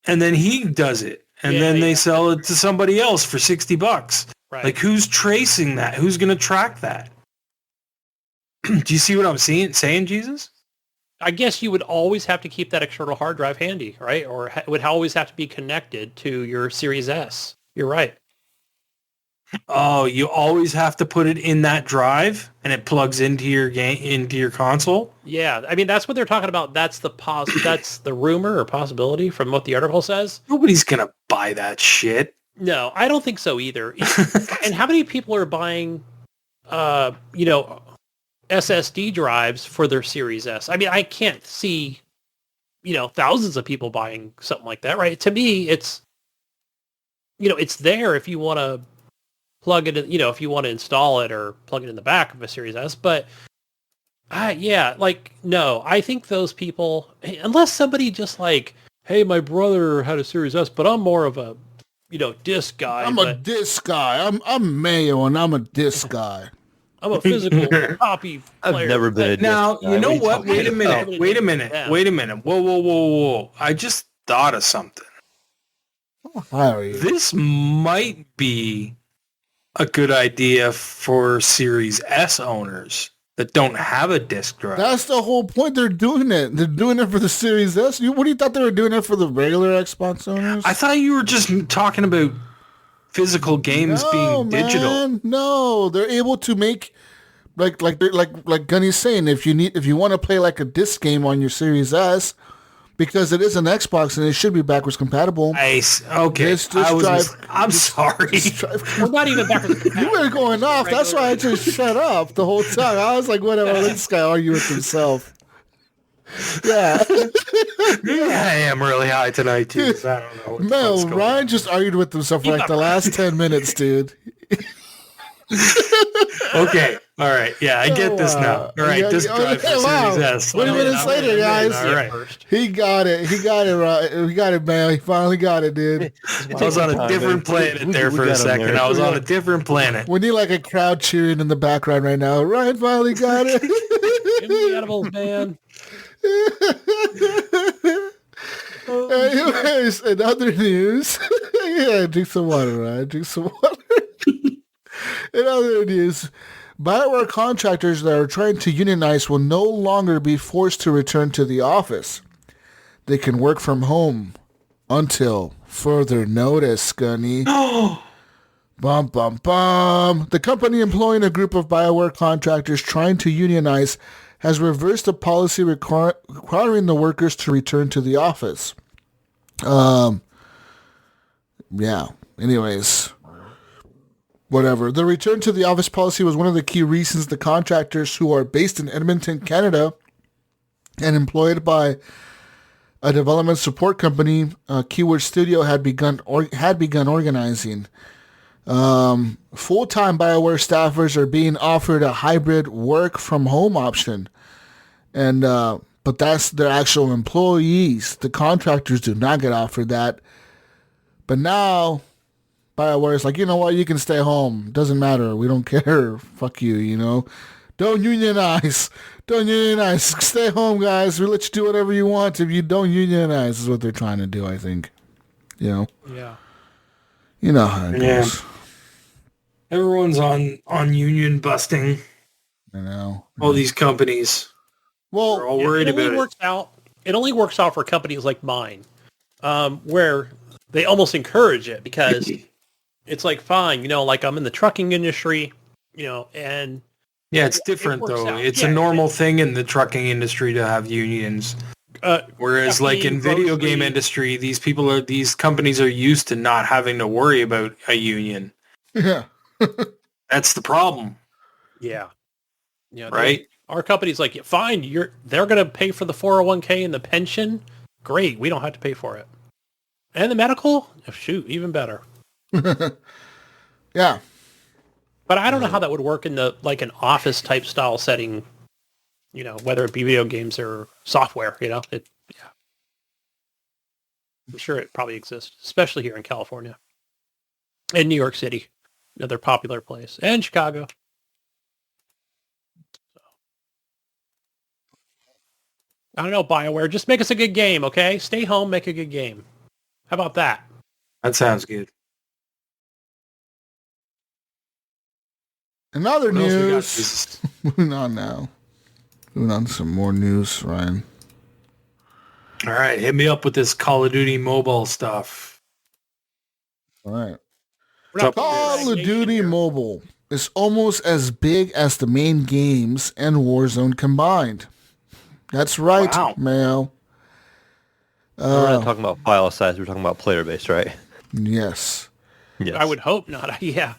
and then he does it, and then they sell it to somebody else for $60. Right. Like, who's tracing that? Who's going to track that? Do you see what I'm saying, Jesus? I guess you would always have to keep that external hard drive handy, right? Or it would always have to be connected to your Series S. You're right. Oh, you always have to put it in that drive, and it plugs into your into your console? Yeah, I mean, that's what they're talking about. That's that's the rumor or possibility from what the article says. Nobody's going to buy that shit. No, I don't think so either. And how many people are buying, SSD drives for their Series S? I mean, I can't see, thousands of people buying something like that, right? To me, it's, it's there if you want to plug it in, if you want to install it or plug it in the back of a Series S. But no, I think those people, unless somebody just like, hey, my brother had a Series S, but I'm more of a, disc guy. I'm a disc guy. I'm Mayo, and I'm a disc guy. I'm a physical copy player. I've never been a disc Now, guy. you know what? Wait a minute. Yeah. Wait a minute. Whoa. I just thought of something. How are you? This might be a good idea for Series S owners that don't have a disc drive. That's the whole point. They're doing it. They're doing it for the Series S. What do you thought they were doing it for the regular Xbox owners? I thought you were just talking about physical games being digital. No, they're able to make like Gunny's saying. If you want to play like a disc game on your Series S, because it is an Xbox and it should be backwards compatible. Okay. I'm sorry. We're not even backwards compatible. You were going off. That's why I just shut up the whole time. I was like, whatever. Let this guy argue with himself. Yeah. I am really high tonight, too. So I don't know. No, Ryan just argued with himself for like the last 10 minutes, dude. Okay. All right. Yeah, I get this now. All right. Disc drive for Series S. 20 minutes later, guys. All right. He got it. He got it right. He got it, man. He finally got it, dude. I was on a different planet there for a second. I was on a different planet. We need like a crowd cheering in the background right now. Ryan finally got it. Give me the edibles, man. Anyways, in other news, yeah, drink some water, Ryan. Drink some water. In other news, BioWare contractors that are trying to unionize will no longer be forced to return to the office. They can work from home until further notice, Gunny. Bum, bum, bum. The company employing a group of BioWare contractors trying to unionize has reversed the policy requiring the workers to return to the office. Yeah. Anyways, whatever. The return to the office policy was one of the key reasons the contractors who are based in Edmonton, Canada, and employed by a development support company, Keyword Studio, had begun organizing. Full-time BioWare staffers are being offered a hybrid work from home option, and but that's their actual employees. The contractors do not get offered that. But now BioWare is like, you know what, you can stay home. Doesn't matter. We don't care. Fuck you, you know. Don't unionize. Don't unionize. Stay home, guys. We'll let you do whatever you want if you don't unionize, is what they're trying to do, I think. You know? Yeah. You know how it goes. Everyone's on union busting. I know. All these companies. Well, are all worried about it. It only works out for companies like mine, where they almost encourage it because it's like, fine, you know, like I'm in the trucking industry, you know, and yeah, it's different though. Out. It's a normal thing in the trucking industry to have unions. Whereas like in video game industry, these companies are used to not having to worry about a union. Yeah. That's the problem. Yeah. Yeah. Right? Our company's like, fine, they're going to pay for the 401k and the pension. Great. We don't have to pay for it. And the medical? Shoot, even better. Yeah. But I don't know how that would work in like an office type style setting, you know, whether it be video games or software, you know. Yeah. I'm sure it probably exists, especially here in California. And New York City, another popular place. And Chicago. I don't know, BioWare. Just make us a good game, okay? Stay home, make a good game. How about that? That sounds good. In other news, moving on now. Moving on to some more news, Ryan. All right, hit me up with this Call of Duty mobile stuff. All right. Call of Duty Mobile is almost as big as the main games and Warzone combined. That's right, Mayo. We're not talking about file size. We're talking about player base, right? Yes. Yes. I would hope not. Yeah.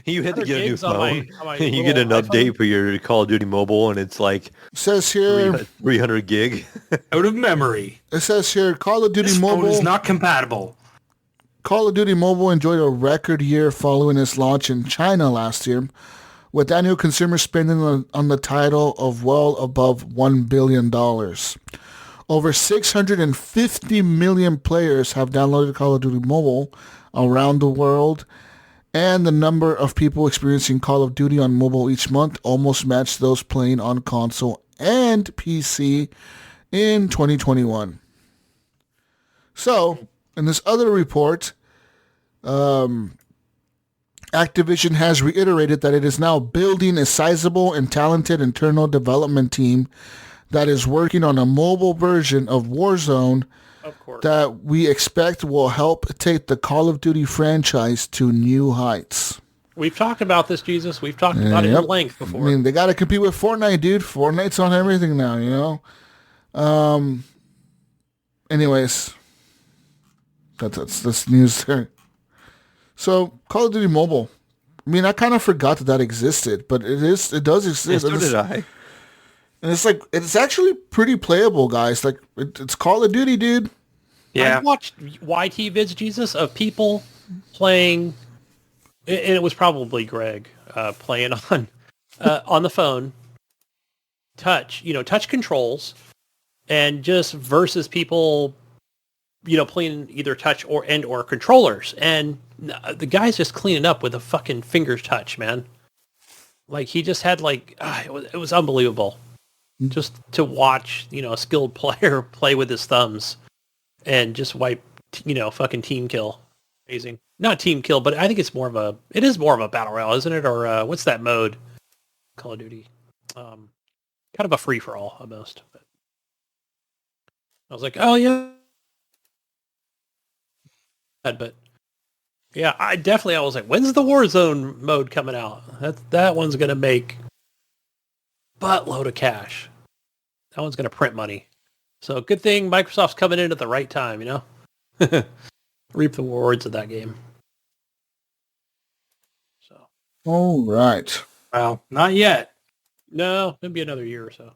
You had to get a new phone. On my you get an update for your Call of Duty Mobile, and it's like says here 300 gig out of memory. It says here Call of Duty Mobile phone is not compatible. Call of Duty Mobile enjoyed a record year following its launch in China last year, with annual consumer spending on the title of well above $1 billion. Over 650 million players have downloaded Call of Duty Mobile around the world, and the number of people experiencing Call of Duty on mobile each month almost matched those playing on console and PC in 2021. So, in this other report, Activision has reiterated that it is now building a sizable and talented internal development team that is working on a mobile version of Warzone Of course. that we expect will help take the Call of Duty franchise to new heights. We've talked about this, Jesus. We've talked about it Yep. in length before. I mean, they got to compete with Fortnite, dude. Fortnite's on everything now, you know? Anyways, that's news there. So, Call of Duty Mobile. I mean, I kind of forgot that existed, but it does exist. Yeah, so did I. And it's actually pretty playable, guys. Like, it's Call of Duty, dude. Yeah. I watched YT vids, Jesus, of people playing, and it was probably Greg playing on the phone, touch controls, and just versus people, playing either touch or controllers, and the guy's just cleaning up with a fucking fingers touch, man. Like he just had it was unbelievable, just to watch a skilled player play with his thumbs, and just wipe fucking team kill. Amazing, not team kill, but I think it is more of a battle royale, isn't it? Or what's that mode? Call of Duty, kind of a free for all almost. But I was like, oh yeah. But yeah, I was like, when's the Warzone mode coming out? That one's gonna make buttload of cash. That one's gonna print money. So good thing Microsoft's coming in at the right time, reap the rewards of that game. So All right. Well, not yet. no, maybe another year or so.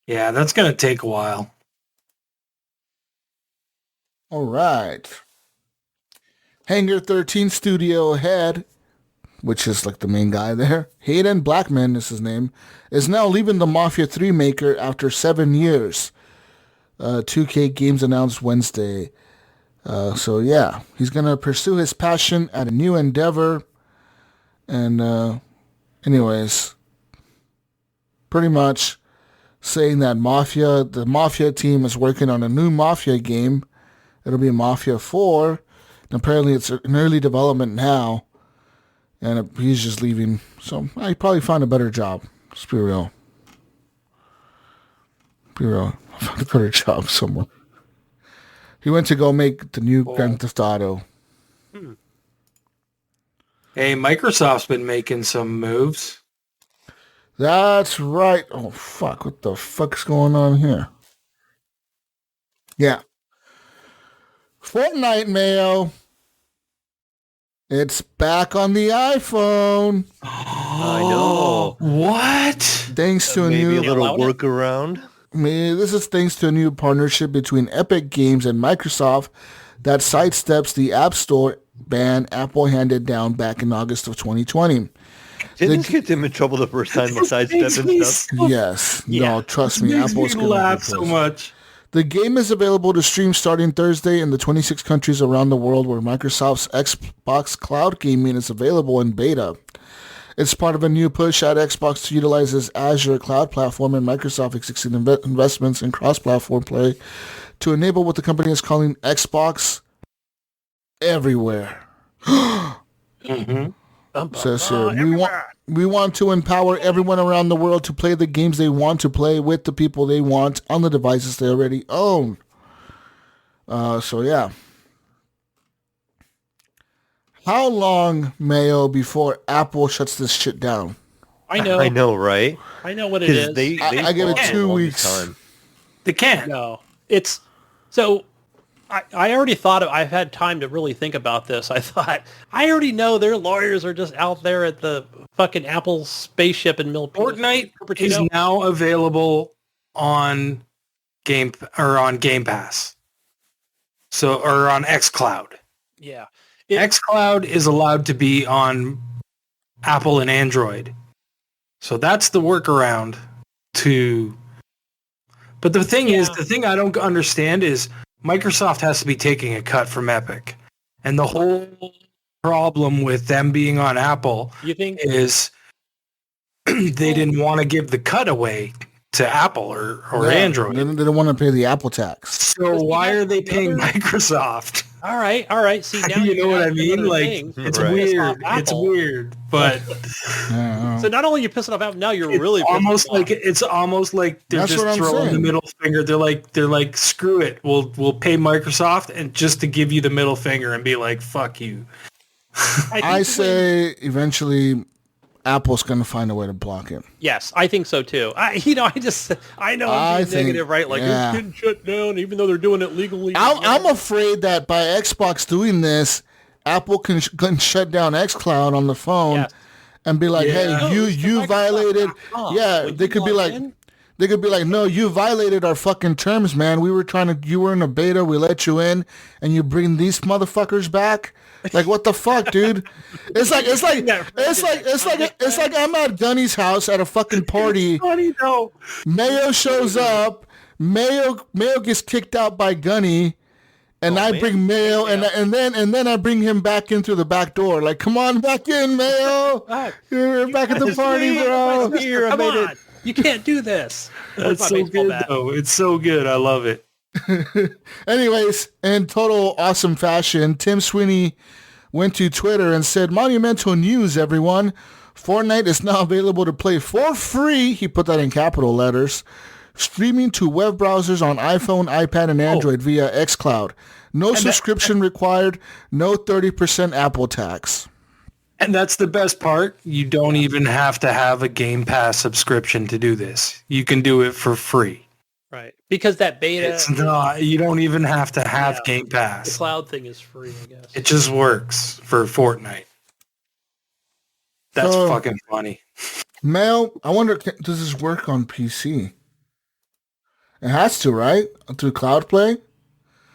Yeah, that's going to take a while. All right. Hangar 13 studio head, which is like the main guy there, Hayden Blackman is his name, is now leaving the Mafia 3 maker after 7 years. 2K Games announced Wednesday. So yeah, he's going to pursue his passion at a new endeavor. And anyways, pretty much saying that the Mafia team is working on a new Mafia game. It'll be Mafia 4. And apparently it's in early development now. And he's just leaving. So I probably found a better job. Let's be real. I found a better job somewhere. He went to go make the new Grand Theft Auto. Hey, Microsoft's been making some moves. That's right. Oh, fuck. What the fuck's going on here? Yeah. Fortnite, Mayo. It's back on the iPhone. I know. What? Thanks to a Maybe new... a little allowed it? workaround. This is thanks to a new partnership between Epic Games and Microsoft that sidesteps the App Store ban Apple handed down back in August of 2020. Didn't this get them in trouble the first time with sidestep and stuff? Yes. Yeah. No, trust me. Makes Apple's me gonna laugh be so pissed. much. The game is available to stream starting Thursday in the 26 countries around the world where Microsoft's Xbox Cloud Gaming is available in beta. It's part of a new push at Xbox to utilize its Azure cloud platform and Microsoft existing investments in cross-platform play to enable what the company is calling Xbox Everywhere. Says here, we want to empower everyone around the world to play the games they want to play with the people they want on the devices they already own. So yeah. How long, Mayo, before Apple shuts this shit down? I know, right? I know what it 'Cause is. They I give it fought 2 for a long weeks. time. They can't. No, it's so. I already thought I've had time to really think about this. I thought I already know their lawyers are just out there at the fucking Apple spaceship in Milpitas. Fortnite is Cupertino. now available on Game Pass. So, or on xCloud. Yeah, xCloud is allowed to be on Apple and Android. So that's the workaround to... But the thing is, the thing I don't understand is Microsoft has to be taking a cut from Epic. And the whole problem with them being on Apple You think? is they didn't want to give the cut away to Apple or Yeah, Android. They don't want to pay the Apple tax. So why are they paying Microsoft? All right. See, now You know what I mean? another Like, thing. it's Right. weird. Pissed off It's Apple. weird, but So not only are you pissing off Apple, now you're it's really pissing almost them like off. it's almost like they're That's just what I'm throwing the saying. middle finger. They're like, screw it. We'll pay Microsoft and just to give you the middle finger and be like, fuck you. I say eventually Apple's going to find a way to block it. Yes, I think so too. I know I'm being negative, right? Like yeah. it's getting shut down, even though they're doing it legally. I'm afraid that by Xbox doing this, Apple can shut down xCloud on the phone Yes. and be like, Yeah. "Hey, you violated." Yeah, When they you could be log like, in, "No, you violated our fucking terms, man. You were in a beta, we let you in, and you bring these motherfuckers back." Like, what the fuck, dude? It's like I'm at Gunny's house at a fucking party. Funny though. Mayo shows up. Mayo gets kicked out by Gunny, and I bring Mayo, and then I bring him back in through the back door. Like, come on back in, Mayo. You're back at the party, bro. Here, come on. You can't do this. That's my so baseball good bat. though. It's so good. I love it. Anyways, in total awesome fashion, Tim Sweeney went to Twitter and said, "Monumental news, everyone. Fortnite is now available to play for free." He put that in capital letters. Streaming to web browsers on iPhone, iPad, and Android via xCloud. No subscription required. No 30% Apple tax. And that's the best part. You don't even have to have a Game Pass subscription to do this. You can do it for free. Right. Because that beta, It's not. You don't even have to have Game the Pass. cloud thing is free, I guess. It just works for Fortnite. That's So- fucking funny. Mel, I wonder, does this work on PC? It has to, right? Through Cloud Play?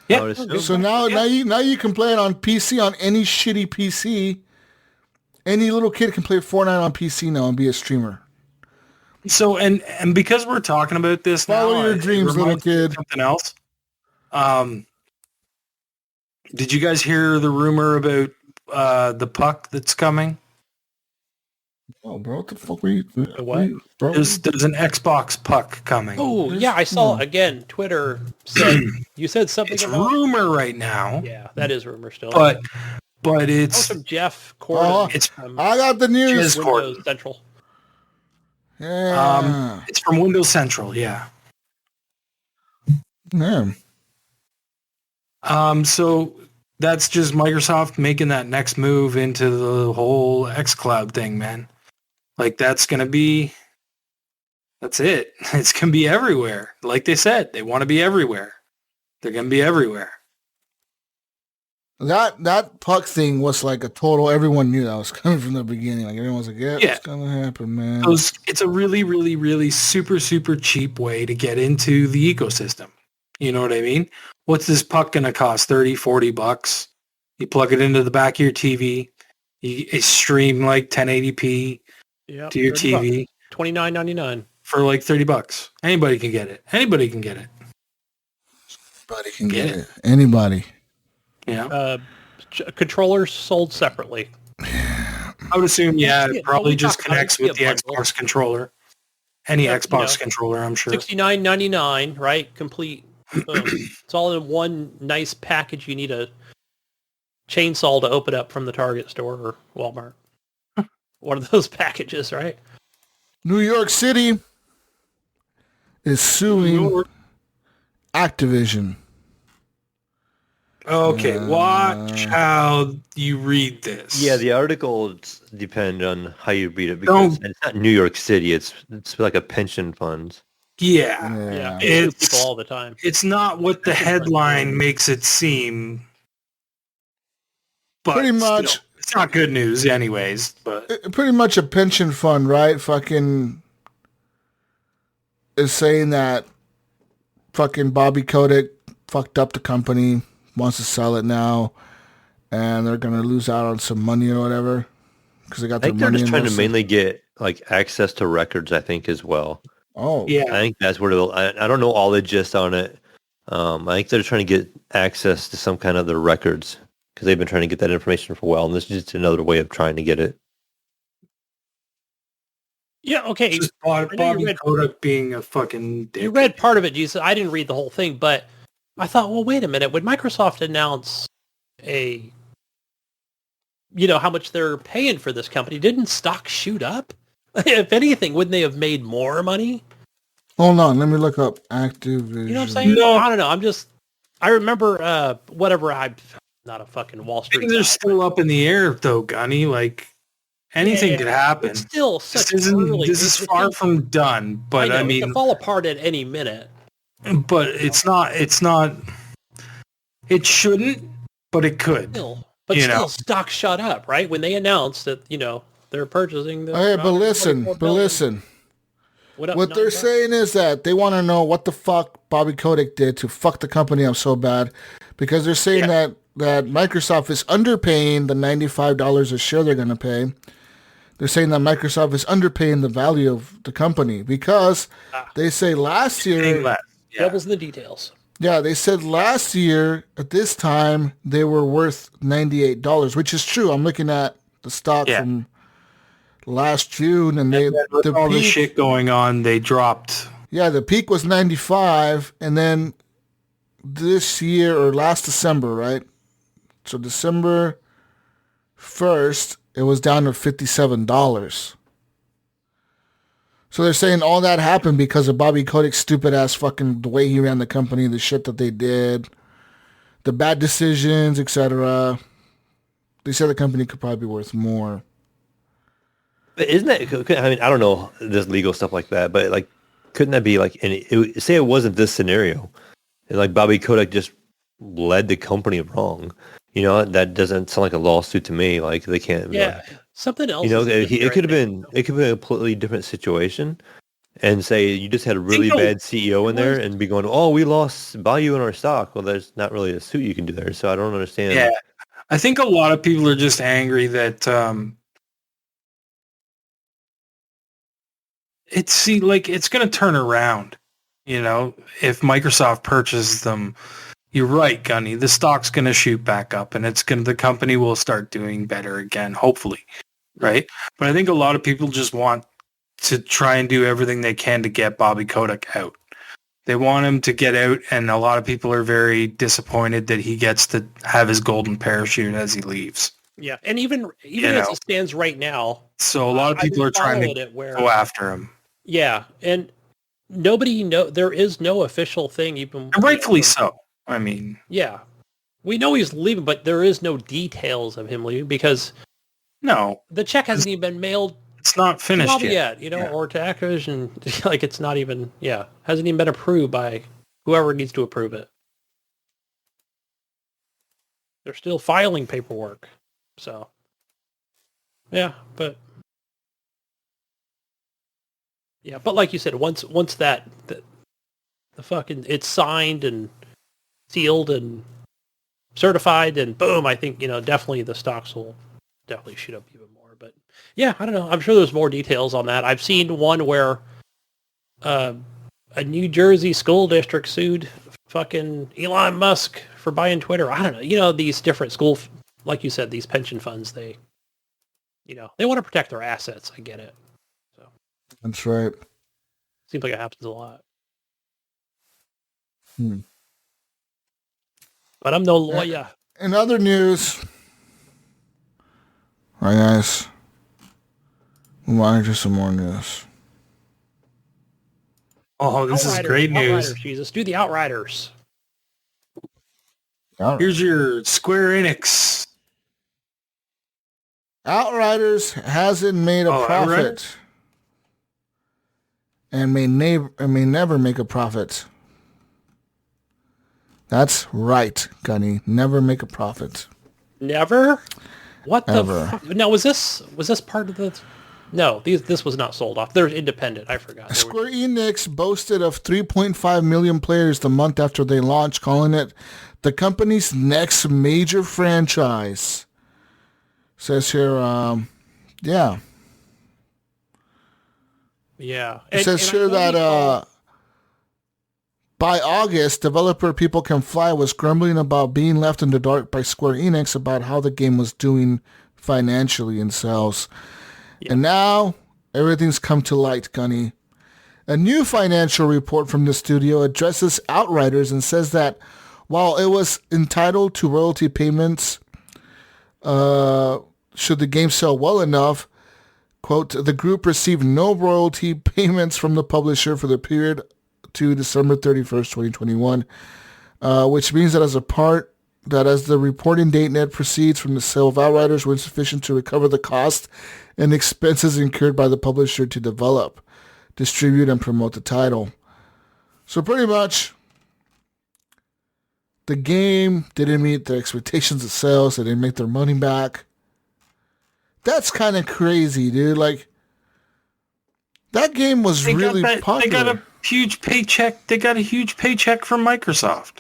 Yeah. I would assume. So now you can play it on PC, on any shitty PC. Any little kid can play Fortnite on PC now and be a streamer. So and because we're talking about this Follow now, your it dreams, little reminds me of kid. Something else. Did you guys hear the rumor about the puck that's coming? Oh, bro, what the fuck were you? What? Bro? There's an Xbox puck coming. Oh, yeah, I saw again. Twitter said you said something It's about. rumor right now, Yeah, that is rumor still. but that was it's from Jeff Oh, Corden. it's from I got the news. Jizz Windows Central. Yeah. it's from Windows Central, yeah. Yeah. So that's just Microsoft making that next move into the whole xCloud thing, man. Like that's it. It's gonna be everywhere. Like they said, they want to be everywhere. They're gonna be everywhere. That puck thing was like a total. Everyone knew that was coming from the beginning. Like everyone was like, "Yeah, Yeah. it's gonna happen, man." It's a really, really, really super, super cheap way to get into the ecosystem. You know what I mean? What's this puck gonna cost? $30-$40? You plug it into the back of your TV. You stream like 1080p Yeah, to your TV. $29.99. For like $30. Anybody can get it. Anybody can get it. Anybody can Get get it. it. Anybody. Yeah. Controllers sold separately. I would assume, yeah, Yeah, it probably we just talked about connects it. with the Yeah, bundle. Xbox controller. Any Yeah, Xbox controller, I'm sure. $69.99, right? Complete. Boom. It's all in one nice package. You need a chainsaw to open up from the Target store or Walmart. One of those packages, right? New York City is suing Activision. Okay, watch how you read this. Yeah, the articles depend on how you read it because it's not New York City. It's like a pension fund. Yeah. Yeah, Yeah. they sue It's- people all the time. It's not what the headline makes it seem. But Pretty much. still, it's not good news anyways, but Pretty much a pension fund, right? Fucking is saying that fucking Bobby Kotick fucked up the company, wants to sell it now, and they're gonna lose out on some money or whatever because they got I their think they're money. just in trying to this. mainly get like access to records. I think as well. Oh, yeah. I think that's where I don't know all the gist on it. I think they're trying to get access to some kind of their records because they've been trying to get that information for a while, and this is just another way of trying to get it. Yeah, okay. Just know Bobby you read- Kotick being a fucking dick. You read part of it, Jesus. I didn't read the whole thing, but I thought, well, wait a minute. Would Microsoft announce how much they're paying for this company, didn't stock shoot up? If anything, wouldn't they have made more money? Hold on, let me look up Activision. You know what I'm saying? No. I don't know. I remember whatever. I'm not a fucking Wall Street Things are guy, still up in the air, though, Gunny. Like, anything could happen. It's still such This is far from done, but I it mean, could fall apart at any minute. but it's not. It shouldn't, but it could. Still, stock shot up, right? When they announced that, they're purchasing the... Hey, but listen. What they're saying is that they want to know what the fuck Bobby Kotick did to fuck the company up so bad, because they're saying that Microsoft is underpaying the $95 a share they're going to pay. They're saying that Microsoft is underpaying the value of the company because they say last year... Devil's in the details. Yeah, they said last year at this time they were worth $98, which is true. I'm looking at the stock from last June, and with all the shit going on, they dropped. Yeah, the peak was 95, and then this year or last December, right? So December 1st, it was down to $57. So they're saying all that happened because of Bobby Kotick's stupid ass fucking the way he ran the company, the shit that they did, the bad decisions, etc. They said the company could probably be worth more. But isn't that? I mean, I don't know this legal stuff like that, but like, couldn't that be like? Say it wasn't this scenario, and like Bobby Kotick just led the company wrong. That doesn't sound like a lawsuit to me. Like they can't. Yeah. Something else. It could have been a completely different situation, and say you just had a really bad CEO in there, and be going, "Oh, we lost value in our stock." Well, there's not really a suit you can do there, so I don't understand. Yeah, I think a lot of people are just angry that it's going to turn around. If Microsoft purchases them. You're right, Gunny. The stock's going to shoot back up, and the company will start doing better again, hopefully, right? But I think a lot of people just want to try and do everything they can to get Bobby Kotick out. They want him to get out, and a lot of people are very disappointed that he gets to have his golden parachute as he leaves. Yeah, and even as it stands right now, so a lot of people are trying to go after him. Yeah, and there is no official thing, even and rightfully so. I mean... Yeah. We know he's leaving, but there is no details of him leaving because... No. The check hasn't even been mailed... It's not finished yet. Or to Activision. Like, it's not even... Yeah. Hasn't even been approved by whoever needs to approve it. They're still filing paperwork. So... Yeah, but... Yeah, but like you said, once the fucking... It's signed and... sealed and certified, and boom, I think, definitely the stocks will definitely shoot up even more. But yeah, I don't know. I'm sure there's more details on that. I've seen one where a New Jersey school district sued fucking Elon Musk for buying Twitter. I don't know. These different like you said, these pension funds, they want to protect their assets. I get it. So that's right. Seems like it happens a lot. But I'm no lawyer. In other news, all right, guys, move on to some more news. Oh, this is great news. Outriders, Jesus, do the Outriders. Here's your Square Enix. Outriders hasn't made a profit, and may never make a profit. That's right, Gunny. Never make a profit. Never? What Ever. the fuck? Now, was this part of the... No, this was not sold off. They're independent. I forgot. Square Enix boasted of 3.5 million players the month after they launched, calling it the company's next major franchise. Says here, yeah. Yeah. It says here that... by August, developer People Can Fly was grumbling about being left in the dark by Square Enix about how the game was doing financially in sales. Yeah. And now, everything's come to light, Gunny. A new financial report from the studio addresses Outriders and says that while it was entitled to royalty payments, should the game sell well enough, quote, the group received no royalty payments from the publisher for the period to December 31st, 2021, which means that as the reporting date net proceeds from the sale of Outriders were insufficient to recover the cost and expenses incurred by the publisher to develop, distribute, and promote the title. So pretty much, the game didn't meet their expectations of sales. They didn't make their money back. That's kind of crazy, dude. Like, that game was really popular. They got a huge paycheck. They got a huge paycheck from Microsoft.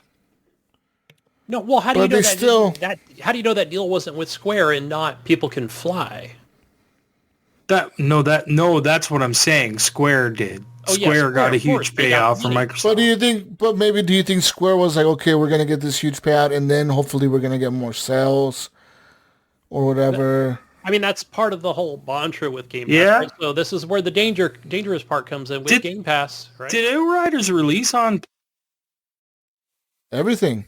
No, well, how do you know that deal wasn't with Square and not People Can Fly? That's what I'm saying. Square did. Square got a huge payout from Microsoft. But do you think Square was like, okay, we're going to get this huge payout and then hopefully we're going to get more sales or whatever? I mean, that's part of the whole mantra with Game Pass. Yeah. Right? So this is where the dangerous part comes in with Game Pass, right? Did Outriders release on everything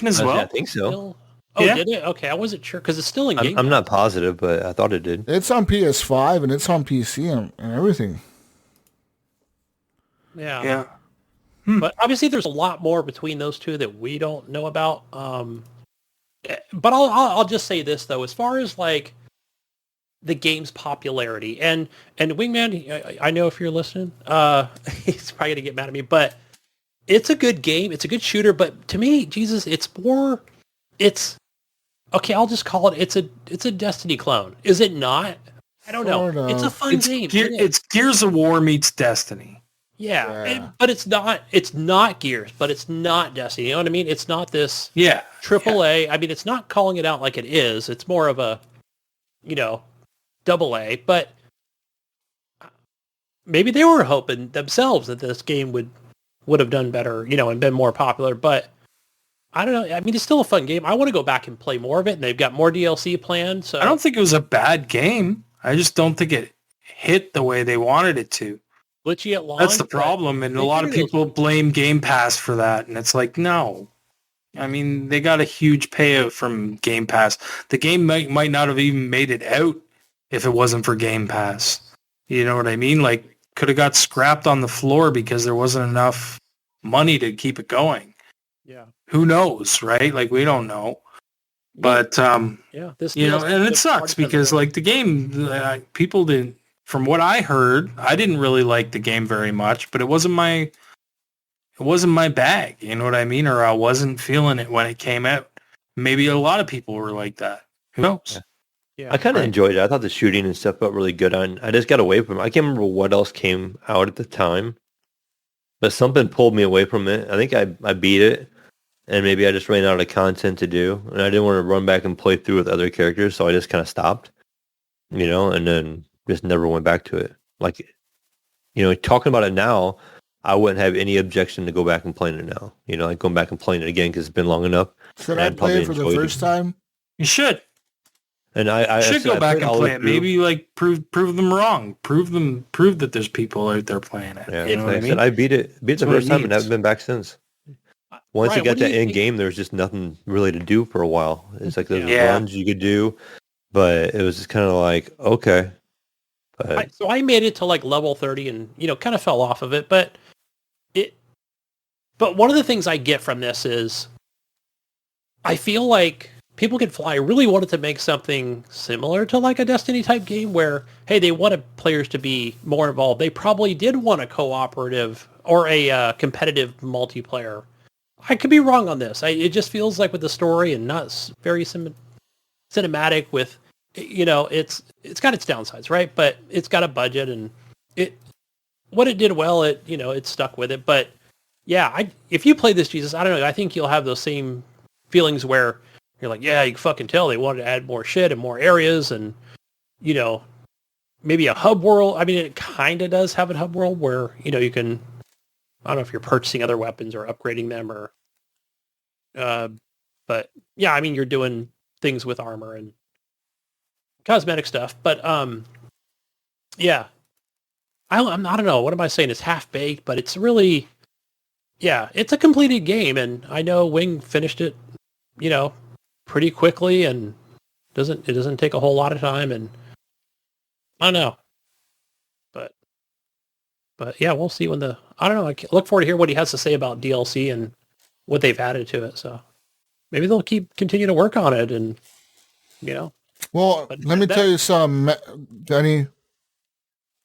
as well? I think so. Did it? Okay, I wasn't sure because it's still in Game Pass. I'm not positive, but I thought it did. It's on PS5 and it's on PC and everything. Yeah. But obviously there's a lot more between those two that we don't know about. But I'll just say this though, as far as like the game's popularity and Wingman, I know if you're listening, he's probably gonna get mad at me, but it's a good game. It's a good shooter, but to me, Jesus, I'll just call it. It's a Destiny clone. Is it not? I don't know. It's a fun game. It's Gears of War meets Destiny. Yeah. But it's not Gears, but it's not Destiny. You know what I mean? It's not this AAA. I mean, it's not calling it out like it is. It's more of a, double A, but maybe they were hoping themselves that this game would have done better, and been more popular, but I don't know. I mean, it's still a fun game. I want to go back and play more of it, and they've got more DLC planned. So I don't think it was a bad game. I just don't think it hit the way they wanted it to. Glitchy at launch. That's the problem, and a lot of people blame Game Pass for that, and it's like, no. I mean, they got a huge payout from Game Pass. The game might not have even made it out if it wasn't for Game Pass. You know what I mean? Like, could have got scrapped on the floor because there wasn't enough money to keep it going. Yeah. Who knows, right? Like, we don't know. But, this and it sucks because, like, the game, people didn't, from what I heard, I didn't really like the game very much, but it wasn't my bag, you know what I mean? Or I wasn't feeling it when it came out. Maybe a lot of people were like that. Who knows? Yeah. I kind of enjoyed it. I thought the shooting and stuff felt really good. I just got away from it. I can't remember what else came out at the time, but something pulled me away from it. I think I beat it, and maybe I just ran out of content to do, and I didn't want to run back and play through with other characters, so I just kind of stopped, and then just never went back to it. Like, talking about it now, I wouldn't have any objection to go back and playing it now. Like going back and playing it again because it's been long enough. Should I play it for the first time? You should. And I should go back and play it. Maybe like prove them wrong. Prove that there's people out there playing it. Yeah, you know what I mean? I beat the first time and haven't been back since. Once you got that end game, there was just nothing really to do for a while. It's like those runs you could do, but it was just kind of like, okay. So I made it to like level 30 and, kind of fell off of it. But one of the things I get from this is I feel like People Can Fly really wanted to make something similar to like a Destiny type game where, hey, they wanted players to be more involved. They probably did want a cooperative or a competitive multiplayer. I could be wrong on this. It just feels like with the story and not very cinematic with, it's got its downsides, right? But it's got a budget and what it did well, it stuck with it. But yeah, if you play this, Jesus, I don't know. I think you'll have those same feelings where you're like, yeah, you can fucking tell they wanted to add more shit and more areas and, maybe a hub world. I mean, it kind of does have a hub world where, you can, I don't know if you're purchasing other weapons or upgrading them or, but yeah, I mean, you're doing things with armor and cosmetic stuff, but, yeah, I don't know. What am I saying? It's half baked, but it's really, yeah, it's a completed game, and I know Wing finished it, pretty quickly, and it doesn't take a whole lot of time, and I don't know, but yeah, we'll see I don't know. I look forward to hear what he has to say about DLC and what they've added to it. So maybe they'll continue to work on it, and Well, let me tell you something, Gunny.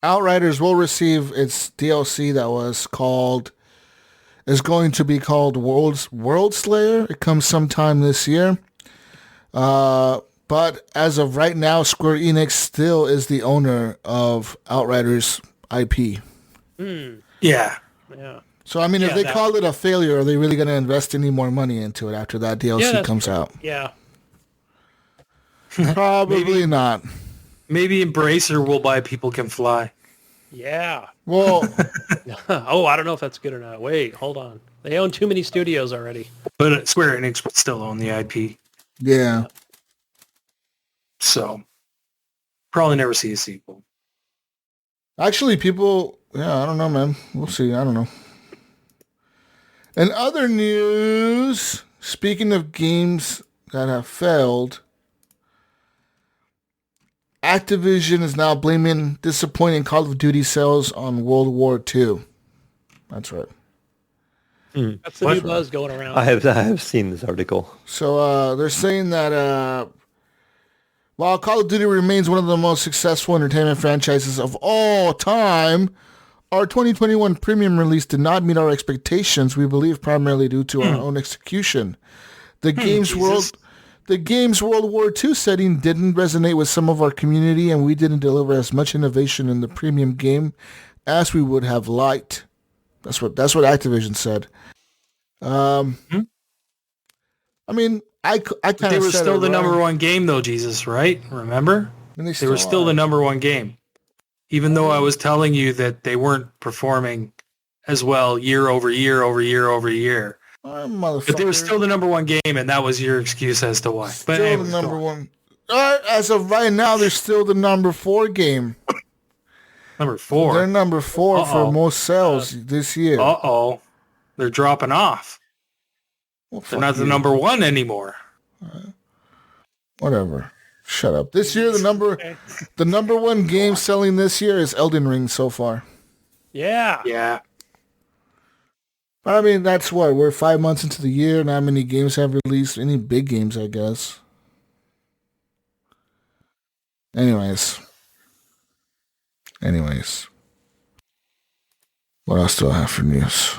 Outriders will receive its DLC is going to be called World Slayer. It comes sometime this year. But as of right now, Square Enix still is the owner of Outriders IP. Yeah. Yeah. So, I mean, if they call it a failure, are they really going to invest any more money into it after that DLC comes out? Yeah. Probably not. Maybe Embracer will buy People Can Fly. Yeah. Well, oh, I don't know if that's good or not. Wait, hold on. They own too many studios already. But Square Enix would still own the IP. yeah. So, probably never see a sequel. Actually, I don't know, man. We'll see. I don't know. In other news, speaking of games that have failed, Activision is now blaming disappointing Call of Duty sales on World War II. That's right. That's the new buzz going around. I have seen this article. So they're saying that while Call of Duty remains one of the most successful entertainment franchises of all time, our 2021 premium release did not meet our expectations, we believe primarily due to our own execution. The game's World War II setting didn't resonate with some of our community, and we didn't deliver as much innovation in the premium game as we would have liked. That's what Activision said. I mean, I kind of They were still the number one game, though, Jesus, right? Remember? They were still the number one game. Even though I was telling you that they weren't performing as well year over year over year over year. But they were still the number one game, and that was your excuse as to why. But still the number one. As of right now, they're still the number 4 game. Number 4? They're number 4 for most sales this year. Uh-oh. They're dropping off. Well, they're not the number 1 anymore. Whatever. Shut up. This year, the number 1 game selling this year is Elden Ring so far. Yeah. Yeah. I mean, that's what, we're 5 months into the year. Not many games have released. Any big games, I guess. Anyways. What else do I have for news?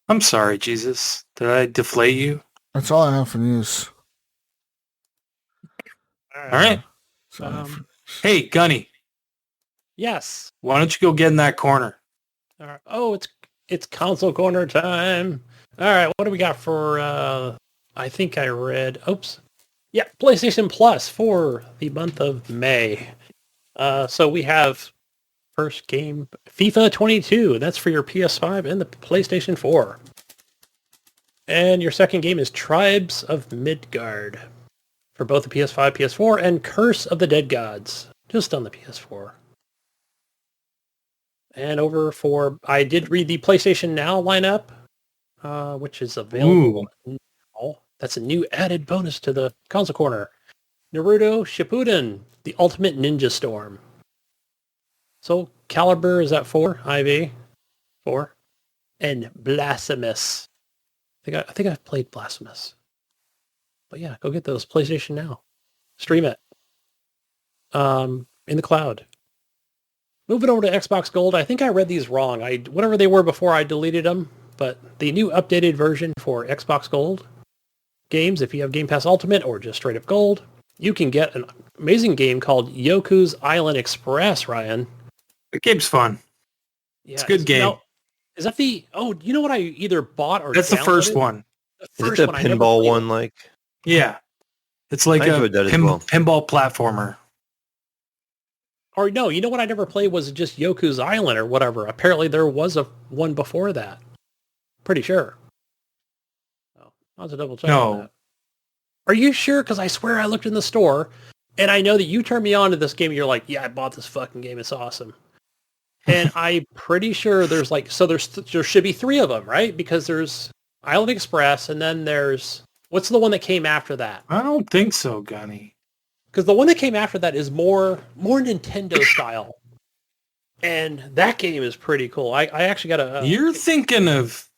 I'm sorry, Jesus. Did I deflate you? That's all I have for news. All right. Hey, Gunny. Yes. Why don't you go get in that corner? All right. Oh, it's console corner time. All right. What do we got for? I think I read. Oops. Yeah, PlayStation Plus for the month of May. So we have first game FIFA 22. That's for your PS5 and the PlayStation 4. And your second game is Tribes of Midgard for both the PS5, PS4, and Curse of the Dead Gods just on the PS4. And I did read the PlayStation Now lineup, which is available now. That's a new added bonus to the console corner. Naruto Shippuden, the Ultimate Ninja Storm. Soul Calibur is at 4, IV 4, and Blasphemous. I think I've played Blasphemous. But yeah, go get those PlayStation Now. Stream it. In the cloud. Moving over to Xbox Gold, I think I read these wrong. Whatever they were before, I deleted them. But the new updated version for Xbox Gold games, if you have Game Pass Ultimate or just straight up Gold, you can get an amazing game called Yoku's Island Express, Ryan. The game's fun. Yeah, it's a good game. Is that the... Oh, you know what I either bought or That's downloaded? the first one. The first Is it the one, pinball one, like? Yeah. It's like I a enjoyed that as well. pinball platformer. Or no, you know what I never played was just Yoku's Island or whatever. Apparently there was one before that. Pretty sure. Oh, I'll have to double check on that. Are you sure? Because I swear I looked in the store, and I know that you turned me on to this game, and you're like, yeah, I bought this fucking game. It's awesome. And I'm pretty sure there's there should be 3 of them, right? Because there's Island Express, and then there's, what's the one that came after that? I don't think so, Gunny. Because the one that came after that is more Nintendo style. And that game is pretty cool. I actually got a... You're thinking of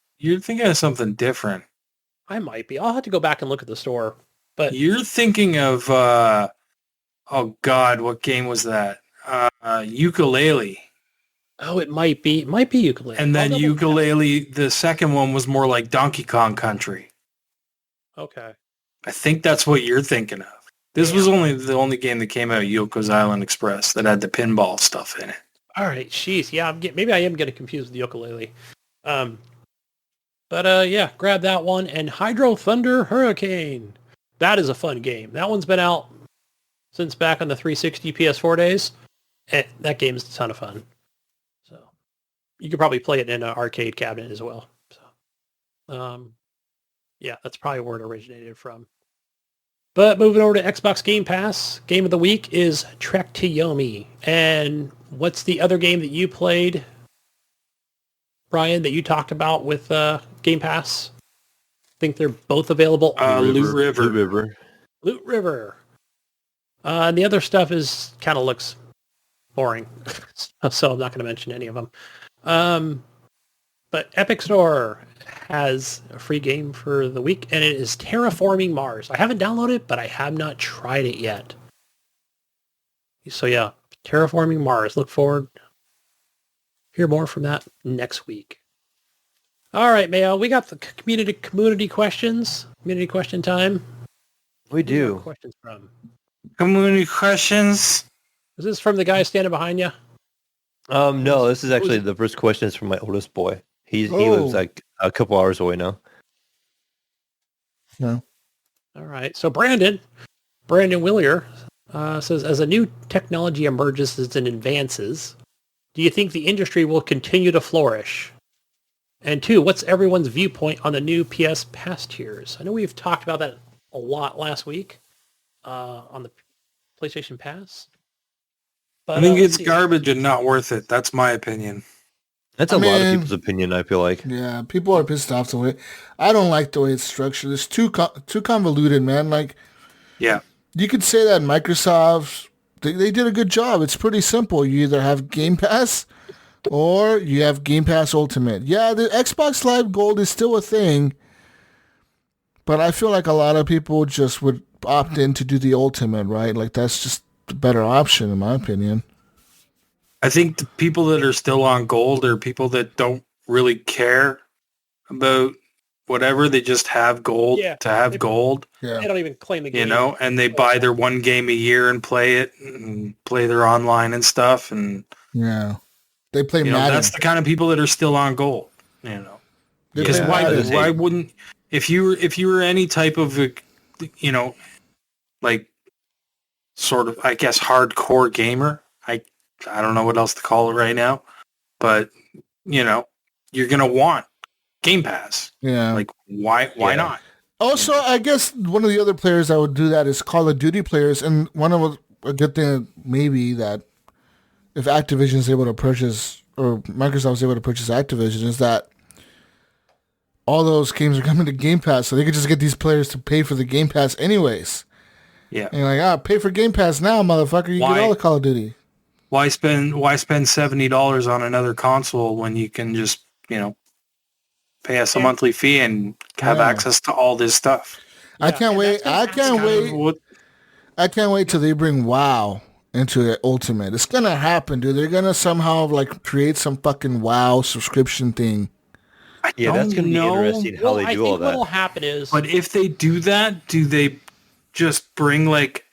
something different. I might be. I'll have to go back and look at the store. But You're thinking of, oh God, what game was that? Ukulele. oh, it might be Ukulele. And then I'll double check. Ukulele, the second one was more like Donkey Kong Country. Okay. I think that's what you're thinking of. This was the only game that came out, Yoko's Island Express, that had the pinball stuff in it. All right. Jeez. Yeah. Maybe I am getting confused with the Ukulele. But yeah, grab that one. And Hydro Thunder Hurricane. That is a fun game. That one's been out since back on the 360 PS4 days. And that game is a ton of fun. So you could probably play it in an arcade cabinet as well. So, yeah, that's probably where it originated from. But moving over to Xbox Game Pass, game of the week is Trek to Yomi. And what's the other game that you played, Brian, that you talked about with Game Pass? I think they're both available. Loot River. Loot River. And the other stuff kind of looks boring, so I'm not going to mention any of them. But Epic Store has a free game for the week, and it is Terraforming Mars. I haven't downloaded it, but I have not tried it yet. So yeah, Terraforming Mars. Look forward. Hear more from that next week. All right, Mayo, we got the community questions. Community question time. We Who do. are questions from? Community questions. Is this from the guy standing behind you? No, this is actually the first question is from my oldest boy. He lives like a couple hours away now. No. All right. So Brandon Willier says, as a new technology emerges and advances, do you think the industry will continue to flourish? And 2, what's everyone's viewpoint on the new PS Pass tiers? I know we've talked about that a lot last week on the PlayStation Pass. But, I think it's garbage and not worth it. That's my opinion. That's a lot of people's opinion, I feel like. Yeah, people are pissed off the way. I don't like the way it's structured. It's too convoluted, man. Like, Yeah. you could say that Microsoft, they did a good job. It's pretty simple. You either have Game Pass or you have Game Pass Ultimate. Yeah, the Xbox Live Gold is still a thing, but I feel like a lot of people just would opt in to do the Ultimate, right? Like, that's just the better option, in my opinion. I think the people that are still on gold are people that don't really care about whatever. They just have gold to have gold, Yeah. They don't even claim the game. you know, and they buy their one game a year and play it and play their online and stuff. And, Yeah. They play you know, Madden. that's the kind of people that are still on gold, you know. They Because play Madden. why wouldn't, if you were any type of, you know, like sort of, I guess, hardcore gamer, I don't know what else to call it right now, but, you know, you're going to want Game Pass. Yeah. Like, why not? Also, I guess one of the other players that would do that is Call of Duty players, and one of a good thing maybe that if Activision is able to purchase, or Microsoft is able to purchase Activision, is that all those games are coming to Game Pass, so they could just get these players to pay for the Game Pass anyways. Yeah. And you're like, pay for Game Pass now, motherfucker. You get all the Call of Duty. Why spend $70 on another console when you can just, you know, pay us a monthly fee and have access to all this stuff? I can't wait. I can't wait till they bring WoW into the Ultimate. It's gonna happen, dude. They're gonna somehow like create some fucking WoW subscription thing. Yeah, that's going to be interesting how they do all that. What will happen is, But if they do that, do they just bring like,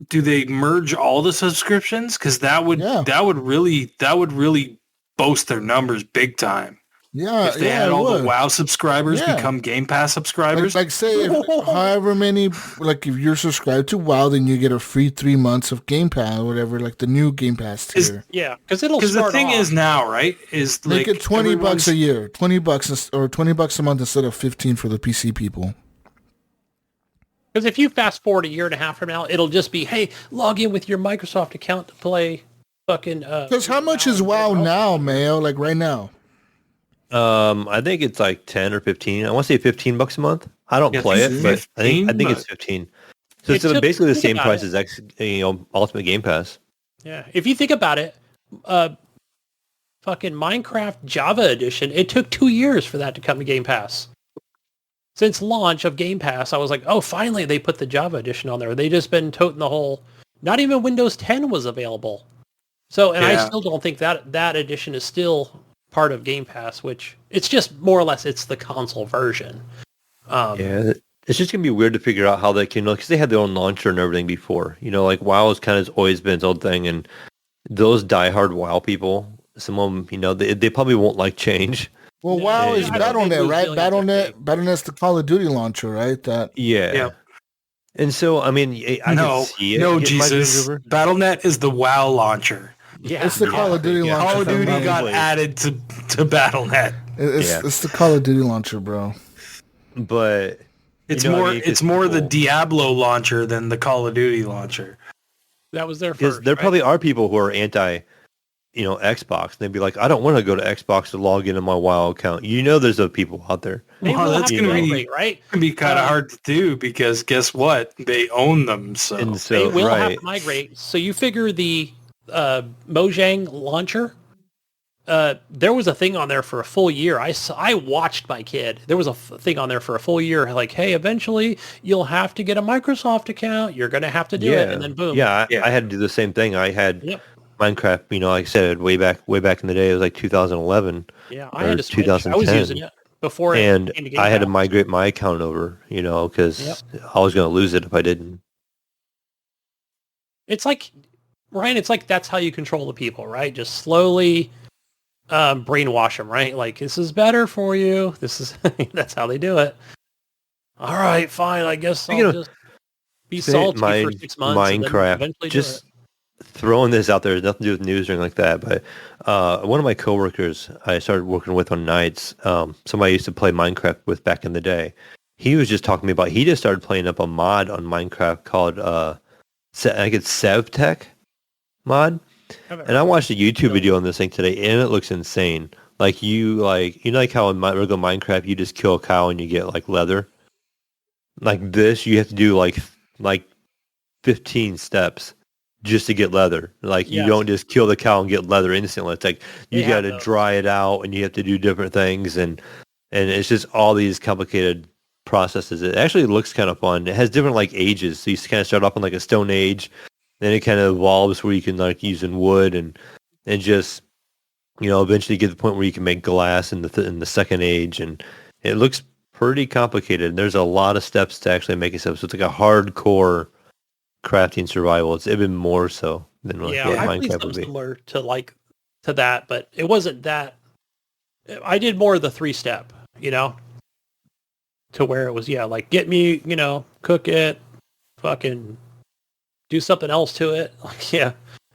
do they merge all the subscriptions? Because that would really boast their numbers big time. Yeah, If they had all the WoW subscribers become Game Pass subscribers. Like say, however many, like if you're subscribed to WoW, then you get a free 3 months of Game Pass or whatever, like the new Game Pass tier. because the thing is now, right, is Make like it $20 a year, $20 or $20 a month instead of 15 for the PC people. Because if you fast forward a year and a half from now, it'll just be, hey, log in with your Microsoft account to play fucking. Because how much is WoW now, Mayo? Like right now? I think it's like 10 or 15. I want to say $15 a month. I don't play it, but I think it's 15. So it's basically the same price as Ultimate Game Pass. Yeah, if you think about it, fucking Minecraft Java Edition, it took 2 years for that to come to Game Pass. Since launch of Game Pass, I was like, oh, finally they put the Java Edition on there. They just been toting the whole. Not even Windows 10 was available. So, and I still don't think that edition is still part of Game Pass, which it's just more or less it's the console version. It's just gonna be weird to figure out how they can, because they had their own launcher and everything before. Like WoW has kind of always been its own thing, and those diehard WoW people, some of them, they probably won't like change. Well, WoW is Battle.net, right? Battle.net's the Call of Duty launcher, right? And so, I mean, I can see it. No, Jesus. Battle.net is the WoW launcher. Yeah, it's the Call of Duty launcher. Call of Duty got added to Battle.net. It's the Call of Duty launcher, bro. But it's more the Diablo launcher than the Call of Duty launcher. That was their first. Because there probably are people who are anti, Xbox. They'd be like, I don't want to go to Xbox to log into my WoW account. There's those people out there. That's going to be right. It's going to be kind of hard to do because guess what? They own them, so they will have to migrate. So you figure the Mojang launcher. There was a thing on there for a full year. I watched my kid. There was a thing on there for a full year. Like, hey, eventually you'll have to get a Microsoft account. You're going to have to do it, and then boom. I had to do the same thing. I had Minecraft. Like I said, way back in the day, it was like 2011. Yeah, I had to switch. 2010. I was using it before, and I had to migrate my account over. Because I was going to lose it if I didn't. It's like, Ryan. It's like that's how you control the people, right? Just slowly. Brainwash them, right? Like, this is better for you. This is that's how they do it. All right, fine. I guess I'll just be salty for 6 months. Minecraft. And just throwing this out there has nothing to do with news or anything like that. But one of my coworkers I started working with on nights, somebody I used to play Minecraft with back in the day. He was just talking to me about he just started playing up a mod on Minecraft called I think it's SevTech mod. And I watched a YouTube video on this thing today, and it looks insane. Like how in regular Minecraft you just kill a cow and you get like leather. Like this, you have to do like 15 steps just to get leather. Like you don't just kill the cow and get leather instantly. It's like you got to dry it out, and you have to do different things, and it's just all these complicated processes. It actually looks kind of fun. It has different like ages, so you kind of start off in like a stone age. Then it kind of evolves where you can like using wood and just eventually get to the point where you can make glass in the second age, and it looks pretty complicated. There's a lot of steps to actually make it so it's like a hardcore crafting survival. It's even more so than what Minecraft would be. Similar to that, but it wasn't that. I did more of the 3-step, to where it was like get me, cook it, fucking. Do something else to it.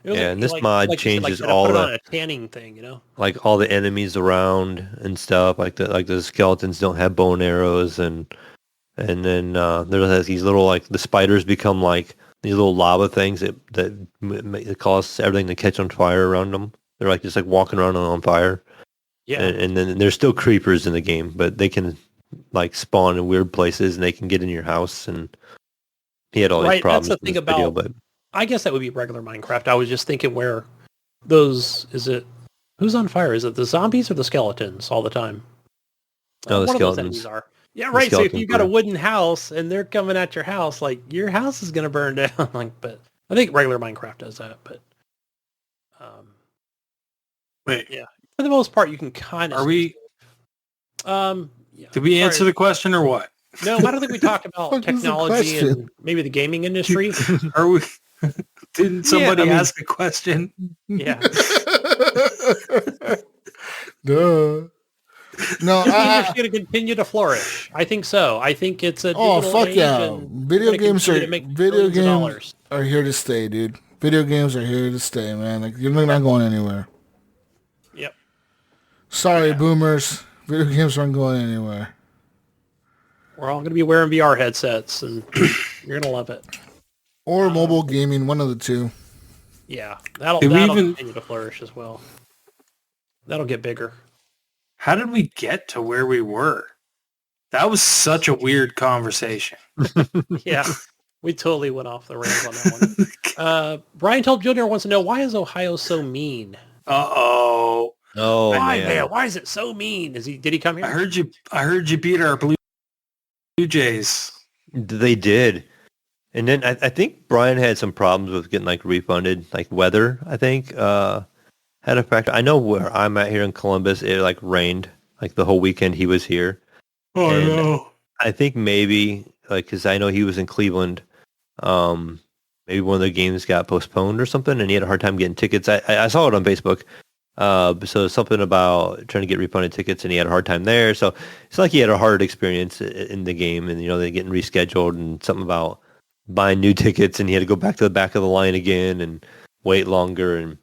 And this mod changes all put it the on a tanning thing, like all the enemies around and stuff. Like the skeletons don't have bow and arrows, and then there's these little like the spiders become like these little lava things that cause everything to catch on fire around them. They're like just like walking around on fire. Yeah, and then there's still creepers in the game, but they can like spawn in weird places and they can get in your house and. He had all these problems. That's the thing about. But I guess that would be regular Minecraft. I was just thinking where those who's on fire? Is it the zombies or the skeletons all the time? No, the skeletons. Of those enemies are. Yeah, right. So if you've got a wooden house and they're coming at your house, like your house is gonna burn down. But I think regular Minecraft does that. But for the most part, you can kind of. Are we? Did we answer the question or what? No, I don't think we talked about technology and maybe the gaming industry. Are we? Didn't somebody ask a question? Yeah. Duh. No, it's going to continue to flourish. I think so. I think it's a fuck yeah! Video games are here to stay, dude. Video games are here to stay, man. Like you're not going anywhere. Yep. Sorry, boomers. Video games aren't going anywhere. We're all going to be wearing VR headsets, and you're going to love it. Or mobile gaming, one of the two. Yeah, that'll Did we even- continue to flourish as well. That'll get bigger. How did we get to where we were? That was such a weird conversation. Yeah, we totally went off the rails on that one. Brian Tulp Jr. wants to know, why is Ohio so mean? Uh-oh. Oh, Why, man. Why is it so mean? Did he come here? I heard you beat our Blue Jays. They did. And then I think Brian had some problems with getting like refunded, like weather, I think, had a factor. I know where I'm at here in Columbus, it like rained like the whole weekend he was here. Oh, And no. I think maybe like, cause I know he was in Cleveland, maybe one of the games got postponed or something and he had a hard time getting tickets. I saw it on Facebook. So something about trying to get refunded tickets and he had a hard time there. So it's like he had a hard experience in the game and, they're getting rescheduled and something about buying new tickets and he had to go back to the back of the line again and wait longer. And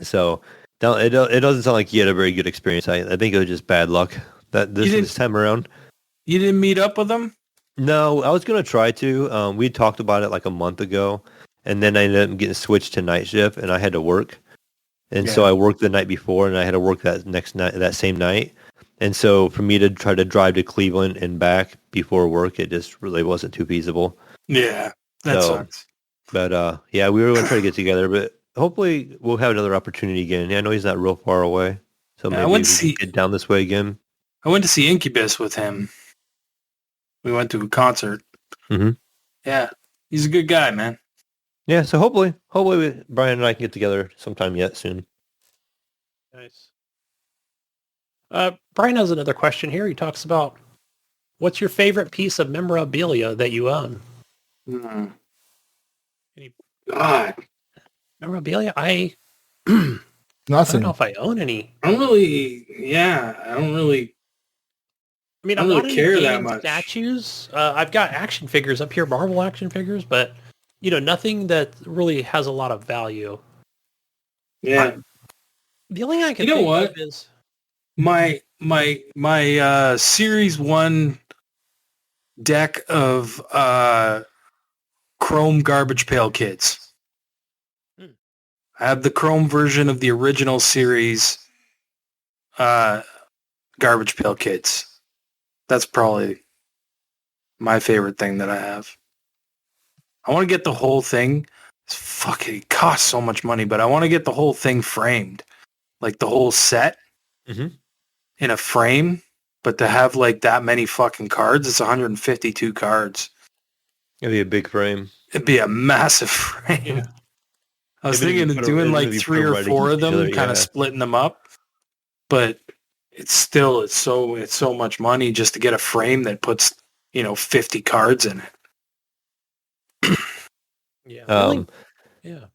so it doesn't sound like he had a very good experience. I think it was just bad luck that this time around. You didn't meet up with him? No, I was going to try to. We talked about it like a month ago and then I ended up getting switched to night shift and I had to work. And so I worked the night before and I had to work that same night. And so for me to try to drive to Cleveland and back before work, it just really wasn't too feasible. Yeah, that sucks. But yeah, we were going to try to get together, but hopefully we'll have another opportunity again. Yeah, I know he's not real far away. So maybe we can get down this way again. I went to see Incubus with him. We went to a concert. Mm-hmm. Yeah, he's a good guy, man. Yeah, so hopefully Brian and I can get together sometime soon. Nice. Brian has another question here. He talks about, what's your favorite piece of memorabilia that you own? God. Memorabilia? I Nothing. don't know if I own any. I don't really I mean, I I'm don't not really into care that game much. statues. I've got action figures up here, Marvel action figures, but nothing that really has a lot of value. Yeah. The only thing I can You know think what? of is My Series 1 deck of Chrome Garbage Pail Kids. Hmm. I have the Chrome version of the original series Garbage Pail Kids. That's probably my favorite thing that I have. I want to get the whole thing. It costs so much money, but I want to get the whole thing framed. Like the whole set in a frame. But to have like that many fucking cards, it's 152 cards. It'd be a big frame. It'd be a massive frame. Yeah. I was Maybe thinking of doing like 3 or 4 of them, kind of splitting them up. But it's so much money just to get a frame that puts, 50 cards in it. yeah. Yeah.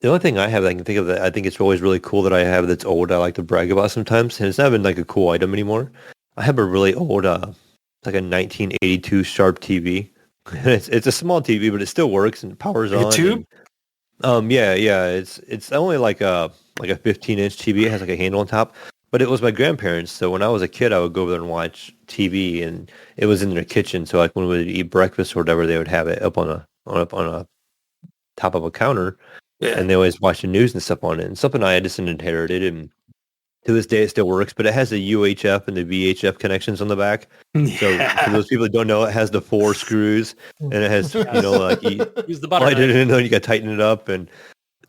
The only thing I have that I can think of that I think it's always really cool that I have that's old, I like to brag about sometimes, and it's not even like a cool item anymore. I have a really old, like a 1982 Sharp TV. It's a small TV, but it still works and powers Like on. a tube? Yeah. It's only like a 15-inch TV. It has like a handle on top. But it was my grandparents, so when I was a kid, I would go over there and watch TV, and it was in their kitchen. So like when we would eat breakfast or whatever, they would have it up on a top of a counter, and they always watch the news and stuff on it. And something I just inherited, and to this day it still works. But it has the UHF and the VHF connections on the back. So for those people that don't know, it has the 4 screws, and it has like Use the butter I knife. didn't know you got to tighten it up, and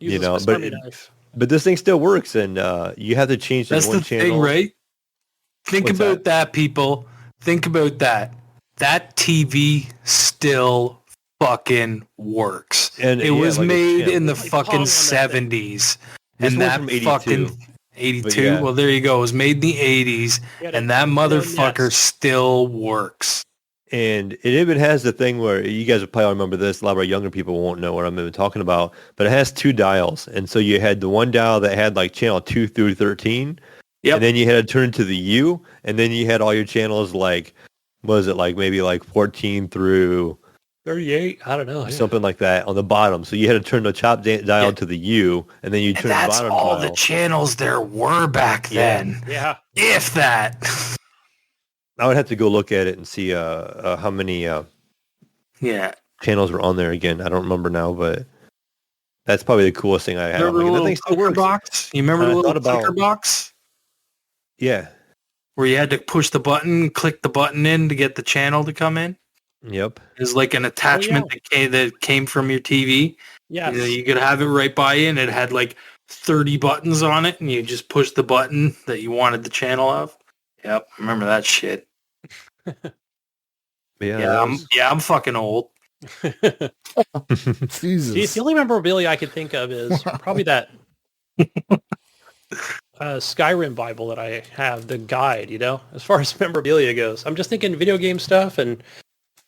Use a Swiss Army knife. But this thing still works, and you have to change That's one the channel. thing, right? Think What's about that, people. Think about that. That TV still fucking works. And it was made in the Like fucking Pong on that 70s. This And one's that from 82. fucking 82. Yeah. Well, there you go. It was made in the 80s, Yeah, and that motherfucker yes. still works. And it even has the thing where you guys will probably remember this. A lot of our younger people won't know what I'm even talking about. But it has 2 dials. And so you had the one dial that had like channel 2 through 13. Yep. And then you had to turn to the U. And then you had all your channels like, what was it, like maybe like 14 through 38. I don't know. Yeah. something like that on the bottom. So you had to turn the top dial to the U. And then you And turn the that's bottom all dial. the channels there were back then. Yeah. If that. I would have to go look at it and see how many Yeah. channels were on there again. I don't remember now, but That's probably the coolest thing I have. Remember the little clicker box? You remember the little clicker box? Yeah. Where you had to push the button, click the button in to get the channel to come in? Yep. It was like an attachment that came from your TV. Yeah. You could have it right by you, and it had like 30 buttons on it, and you just push the button that you wanted the channel of. Yep, I remember that shit. I'm fucking old. Jesus. See, the only memorabilia I could think of is probably that Skyrim Bible that I have, the guide, as far as memorabilia goes. I'm just thinking video game stuff, and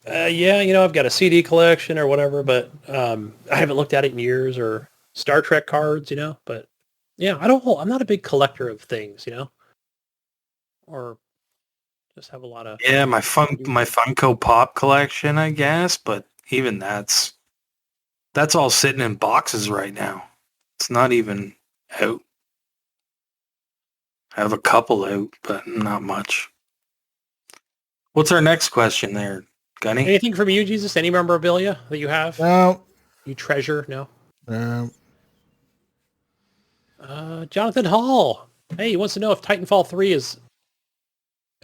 I've got a CD collection or whatever, but I haven't looked at it in years, or Star Trek cards, but yeah, I'm not a big collector of things, or just have a lot of... Yeah, my Funko Pop collection, I guess, but even that's all sitting in boxes right now. It's not even out. I have a couple out, but not much. What's our next question there, Gunny? Anything from you, Jesus? Any memorabilia that you have? No. You treasure? No? Jonathan Hall. Hey, he wants to know if Titanfall 3 is...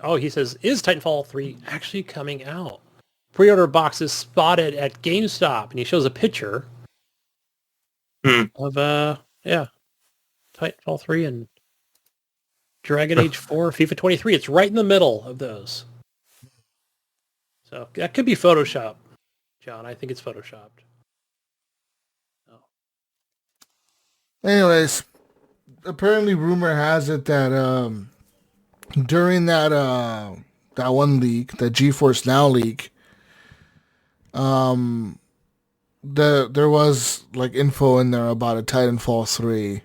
Oh, he says, is Titanfall 3 actually coming out? Pre-order boxes spotted at GameStop, and he shows a picture of Titanfall 3 and Dragon Age 4, FIFA 23. It's right in the middle of those. So that could be Photoshop, John. I think it's Photoshopped. Oh. Anyways, apparently rumor has it that during that one leak, the GeForce Now leak, there was like info in there about a Titanfall 3.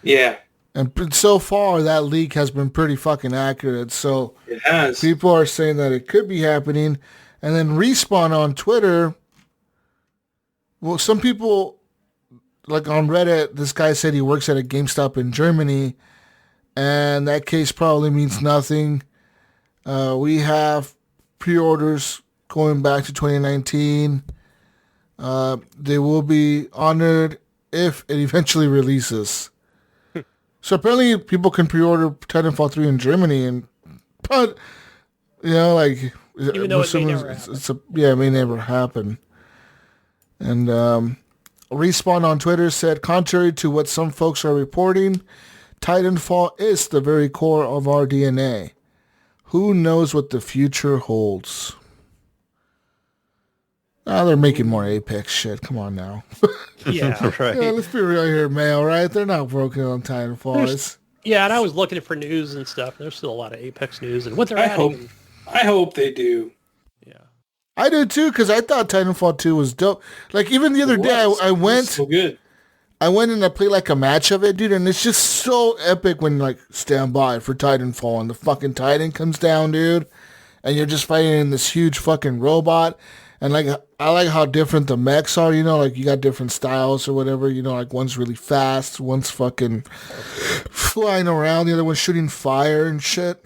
Yeah. And so far, that leak has been pretty fucking accurate. So it has. People are saying that it could be happening. And then Respawn on Twitter, well, some people, like on Reddit, this guy said he works at a GameStop in Germany, and that case probably means nothing. We have pre-orders going back to 2019. They will be honored if it eventually releases. So apparently people can pre-order Titanfall 3 in Germany, but like, even though it may never happen. It may never happen. And Respawn on Twitter said, contrary to what some folks are reporting, Titanfall is the very core of our DNA. Who knows what the future holds? They're making more Apex shit. Come on now. Yeah, right. Yeah, let's be real here, Mail, right? They're not broken on Titanfall. Yeah, and I was looking for news and stuff. There's still a lot of Apex news and what they're adding. I hope they do. Yeah. I do too, because I thought Titanfall 2 was dope. Like, even the other day, I went... so good. I went and I played like a match of it, dude, and it's just so epic when, like, stand by for Titanfall and the fucking Titan comes down, dude, and you're just fighting this huge fucking robot. And, like, I like how different the mechs are, like, you got different styles or whatever, like, one's really fast, one's fucking flying around, the other one's shooting fire and shit.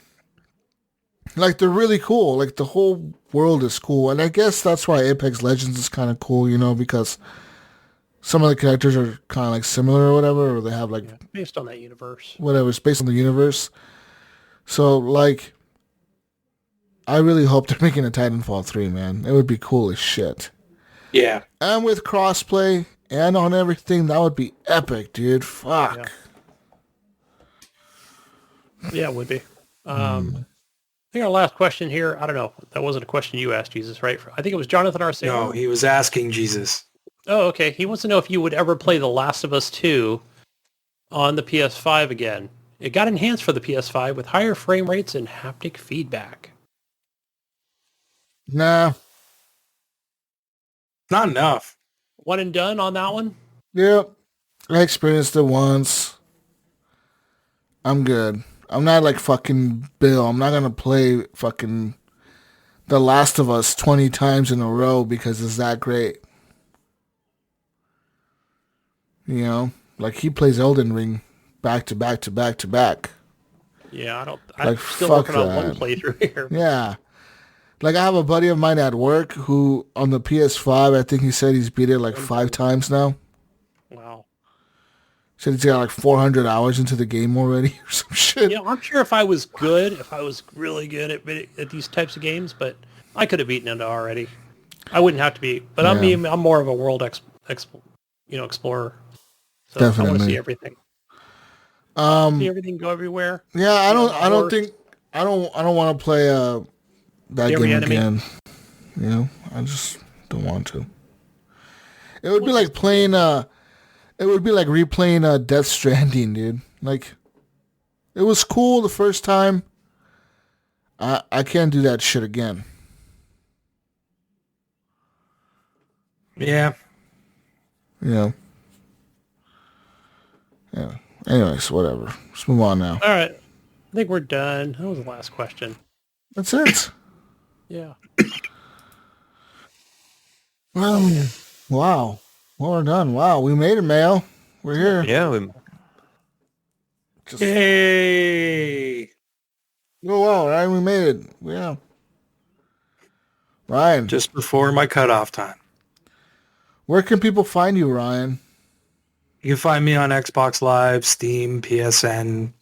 Like, they're really cool. Like, the whole world is cool. And I guess that's why Apex Legends is kind of cool, because some of the characters are kind of, like, similar or whatever, or they have, like... Yeah, based on that universe. Whatever, it's based on the universe. So, like... I really hope they're making a Titanfall 3, man. It would be cool as shit. Yeah. And with crossplay and on everything, that would be epic, dude. Fuck. Yeah, it would be. I think our last question here, I don't know. That wasn't a question you asked, Jesus, right? I think it was Jonathan Arceo. No, he was asking Jesus. Oh, okay. He wants to know if you would ever play The Last of Us 2 on the PS5 again. It got enhanced for the PS5 with higher frame rates and haptic feedback. Nah. Not enough. One and done on that one? Yep. I experienced it once. I'm good. I'm not like fucking Bill. I'm not going to play fucking The Last of Us 20 times in a row because it's that great. Like he plays Elden Ring back to back to back to back. Yeah, I'm like, still working on one playthrough here. Yeah. Like, I have a buddy of mine at work who, on the PS5, I think he said he's beat it like 5 times now. Wow. Said he's got like 400 hours into the game already or some shit. Yeah, I'm sure if I was really good at these types of games, but I could have beaten it already. I wouldn't have to be, but Yeah. I'm more of a world explorer. So I want to Definitely. see everything. See everything, go everywhere. Yeah, I be on don't. the I don't horse, think. I don't want to play that see every game enemy. again. You know, I just don't want to. It would be like playing. It would be like replaying Death Stranding, dude. Like, it was cool the first time. I can't do that shit again. Yeah. You know. Yeah. Anyways, whatever. Let's move on now. All right, I think we're done. That was the last question. That's it. Yeah. Wow. Well, we're done. Wow, we made it, Mayo. We're here. Yeah, Yay! Oh, wow, right? We made it. Yeah. Ryan, Just before my cutoff time. where can people find you, Ryan? You can find me on Xbox Live, Steam, PSN,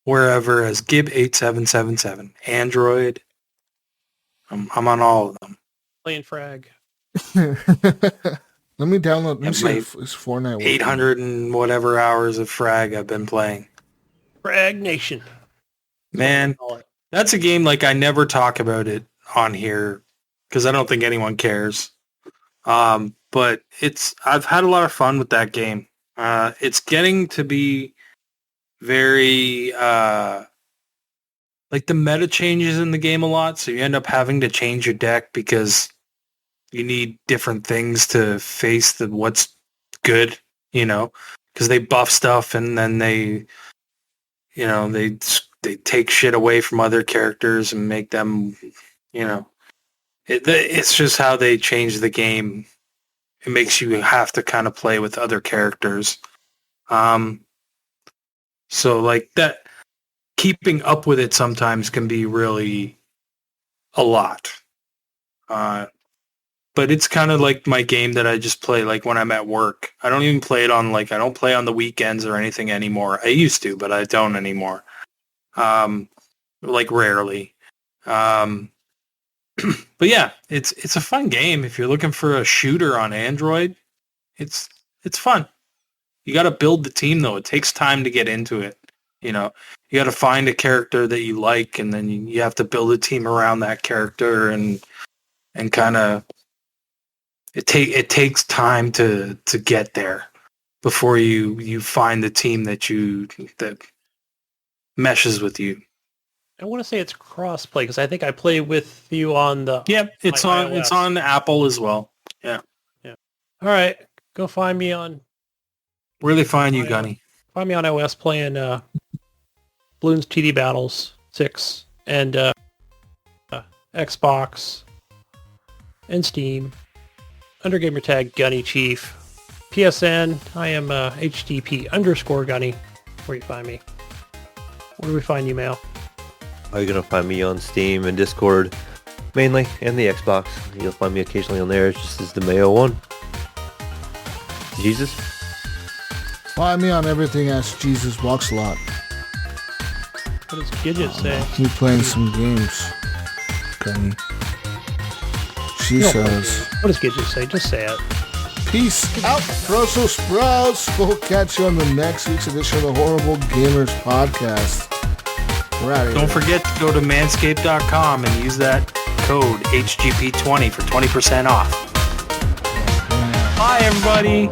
wherever as Gib8777. Android. I'm on all of them. Playing Frag. Let me download. Let me Yeah, see if it's Fortnite. working. 800 and whatever hours of Frag I've been playing. Frag Nation. Man, Call it. that's a game like I never talk about it on here because I don't think anyone cares. But I've had a lot of fun with that game. It's getting to be very like the meta changes in the game a lot, so you end up having to change your deck because you need different things to face what's good, because they buff stuff and then they take shit away from other characters and make them, it's just how they change the game. It makes you have to kind of play with other characters. So like that, keeping up with it sometimes can be really a lot. But it's kind of like my game that I just play like when I'm at work. I don't even play it on I don't play on the weekends or anything anymore. I used to, but I don't anymore. Rarely. But yeah, it's a fun game. If you're looking for a shooter on Android, it's fun. You got to build the team though. It takes time to get into it. You got to find a character that you like, and then you have to build a team around that character, and kind of it takes time to get there before you find the team that meshes with you. I want to say it's crossplay because I think I play with you on the. Yep, it's on Apple as well. Yeah. All right, go find me on. Where do they find you, Gunny? Find me on iOS playing Bloons TD Battles 6 and Xbox and Steam. Under gamer tag Gunny Chief. PSN, I am HTP_Gunny. Where you find me? Where do we find you, Mail? you're going to find me on Steam and Discord mainly, and the Xbox. You'll find me occasionally on there, just as the Mayo one. Jesus? Find me on everything as Jesus Walks a Lot. What does Gidget say? Keep playing some games. Gunny. She says, What does Gidget say? Just say it. peace out, Brussels sprouts. We'll catch you on the next week's edition of the Horrible Gamers Podcast. We're out of here. Don't forget to go to manscaped.com and use that code HGP20 for 20% off. Bye, everybody.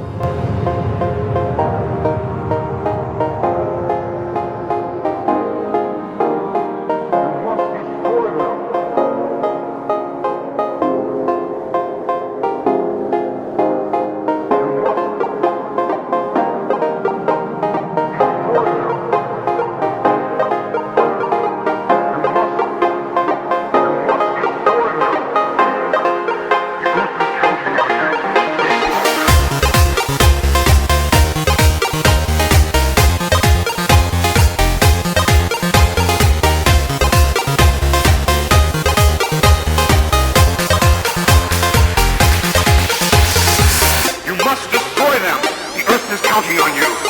counting on you.